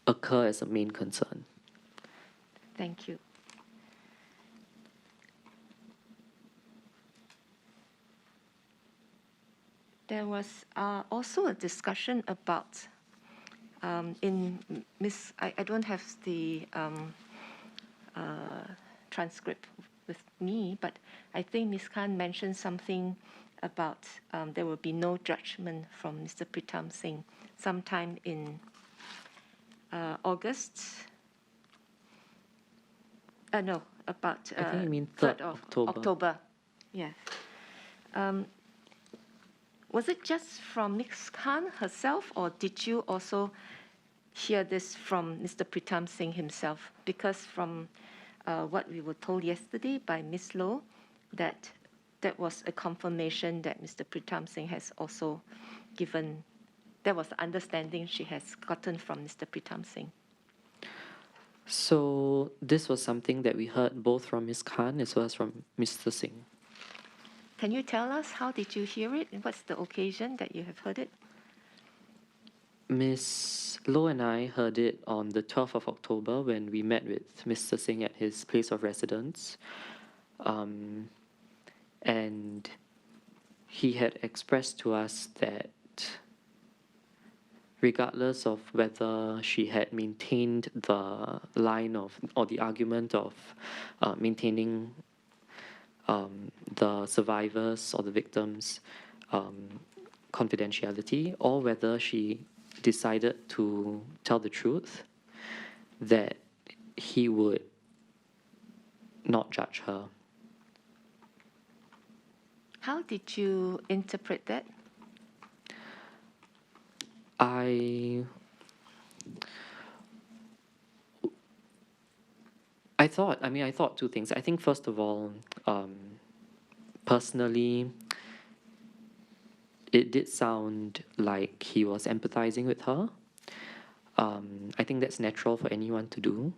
occur as a main concern. Thank you. There was also a discussion about I don't have the transcript with me, but I think Ms. Khan mentioned something about there will be no judgment from Mr. Pritam Singh sometime in August. No, about I think you mean 3rd 3rd of October. October. Yes. Was it just from Ms. Khan herself, or did you also hear this from Mr. Pritam Singh himself? Because from what we were told yesterday by Ms. Low, that was a confirmation that Mr. Pritam Singh has also given. That was the understanding she has gotten from Mr. Pritam Singh. So this was something that we heard both from Ms. Khan as well as from Mr. Singh. Can you tell us how did you hear it? What's the occasion that you have heard it? Ms. Low and I heard it on the 12th of October when we met with Mr. Singh at his place of residence. And he had expressed to us that regardless of whether she had maintained the line of, or the argument of maintaining the survivors or the victims' confidentiality, or whether she decided to tell the truth, that he would not judge her. How did you interpret that? I thought two things. I think, first of all, personally, it did sound like he was empathizing with her. I think that's natural for anyone to do.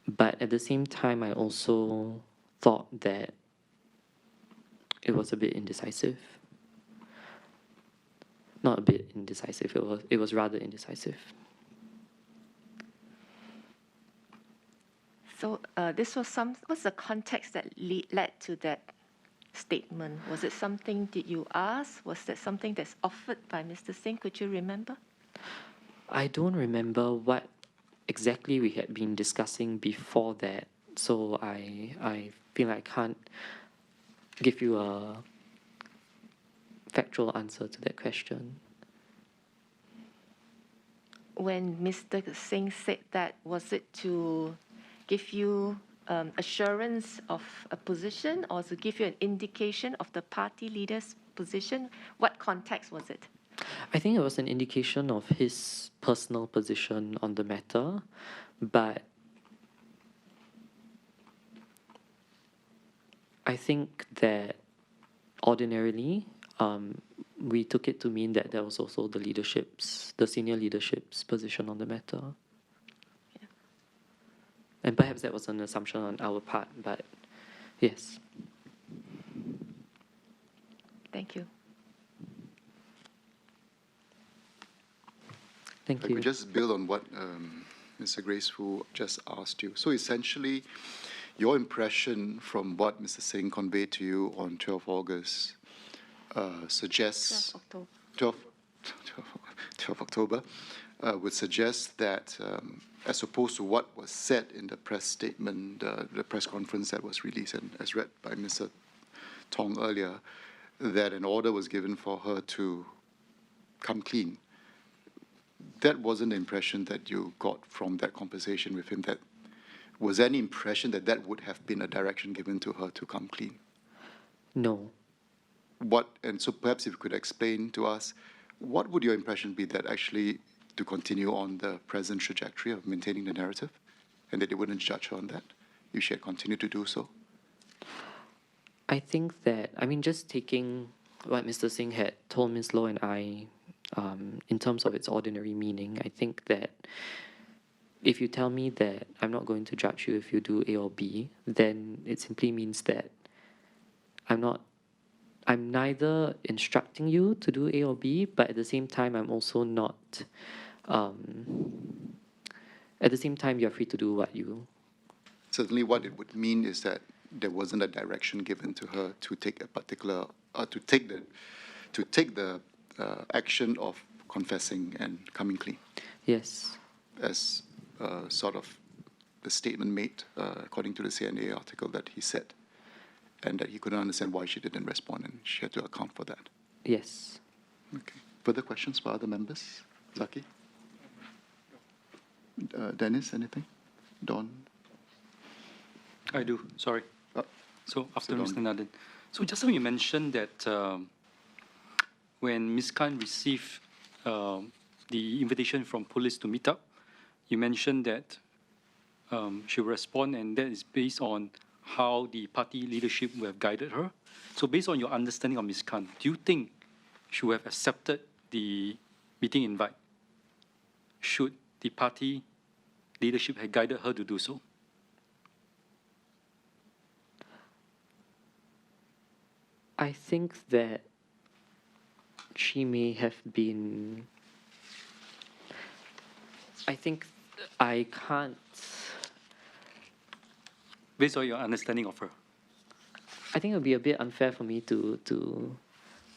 But at the same time, I also thought that it was a bit indecisive. Not a bit indecisive, it was rather indecisive. So what's the context that led to that statement? Was it something, did you ask? Was that something that's offered by Mr. Singh? Could you remember? I don't remember what exactly we had been discussing before that, so I feel I can't give you a factual answer to that question. When Mr. Singh said that, was it to give you assurance of a position, or to give you an indication of the party leader's position? What context was it? I think it was an indication of his personal position on the matter, but I think that ordinarily we took it to mean that there was also the senior leadership's position on the matter. Yeah. And perhaps that was an assumption on our part, but yes. Thank you. Thank I you. could just build on what Mr. Grace Fu just asked you. So essentially, your impression from what Mr. Singh conveyed to you on 12 August suggests 12 October. 12, 12 October would suggest that, as opposed to what was said in the press statement, the press conference that was released and as read by Mr. Tong earlier, that an order was given for her to come clean. That wasn't the impression that you got from that conversation with him. That was any impression that that would have been a direction given to her to come clean? No. And so perhaps if you could explain to us, what would your impression be that actually to continue on the present trajectory of maintaining the narrative, and that they wouldn't judge her on that if she had continued to do so? I think that, just taking what Mr. Singh had told Ms. Low and I, in terms of its ordinary meaning, I think that if you tell me that I'm not going to judge you if you do A or B, then it simply means that I'm neither instructing you to do A or B, but at the same time, I'm also not, at the same time, you're free to do what you. Certainly what it would mean is that there wasn't a direction given to her to take a particular, to take the action of confessing and coming clean. Yes. As sort of the statement made, according to the CNA article, that he said, and that he couldn't understand why she didn't respond, and she had to account for that. Yes. Okay. Further questions by other members? Zaki? Dennis, anything? Don? I do, sorry. So after Don. Mr. Nathan. So just now you mentioned that when Ms. Khan received the invitation from police to meet up, you mentioned that she will respond, and that is based on how the party leadership would have guided her. So based on your understanding of Ms. Khan, do you think she would have accepted the meeting invite should the party leadership have guided her to do so? I think that she may have been. I think I can't. Based on your understanding of her. I think it would be a bit unfair for me to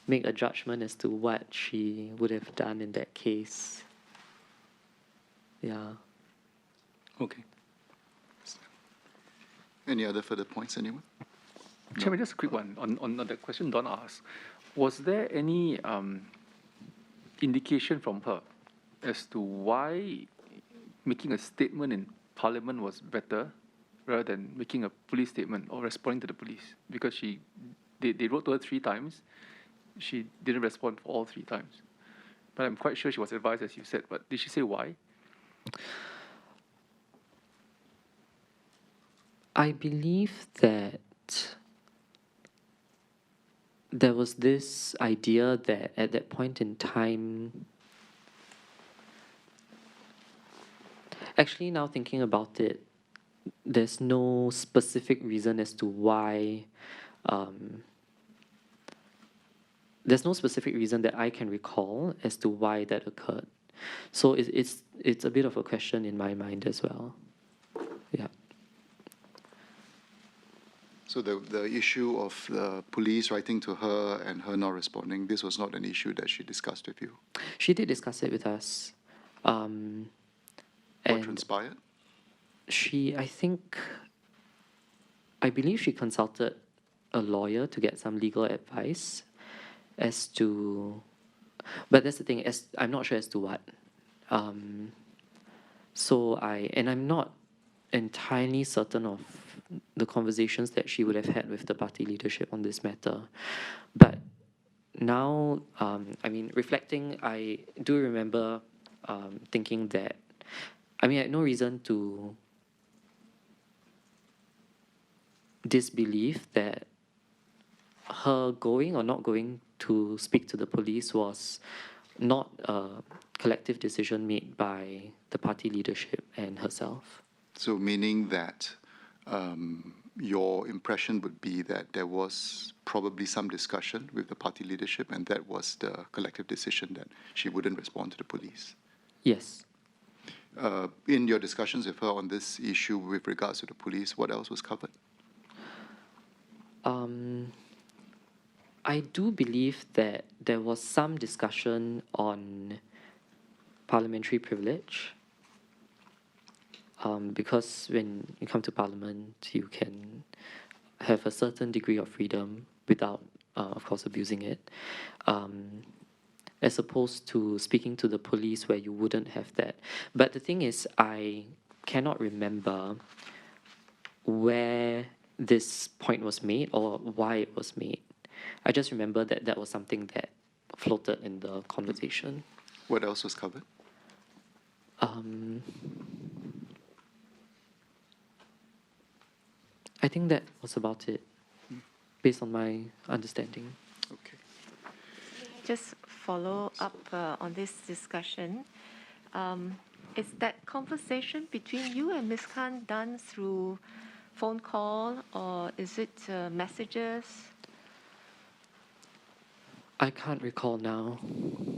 make a judgment as to what she would have done in that case. Yeah. Okay. Any other further points, anyone? Chairman, just a quick one on the question Don asked. Was there any indication from her as to why making a statement in Parliament was better rather than making a police statement or responding to the police? Because they wrote to her 3 times. She didn't respond for all 3 times. But I'm quite sure she was advised, as you said. But did she say why? I believe that there was this idea that at that point in time, actually now thinking about it, there's no specific reason as to why, there's no specific reason that I can recall as to why that occurred. So it's a bit of a question in my mind as well. Yeah. So the issue of the police writing to her and her not responding, this was not an issue that she discussed with you? She did discuss it with us. What And transpired? I believe she consulted a lawyer to get some legal advice as to, but that's the thing, I'm not sure as to what. And I'm not entirely certain of the conversations that she would have had with the party leadership on this matter. But now, reflecting, I do remember thinking that, I had no reason to disbelieve that her going or not going to speak to the police was not a collective decision made by the party leadership and herself. So meaning that your impression would be that there was probably some discussion with the party leadership, and that was the collective decision that she wouldn't respond to the police. Yes. In your discussions with her on this issue with regards to the police, what else was covered? I do believe that there was some discussion on parliamentary privilege, because when you come to Parliament, you can have a certain degree of freedom without, of course, abusing it, as opposed to speaking to the police where you wouldn't have that. But the thing is, I cannot remember where this point was made or why it was made. I just remember that that was something that floated in the conversation. What else was covered? I think that was about it, based on my understanding. Okay. Just follow up on this discussion. Is that conversation between you and Ms. Khan done through phone call or is it messages? I can't recall now.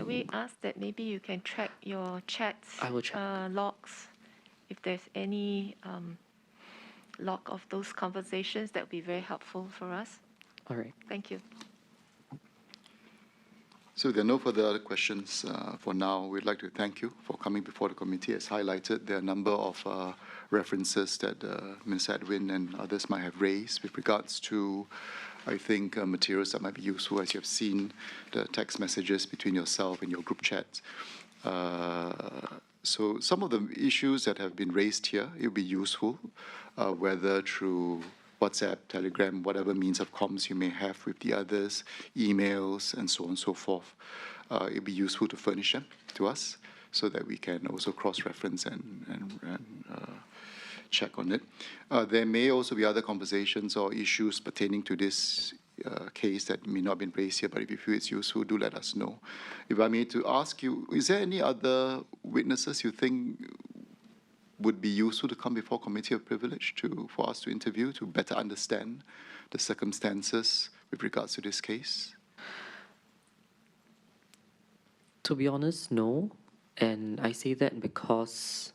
We asked that maybe you can track your chats, I will check. logs. If there's any log of those conversations, that would be very helpful for us. All right. Thank you. So there are no further other questions for now. We'd like to thank you for coming before the committee. As highlighted, there are a number of references that Ms. Edwin and others might have raised with regards to, I think, materials that might be useful, as you have seen the text messages between yourself and your group chats. So some of the issues that have been raised here, it will be useful, whether through WhatsApp, Telegram, whatever means of comms you may have with the others, emails, and so on and so forth. It would be useful to furnish them to us so that we can also cross-reference and check on it. There may also be other conversations or issues pertaining to this case that may not have been raised here, but if you feel it's useful, do let us know. If I may to ask you, is there any other witnesses you think would be useful to come before Committee of Privilege for us to interview to better understand the circumstances with regards to this case? To be honest, no. And I say that because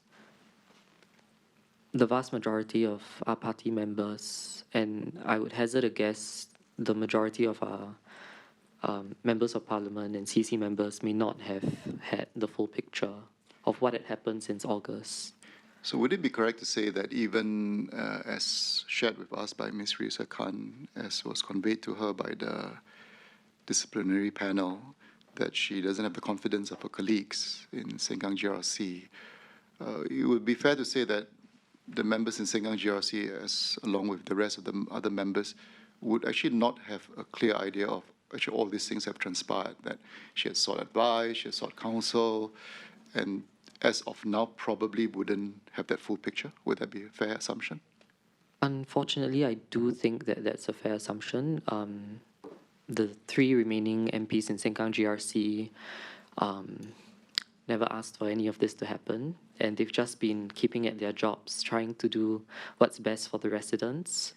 the vast majority of our party members, and I would hazard a guess, the majority of our members of parliament and CC members may not have had the full picture of what had happened since August. So would it be correct to say that even as shared with us by Ms. Risa Khan, as was conveyed to her by the disciplinary panel, that she doesn't have the confidence of her colleagues in Sengkang GRC, it would be fair to say that the members in Sengkang GRC, along with the rest of the other members, would actually not have a clear idea of actually all these things have transpired, that she had sought advice, she had sought counsel, and as of now probably wouldn't have that full picture. Would that be a fair assumption? Unfortunately, I do think that that's a fair assumption. The three remaining MPs in Sengkang GRC never asked for any of this to happen, and they've just been keeping at their jobs, trying to do what's best for the residents.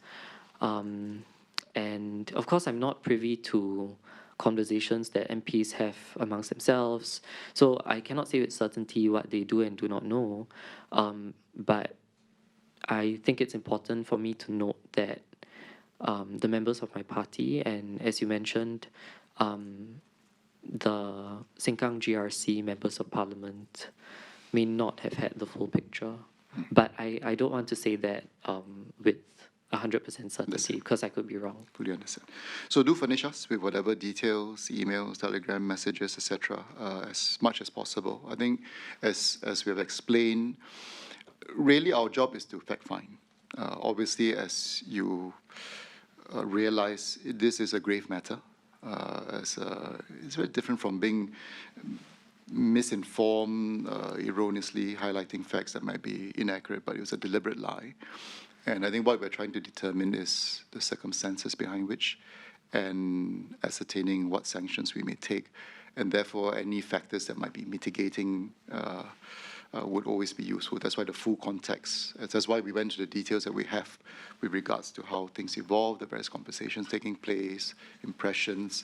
And of course, I'm not privy to conversations that MPs have amongst themselves, so I cannot say with certainty what they do and do not know. But I think it's important for me to note that the members of my party, and as you mentioned, the Sengkang GRC members of parliament may not have had the full picture. But I don't want to say that with 100% certainty, because I could be wrong. Fully understand. So do furnish us with whatever details, emails, telegram messages, etc., as much as possible. I think, as we have explained, really our job is to fact find. Obviously, as you realize, this is a grave matter. It's very different from being misinformed, erroneously highlighting facts that might be inaccurate, but it was a deliberate lie. And I think what we're trying to determine is the circumstances behind which, and ascertaining what sanctions we may take. And therefore, any factors that might be mitigating would always be useful. That's why the full context, that's why we went to the details that we have with regards to how things evolved, the various conversations taking place, impressions,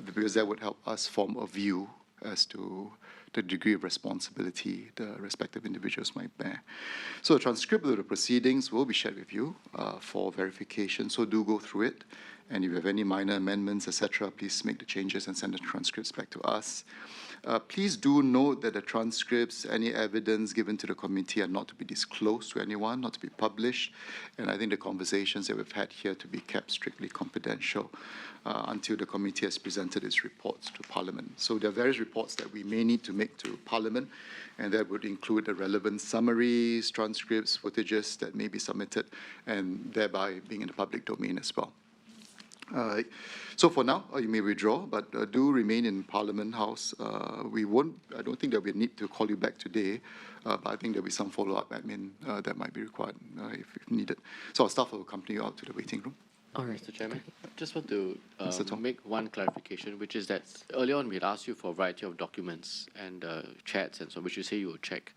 because that would help us form a view as to the degree of responsibility the respective individuals might bear. So a transcript of the proceedings will be shared with you for verification, so do go through it. And if you have any minor amendments, etc., please make the changes and send the transcripts back to us. Please do note that the transcripts, any evidence given to the committee are not to be disclosed to anyone, not to be published. And I think the conversations that we've had here to be kept strictly confidential until the committee has presented its reports to Parliament. So there are various reports that we may need to make to Parliament, and that would include the relevant summaries, transcripts, footages that may be submitted, and thereby being in the public domain as well. So for now, you may withdraw, but do remain in Parliament House. I don't think there'll be a need to call you back today, but I think there'll be some follow-up admin that might be required if needed. So our staff will accompany you out to the waiting room. All right. Mr. Chairman, just want to Mr. Tong. make one clarification, which is that earlier on we had asked you for a variety of documents and chats and so on, which you say you will check.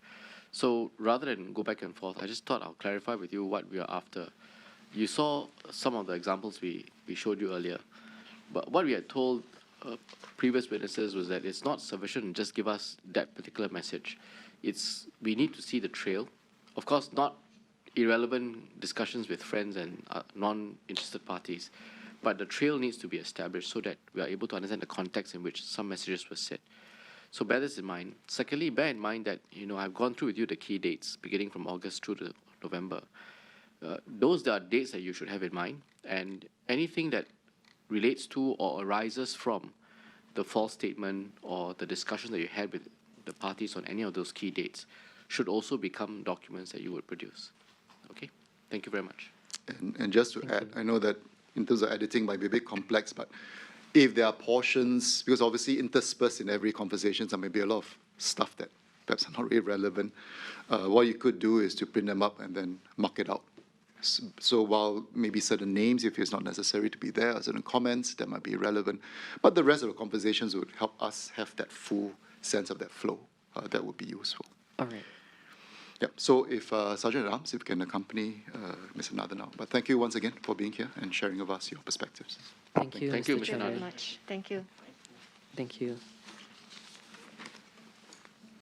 So rather than go back and forth, I just thought I'll clarify with you what we are after. You saw some of the examples we showed you earlier, but what we had told previous witnesses was that it's not sufficient to just give us that particular message. We need to see the trail. Of course, not irrelevant discussions with friends and non-interested parties, but the trail needs to be established so that we are able to understand the context in which some messages were said. So bear this in mind. Secondly, bear in mind that, I've gone through with you the key dates beginning from August through to November. Those are dates that you should have in mind, and anything that relates to or arises from the false statement or the discussion that you had with the parties on any of those key dates should also become documents that you would produce. Okay? Thank you very much. And just to add, I know that in terms of editing might be a bit complex, but if there are portions, because obviously interspersed in every conversation, there may be a lot of stuff that perhaps are not really relevant. What you could do is to print them up and then mark it out. So while maybe certain names, if it's not necessary to be there, or certain comments that might be irrelevant, but the rest of the conversations would help us have that full sense of that flow. That would be useful. All right. Yeah. So if Sergeant at Arms, if you can accompany Mr. Nathan now. But thank you once again for being here and sharing with us your perspectives. Thank you, Thank Mr. you, Mr. Thank you Chairman. very much. Thank you. Thank you.